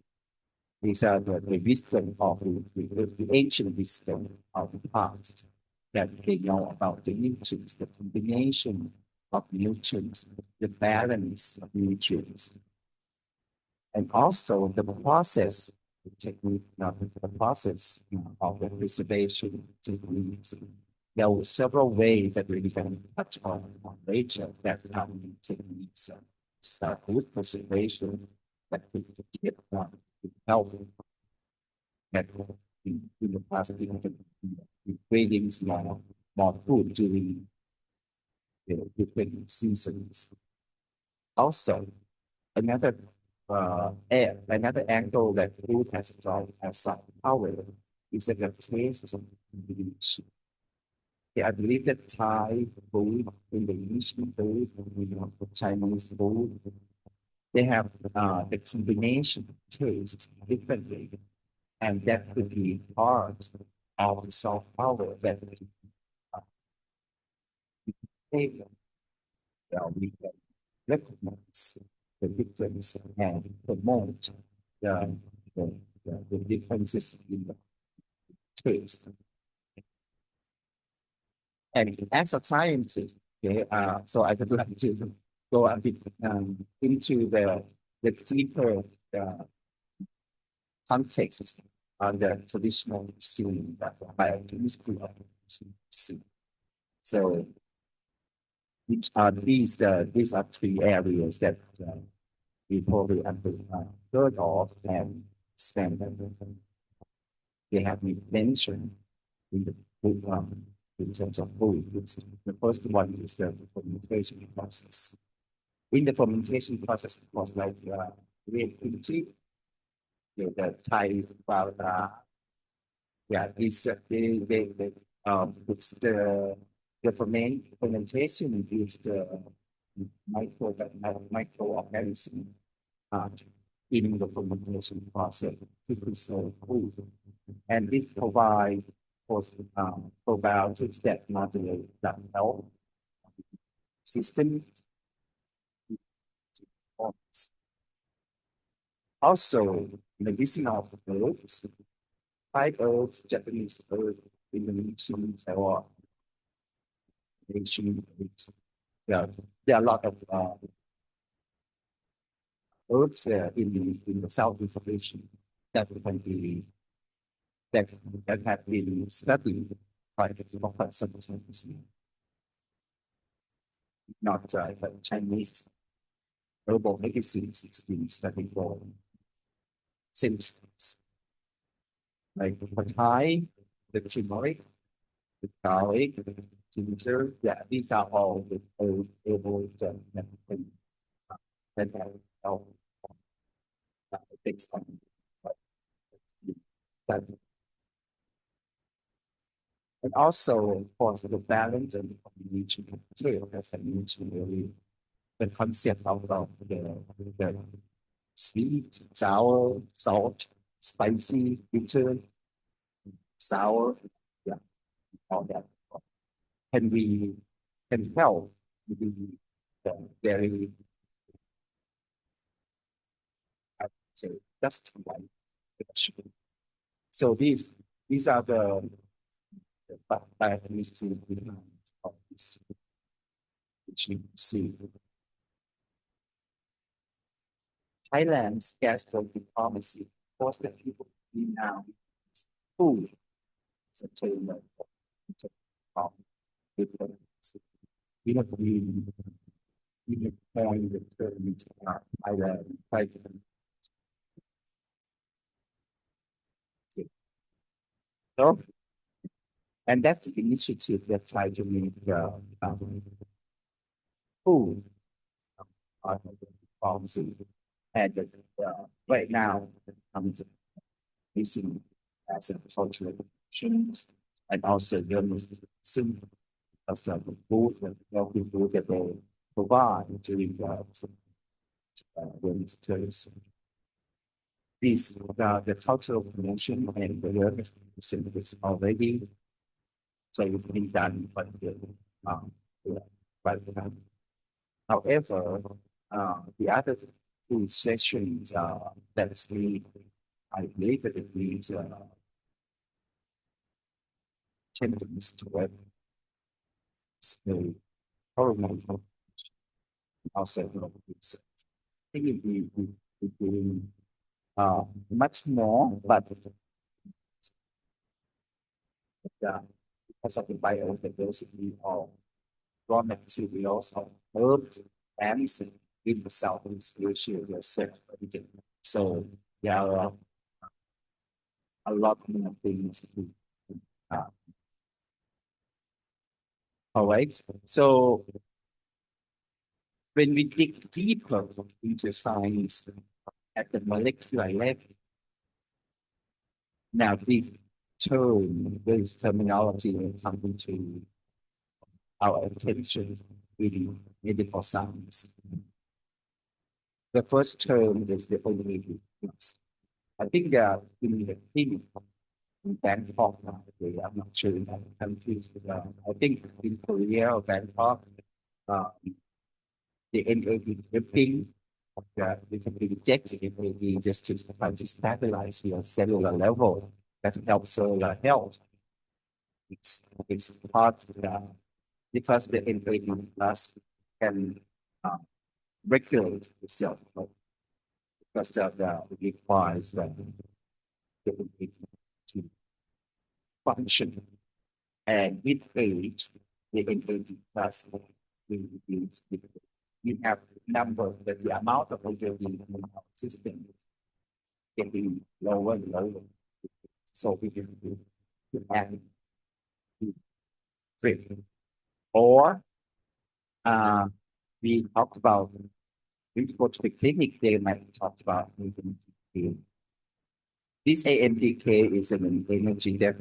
These are the wisdom of the ancient wisdom of the past, that they know about the nutrients, the combination of nutrients, the balance of nutrients, and also the process, the technique, the process of the preservation techniques. There were several ways that we can touch on later that techniques, food preservation, that we could help that in the past creating more food during the different seasons. Also, another angle that food has soft power is that the taste of combination. I believe that Thai food, Indonesian food, Chinese food, they have the combination taste differently, and that could be part of the soft power that we can recognize the difference and promote the differences in the taste. And as a scientist, okay, so I would like to go a bit into the deeper context on the traditional student by school. So these are three areas that we probably heard of and stand. They have been mentioned in the book in terms of food. The first one is the fermentation process. In the fermentation process, of course, like creativity, the Thai it's the fermentation is the microorganism in the fermentation process to preserve food, and this provides probiotics that modulate the health system. Also, medicinal herbs, Thai herbs, Japanese herbs, Indonesian or Asian herbs. There are a lot of herbs in the Southeast Asia that have been studied by the scientists, not Chinese herbal medicines. It's been studied for centuries. Like the Thai, the turmeric, the garlic, the ginger, these are all the herbal that have based on that. And also, of course, the balance and combination of material, as I mentioned earlier, the concept of the sweet, sour, salt, spicy, bitter, sour, all that can help the very, I would say, just right. So these are the biochemistry of this, which you see. Thailand's gastro diplomacy forced the people to be now food. It's a term of we have to be the term Thailand. So, and that's the initiative that tried to make food policy. And right now, using as a cultural change, and also soon as the food and healthy food that they provide during the tourists. The cultural promotion and the work is already being done by the however, the other two sessions that's I believe that it needs attendance to it. So probably also I think we doing much more, but because of the biodiversity of raw materials of herbs and in the Southeast Asia, so there are a lot more things to all right. So when we dig deeper into science at the molecular level, now this terminology will come into our attention in medical science. The first term is the only. I think in the clinic in Bangkok, I'm not sure in other countries, but I think in Korea or Bangkok, the NAD dripping, we can inject NAD just to try to stabilize your cellular level. That helps cellular health. It's part of that because the NAD plus can regulate itself. because it requires that to function. And with age, the NAD plus will reduce. You have numbers that the amount of NAD in our system can be lower and lower. So we can add three. Or we talked about, we go to the clinic, they might talk about this AMPK is an energy that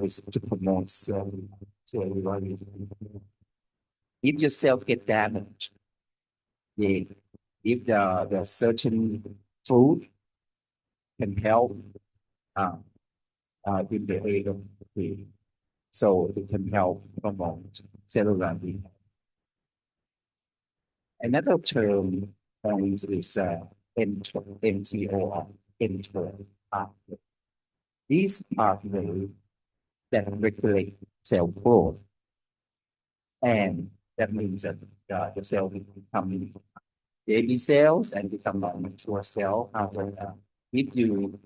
is to promote cell. If your cells get damaged, if the certain food can help with the AMPK, so it can help promote cellular health. Another term is MTO, mTOR. These pathways that regulate cell growth, and that means that the cell will become baby cells and become mature cell. If you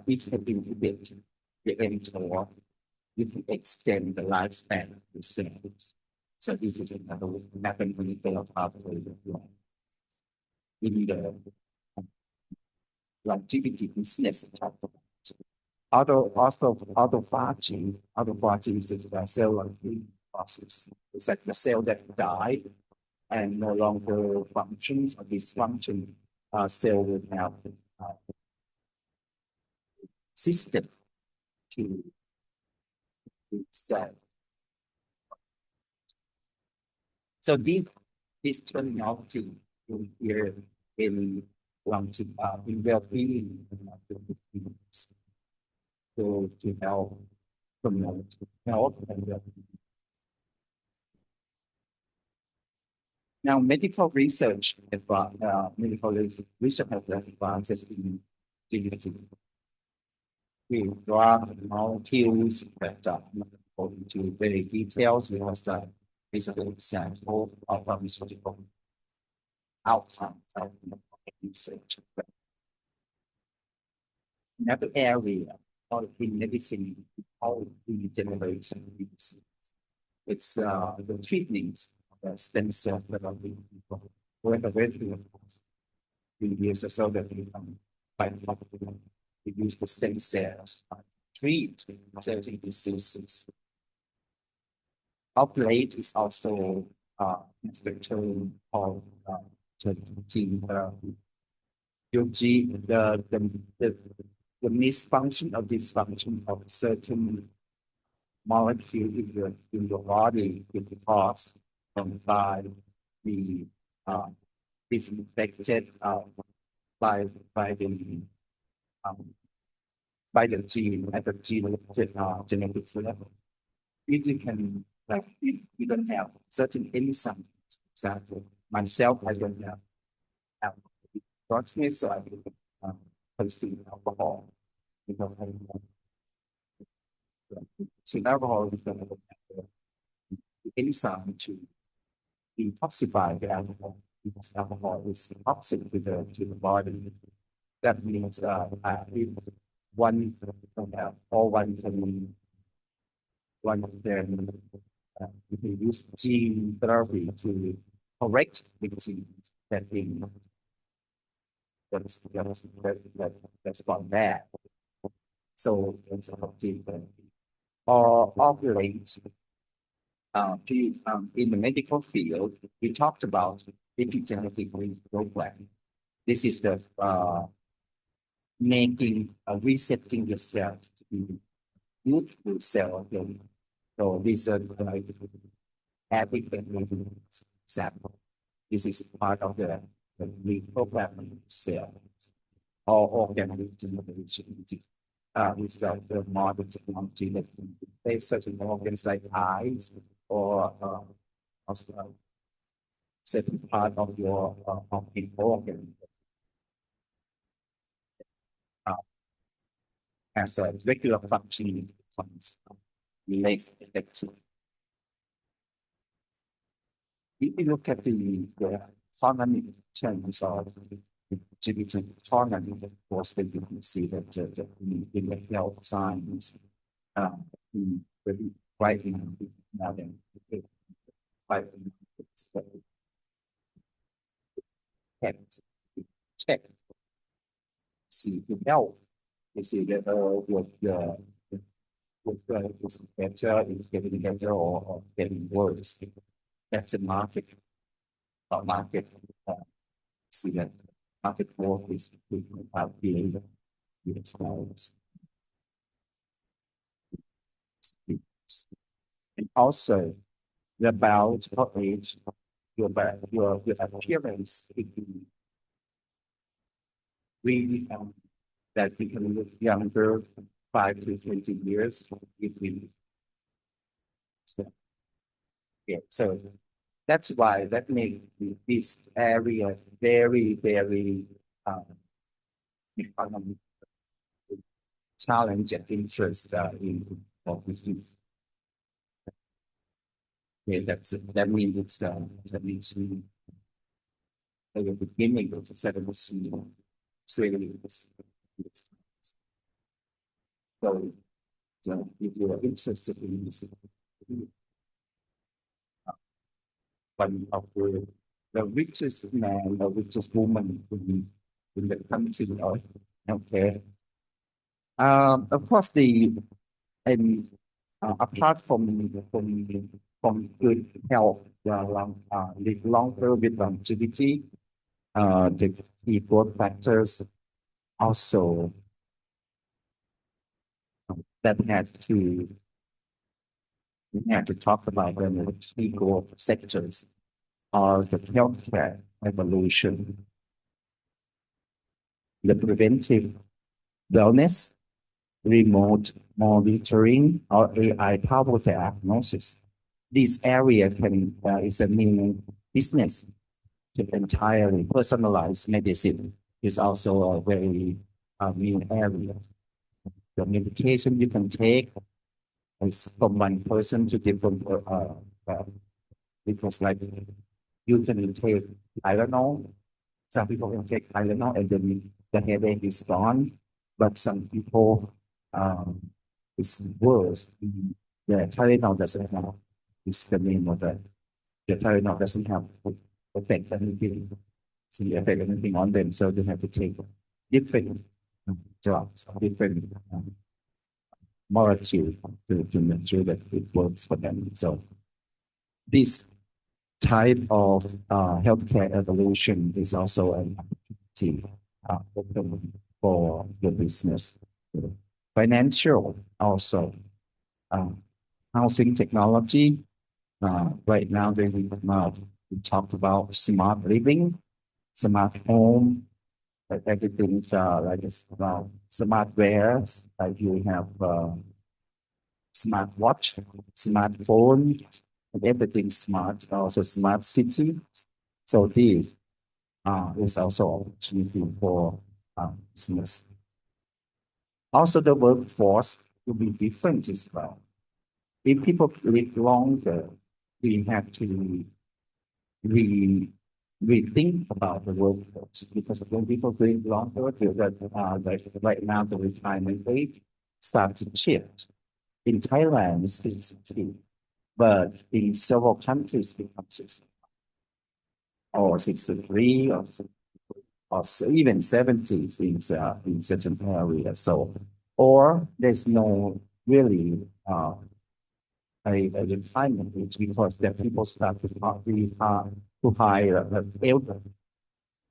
inhibit the mTOR, you can extend the lifespan of the cells. So this is another mathematical pathway in the longevity business. Autophagy is a cellular process. It's like the cell that died and no longer functions or dysfunction. Cell will have system to cell. So this terminology will appear in well-being to help promote health and well-being. Now, medical research has advances in genetic. We draw molecules that are not going to very details because is an example of pharmaceutical outcome of research. Another area in medicine called regeneration medicine. It's the treatment of stem cell therapy. We use so that we can we use the stem cells to treat certain diseases. Of late is also the term called gene therapy. The misfunction or dysfunction of certain molecule in your body will be caused by the disinfected by the gene at the genetics level. If you can if you don't have certain enzymes, for example, myself I don't have darkness, so I will consume alcohol because I so alcohol is the enzyme to detoxify the alcohol because alcohol is toxic to the body. That means if one of them you can use gene therapy to correct the genes that that's about that. So it's a gene therapy. Or of late, in the medical field, we talked about epigenetic reprogramming. This is the resetting the cells to be youthful cell again. So this is example. This is part of the reprogramming cells or organic regeneration. This is the modern technology that can replace certain organs like eyes or also certain part of your organ as a regular functioning related. If you look at the fundamental terms of digital economy, of course, then you can see that in the health science, very right now, then quite check, see the health, you see that it's better, it's getting better or getting worse. That's the market. Market see that market growth is about being and also about your age, your appearance, really that we can look younger 5 to 20 years if we so that's why that makes this area very, very economic challenge and interest in this. Yeah, that means it's that means at the beginning of the 70s, so if you are interested in this, one of the richest man or richest woman in the country of healthcare. Of course, apart from good health, live longer with longevity, the key growth factors also that we had to talk about the key growth sectors are the healthcare evolution, the preventive wellness, remote monitoring, or AI-powered diagnosis. This area is a new business to entirely personalized medicine. Is also a very new area. The medication you can take is from one person to different because like you can take Tylenol. Some people can take Tylenol and then the headache is gone, but some people it's worse. The Tylenol doesn't have. It's the name of the Tylenol doesn't have effect anything on them, so they have to take different drugs, different molecule to make sure that it works for them. So this type of healthcare evolution is also an opportunity open for the business. Financial also, housing technology. Right now, we talked about smart living, smart home. Everything's like about smart wears. Like you have smart watch, smartphone, and everything's smart. Also smart city. So this is also opportunity for business. Also, the workforce will be different as well. If people live longer, we have to rethink about the workforce, because when people live longer, right now the retirement age starts to shift. In Thailand, it's 60, but in several countries, it becomes 60 or 63 or even 70 in certain areas. So, or there's no really a retirement age because the people start to hire elder,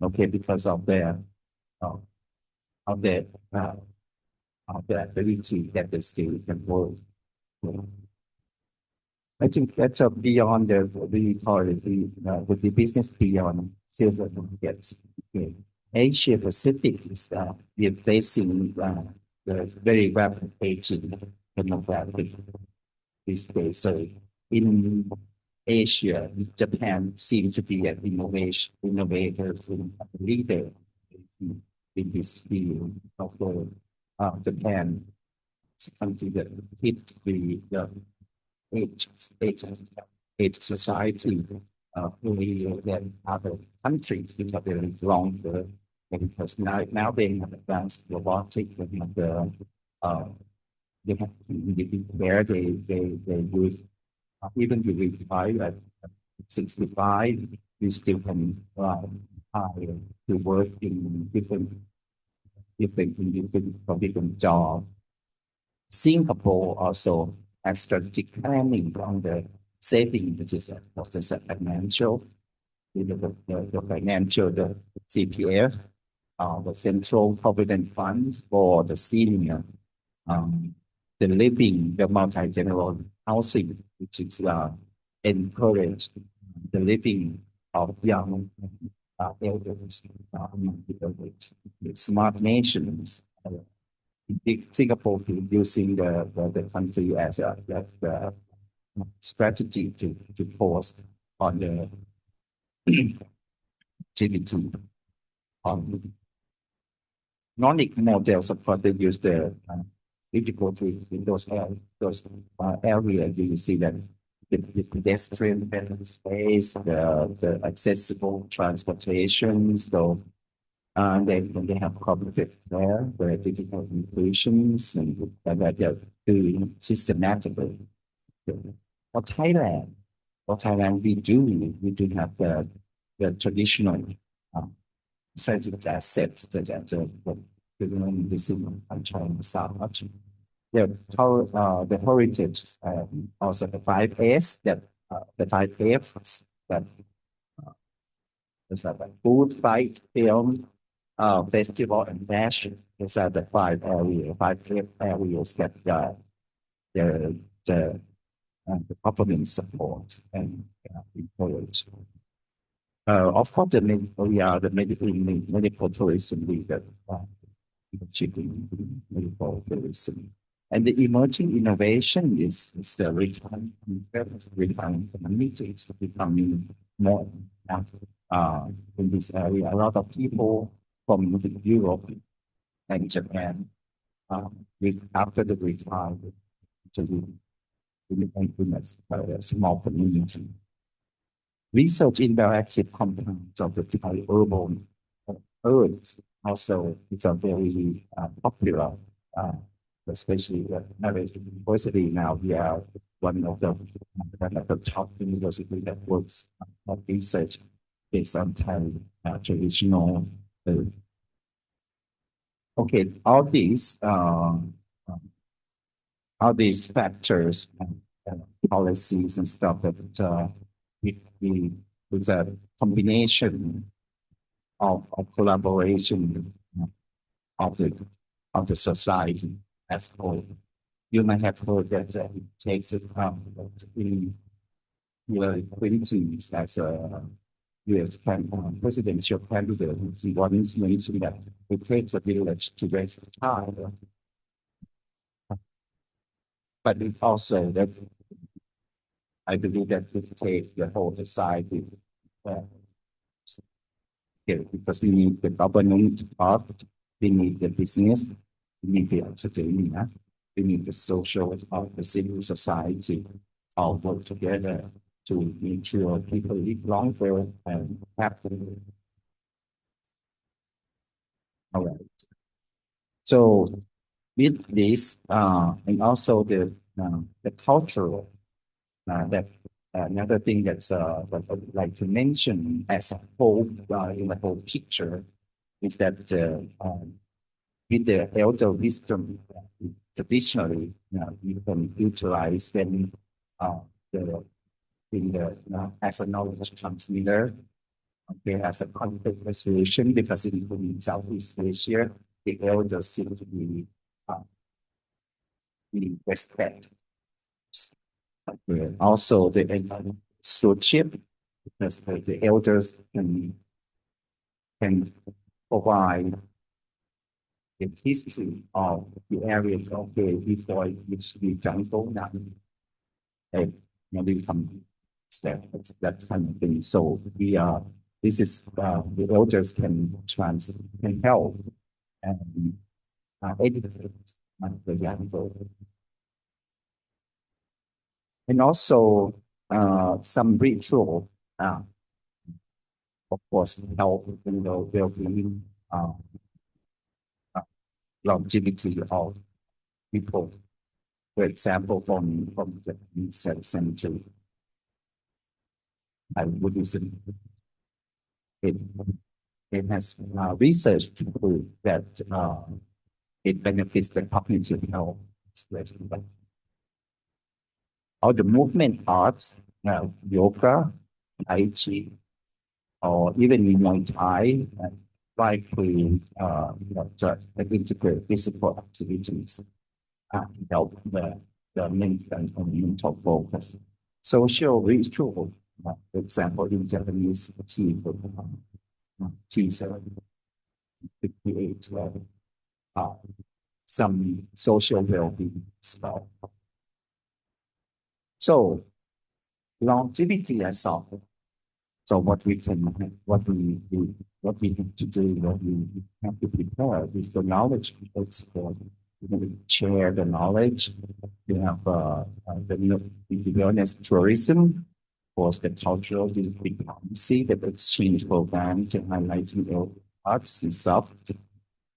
okay, because of their ability that they still can work. I think that's beyond we call it the business beyond silver markets. Okay. Asia Pacific is we are facing the very rapid aging demographic these days. So in Asia, Japan seems to be an innovators and leader in this field of Japan. It's a country that hit the age society earlier than other countries because they live longer because now they have advanced robotics. They have where they use even if we retire at 65, we still can hire to work in different jobs. Singapore also has strategic planning on the saving, which is the financial, the financial, the CPF, the Central Provident Funds for the senior, the living, the multi-general housing, which is encourage the living of young elders, smart nations. Singapore is using the country as a strategy to force on the activity on Nordic models. Of course, they use the difficulty in those areas. You see that the pedestrian space, the accessible transportation. So they have cognitive there, the digital inclusions, and that they're doing systematically. For Thailand, we do have the traditional strategic assets such as the heritage, also the 5S, the 5 Fs that food, fight, film, festival, and fashion. These are the 5 areas that the government support and encourage. Of course, we are the medical tourism leader, achieving medical tourism. And the emerging innovation is the retirement community. It's becoming more in this area. A lot of people from Europe and Japan, after the retirement, to a small community. Research interactive components of the Thai urban earth also is a very popular, especially at National University now. We are one of the top university that works on research based on Thai traditional. Okay, all these factors and policies and stuff that with a combination of collaboration of the society as a whole. You might have heard that it takes in Hillary Clinton as a U.S. presidential candidate. He once mentioned that it takes a village to raise a child, but it also that I believe that it takes the whole society. Because we need the government part, we need the business, we need the academia, we need the social part, the civil society, all work together to make sure people live longer and happily. All right. So with this, and also the cultural, that another thing that's what I would like to mention as a whole, in the whole picture, is that with the elder wisdom, traditionally, you can utilize them as a knowledge transmitter, as a conflict resolution, because in Southeast Asia, the elders seem to be respect. Also, the stewardship, because the elders can provide the history of the area before it used to be jungle now. Become that kind of thing. So this is the elders can help and educate the young people. And also some ritual, of course, help well-being uh, longevity of people. For example, from the 7th century, Buddhism, it has research to prove that it benefits the cognitive health. All the movement arts, yoga, tai chi, or even Muay Thai, try to integrate physical activities to help the mental focus. Social ritual, for example, in Japanese tea, tea ceremony, to create some social well-being as well. So longevity as well. So what we have to do, what we have to prepare is the knowledge export. Share the knowledge. We have the awareness tourism, of course, the cultural diplomacy, the exchange program to highlight the arts and stuff,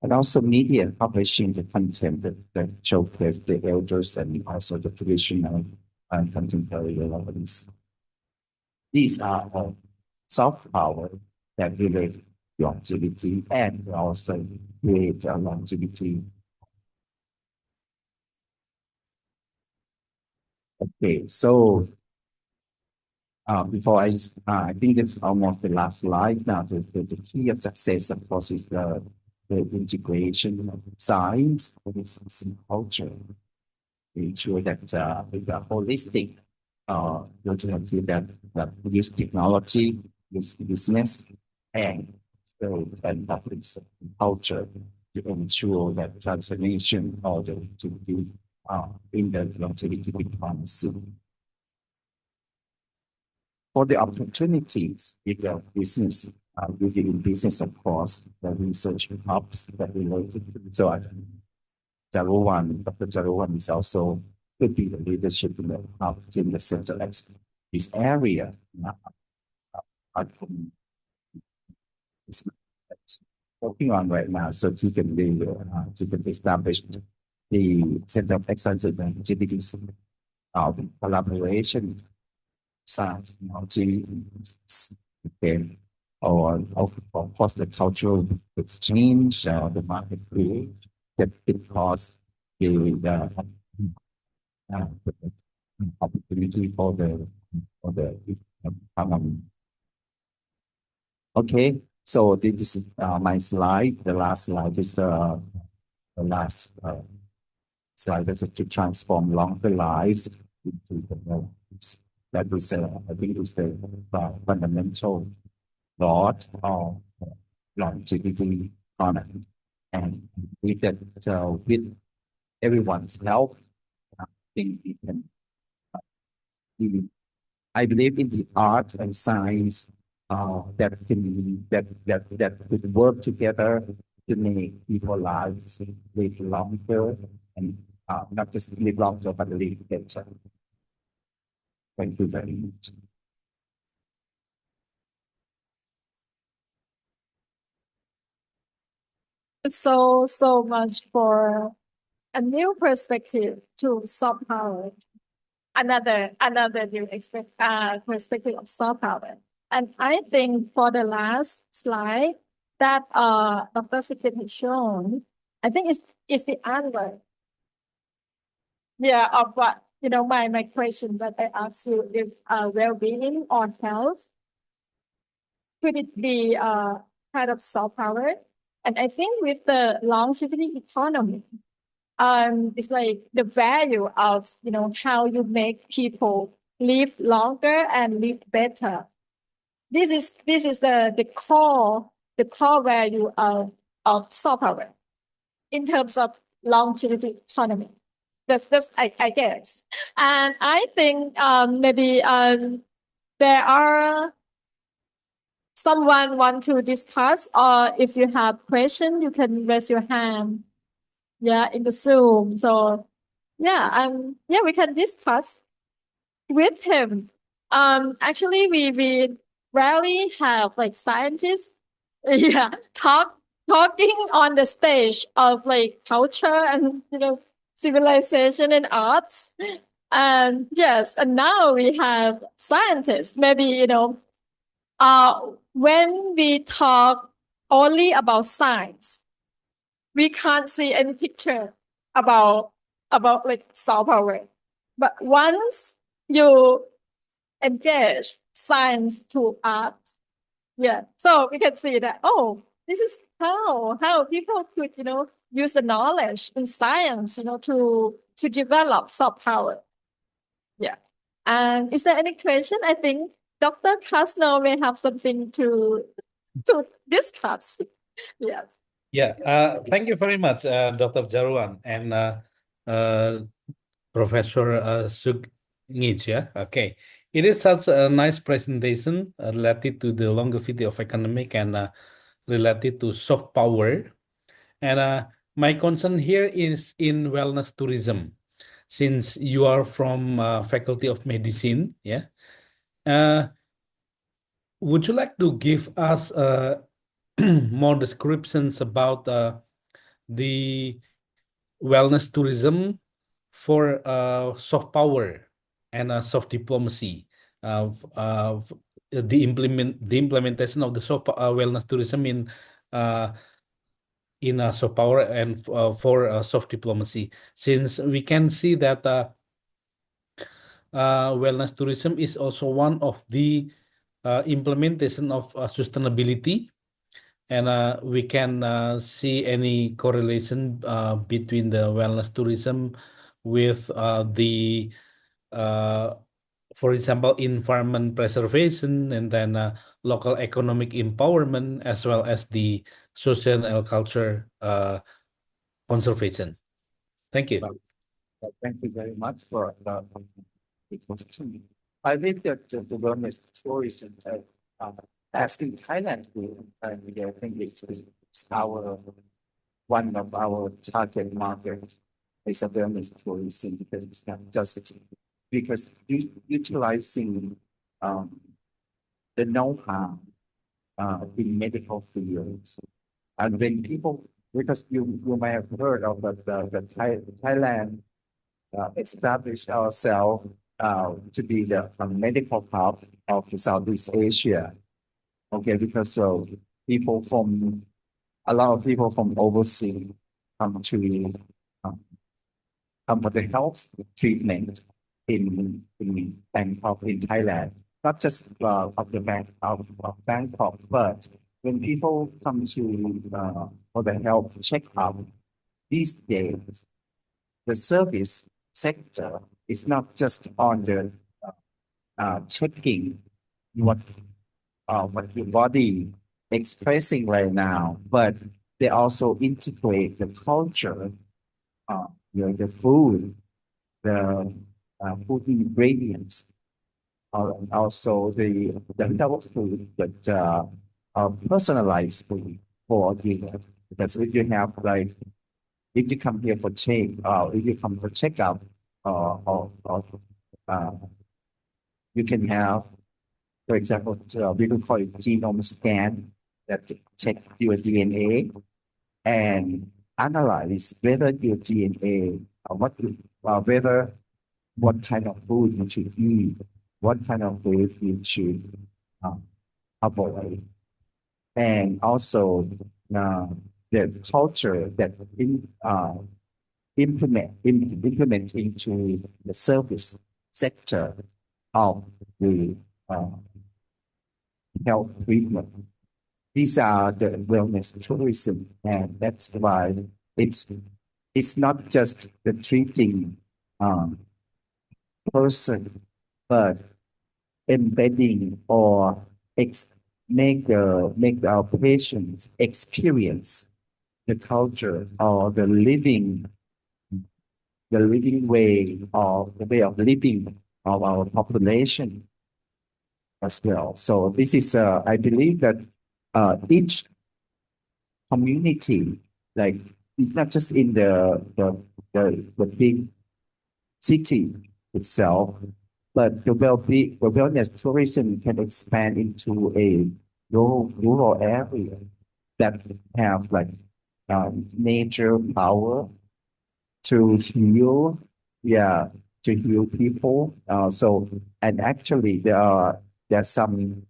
and also media publishing the content that showcase the elders and also the traditional and contemporary elements. These are all soft power that relate longevity and also create a longevity. Okay, so before I think it's almost the last slide now. The key of success, of course, is the integration of science, business, and culture. Ensure that with the holistic that use technology, use business, and so and culture to ensure that transformation or the activity in the longevity becomes. For the opportunities with the business, within business, of course, the research hubs that related. So Dr. Jaruwan is also could be the leadership in the center this area. Working on right now, so she can establish the Center of Excellence in activities of collaboration, science, technology, okay, or of course the cultural exchange, the market create that could cause the opportunity for the economy. Okay, so this is my slide. The last slide is the last slide. That's to transform longer lives into the lives. That is, I think, is the fundamental thought of longevity economy, and with that, with everyone's help, I think we can. I believe in the art and science that could work together to make people's lives live longer and not just live longer but live better. Thank you very much. So much for a new perspective to soft power. Another new perspective of soft power. And I think for the last slide that Dr. Sikit has shown, I think is the answer. Yeah, of what my question that I asked you is well-being or health. Could it be kind of soft power? And I think with the longevity economy, it's like the value of how you make people live longer and live better. This is the core value of soft power in terms of longevity economy. That's I guess. And I think maybe there are someone want to discuss, or if you have question, you can raise your hand. Yeah, in the Zoom. So yeah, we can discuss with him. Actually we rarely have like scientists talk talking on the stage of like culture and civilization and arts. And yes, and now we have scientists. Maybe when we talk only about science, we can't see any picture about like soft power. But once you engage science to art, yeah, so we can see that this is how people could use the knowledge in science to develop soft power. Yeah. And is there any question? I think Dr. Kasno may have something to discuss. Yes. Yeah, thank you very much, Dr. Jarwan and Professor Sugngich. Yeah, okay. It is such a nice presentation related to the longevity of economic and related to soft power. And my concern here is in wellness tourism. Since you are from Faculty of Medicine, yeah, would you like to give us more descriptions about the wellness tourism for soft power and soft diplomacy? The implementation of the soft wellness tourism in soft power and for soft diplomacy, since we can see that wellness tourism is also one of the implementation of sustainability, and we can see any correlation between the wellness tourism with for example, environment preservation, and then local economic empowerment, as well as the social and culture conservation. Thank you. Thank you very much for the question. I think that the wellness tourism, as in Thailand, I think it's one of our target markets is a wellness tourism, because it's not just because utilizing the know-how in medical fields, and when people, because you might have heard of the Thailand established ourselves to be the medical hub of the Southeast Asia. Okay, because a lot of people from overseas come for the health treatment in Bangkok, in Thailand. Not just of Bangkok, but when people come to for the health checkup these days, the service sector is not just on the checking what your body expressing right now, but they also integrate the culture, the food, the food ingredients, also the health food, but personalized food for you. Because if you have if you come here for if you come for checkup, you can have, for example, we will call it genome scan, that check your DNA and analyze whether your DNA, whether what kind of food you should eat, what kind of food you should avoid, and also the culture that implement into the service sector of the health treatment. These are the wellness tourism, and that's why it's not just the treating person, but embedding or make our patients experience the culture or the living way, or the way of living of our population as well. So this is I believe that each community, like, it's not just in the big city itself, but the wellness tourism can expand into a rural area, that have like nature power to heal, yeah, to heal people. So and actually there's some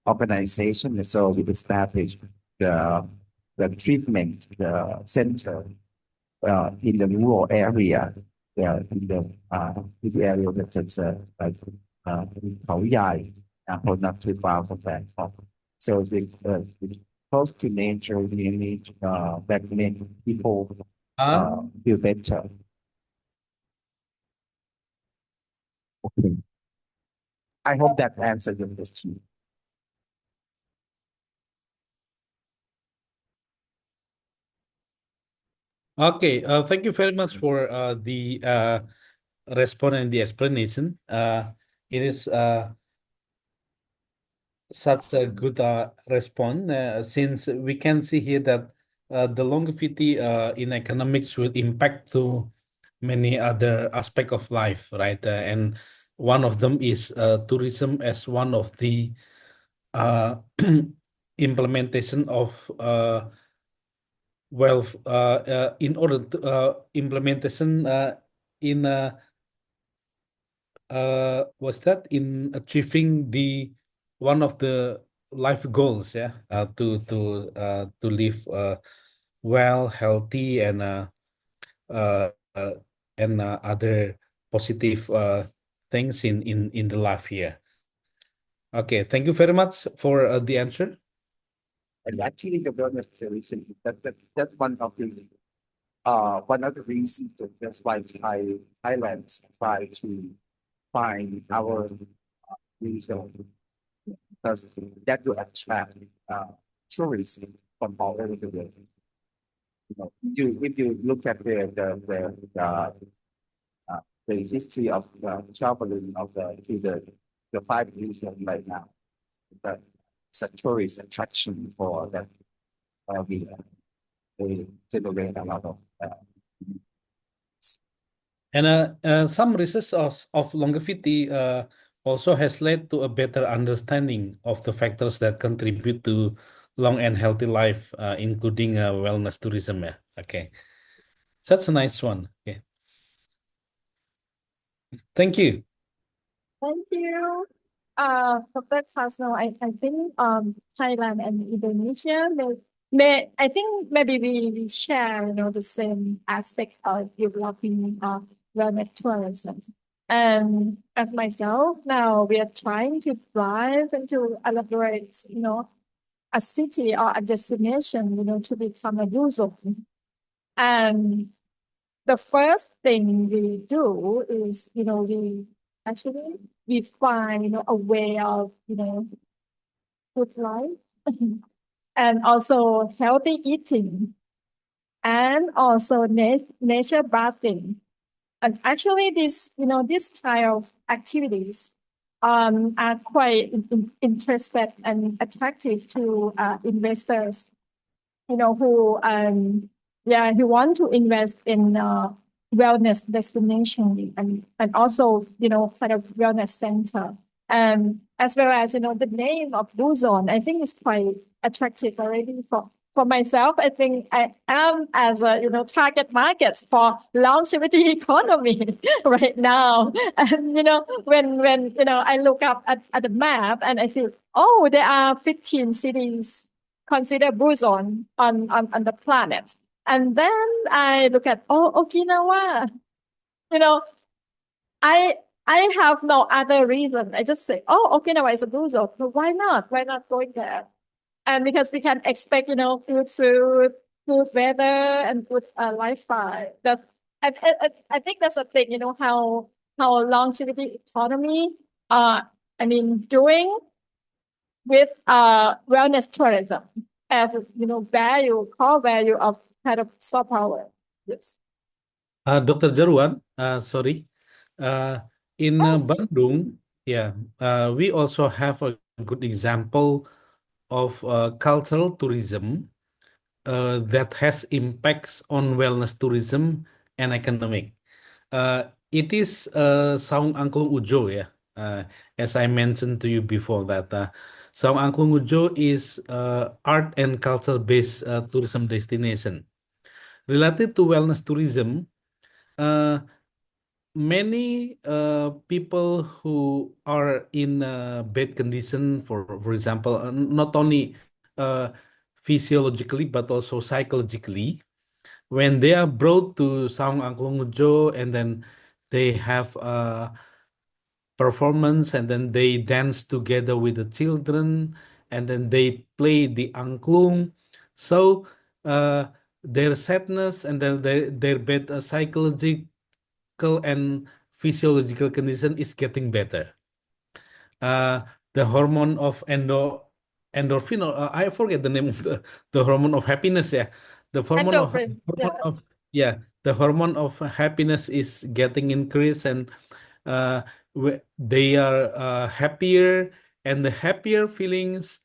organization. So we established the treatment center in the rural area, in the area that is like Khao Yai, or not too far from Bangkok. So close to nature, we need that make people feel better. Okay. I hope that answered your question. Okay, thank you very much for the response and the explanation. It is such a good response since we can see here that the longevity in economics will impact to many other aspect of life, right? And one of them is tourism as one of the implementation of wealth in order to implementation in was that in achieving the one of the life goals, yeah, to live well, healthy, and other positive things in the life here. Okay, thank you very much for the answer. And actually, the wellness tourism, that's one of the reasons that's why Thailand try to find our resort, because that will attract tourists from all over the world. If you look at the history of traveling of the 5 regions right now, it's a tourist attraction for that. They generate a lot of And some research of longevity also has led to a better understanding of the factors that contribute to long and healthy life, including wellness tourism. Yeah. Okay, that's a nice one. Okay, thank you. Thank you. For that class now, I think Thailand and Indonesia may I think maybe we share the same aspect of developing wellness tourism. And as myself now we are trying to thrive and to elaborate a city or a destination to become a user. And the first thing we do is we find a way of good life and also healthy eating and also nature bathing. And actually this kind of activities are quite interested and attractive to investors who want to invest in wellness destination and also kind of wellness center, as well as the name of Blue Zone. I think is quite attractive already for myself. I think I am as a target market for longevity economy right now. And when I look up at the map and I see there are 15 cities considered blue zone on the planet. And then I look at Okinawa. I have no other reason. I just say, Okinawa is a blue zone. So why not? Why not going there? And because we can expect, good food, good weather, and good lifestyle. I think that's the thing, how longevity economy, doing with wellness tourism as core value of kind of soft power. Yes. Dr. Jarwan, sorry. In Bandung, yeah, we also have a good example of cultural tourism that has impacts on wellness tourism and economic. It is Saung Angklung Ujo, yeah. As I mentioned to you before that Saung Angklung Ujo is art and culture-based tourism destination. Related to wellness tourism, many people who are in bad condition, for example, not only physiologically but also psychologically, when they are brought to Saung Angklung Ujo and then they have performance and then they dance together with the children and then they play the angklung. So their sadness and their bad psychological and physiological condition is getting better. The hormone of endorphin, or I forget the name of the hormone of happiness. Yeah, the Endorphin. the hormone of happiness is getting increased, and they are happier, and the happier feelings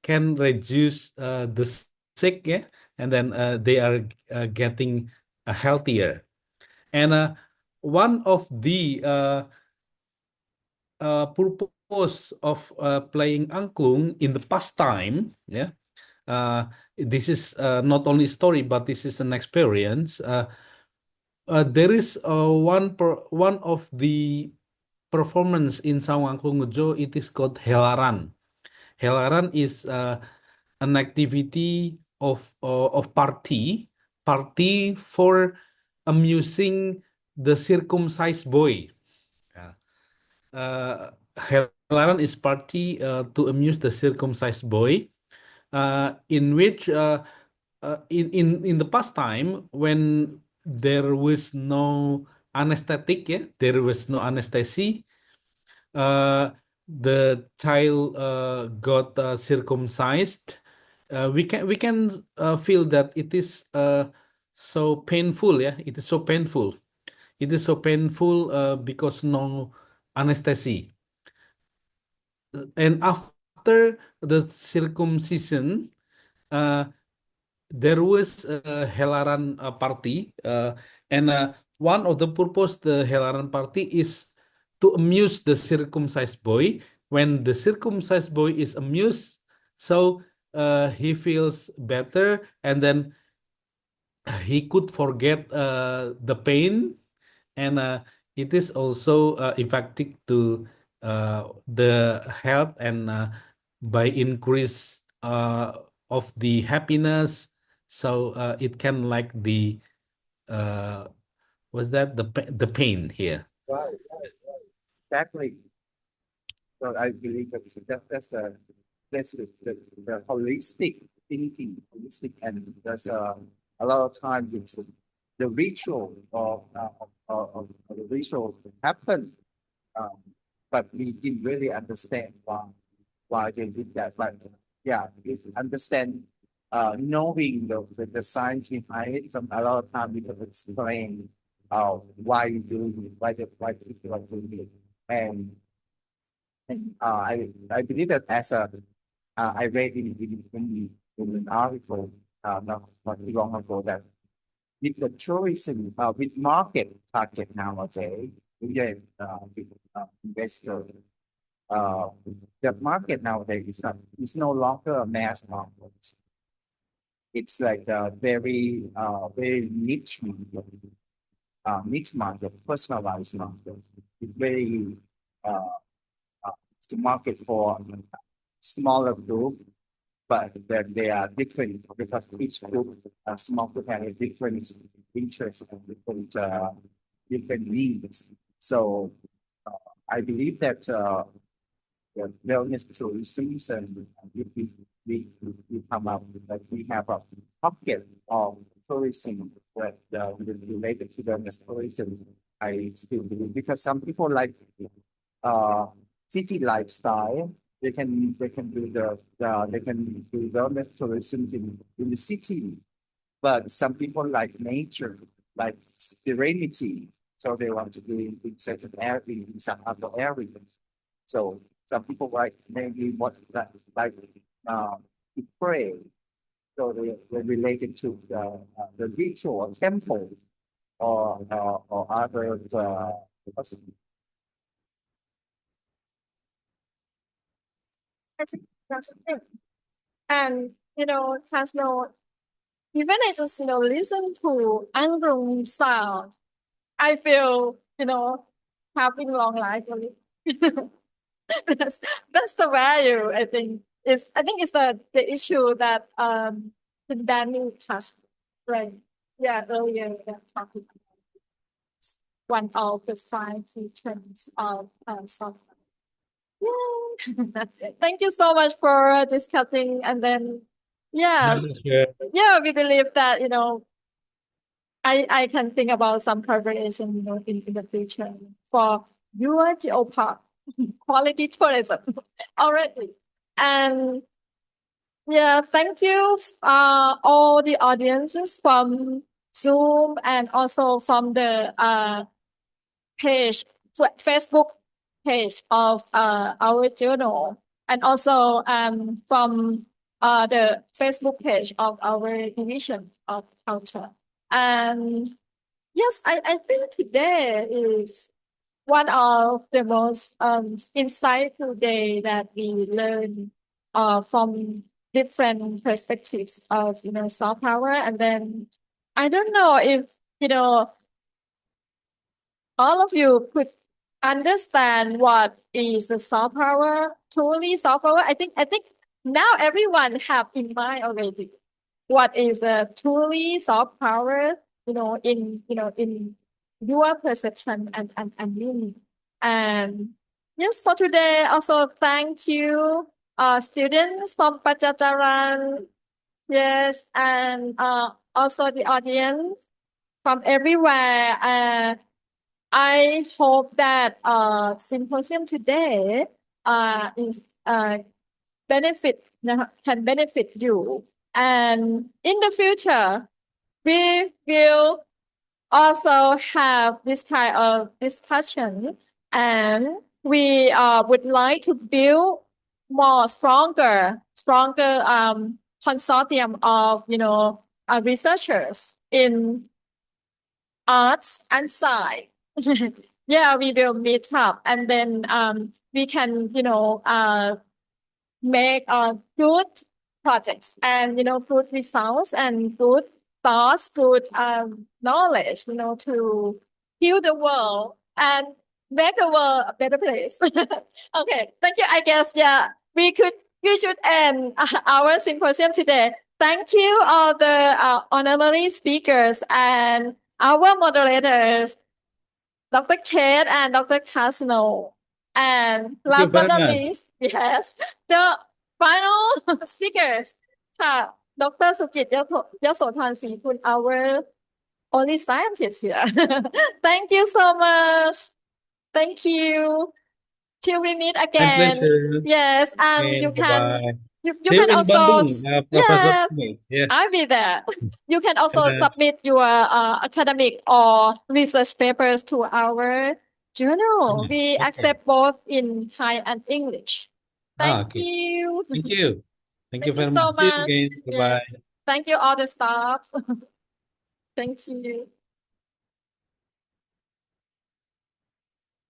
can reduce the sick, yeah, and then they are getting healthier. And one of the purpose of playing angklung in the past time, yeah, this is not only story, but this is an experience. There is one of the performance in Saung Angklung Ujo. It is called helaran. Helaran is an activity of party for amusing the circumcised boy. Helaran is party to amuse the circumcised boy, in which in the past time when there was no anesthetic, yeah, there was no anesthesia. The child got circumcised. We can feel that it is so painful. Yeah, it is so painful. It is so painful because no anesthesia. And after the circumcision, there was a helaran party, and one of the purpose the helaran party is to amuse the circumcised boy. When the circumcised boy is amused, so he feels better, and then he could forget the pain, and it is also effective to the health, and by increase of the happiness, so it can like the what's that, the pain here. Right. Exactly. So I believe that's the holistic thinking, holistic, and there's a lot of times it's the ritual of the ritual happen, but we didn't really understand why they did that. But yeah, we understand knowing the science behind it. From a lot of time we can explain why you do it, why people are doing it, and I believe that as I read in an article not too long ago that with the tourism with market target nowadays, with investor, the market nowadays is no longer a mass market. It's like a very niche market, personalized market. It's very it's the market for smaller group, but they are different because each group, small group, have a different interests and different needs. So I believe that the wellness tourism, and we come up with that we have a pocket of tourism that related to wellness tourism. I still believe because some people like city lifestyle. They can do wellness tourism in the city, but some people like nature, like serenity, so they want to do it in certain areas, in some other areas. So some people like maybe like to pray, so they're related to the ritual or temple or other That's the thing. And has no, even I just listen to Angrung sound, I feel having long life. That's the value. I think it's the issue that Danny touched right earlier that talking about one of the 5 trends of software. Yay. Thank you so much for discussing, and then we believe that I can think about some collaboration in the future for your geopark quality tourism already. And thank you all the audiences from Zoom and also from the page, Facebook page of our journal, and also from the Facebook page of our division of culture. And yes, I think today is one of the most insightful day that we learn from different perspectives of soft power. And then I don't know if all of you could understand what is the soft power, truly soft power. I think now everyone have in mind already what is a truly soft power, in your perception and meaning. And yes, for today, also thank you, students from Pajajaran, yes, and also the audience from everywhere. I hope that symposium today is can benefit you. And in the future, we will also have this kind of discussion, and we would like to build more stronger consortium of researchers in arts and science. We will meet up, and then we can make good projects and good results and good thoughts, good knowledge, to heal the world and make the world a better place. Okay, thank you. I guess we should end our symposium today. Thank you all the honorary speakers and our moderators, Dr. Kate and Dr. Casno. And last but not least, yes, the final speakers, Dr. Sukit Yasothon Sipun, our only scientist here. Thank you so much. Thank you. Till we meet My again. pleasure. Yes, and Okay, you can bye-bye. you See you can in also Bandung, Professor yeah, Smith. Yeah. I'll be there. You can also And, submit your academic or research papers to our journal. We okay. accept both in Thai and English. Thank Okay. you. Thank you. Thank you Thank you very so much. See you much. again. Yes. Bye-bye. Thank you all the staff. Thank you.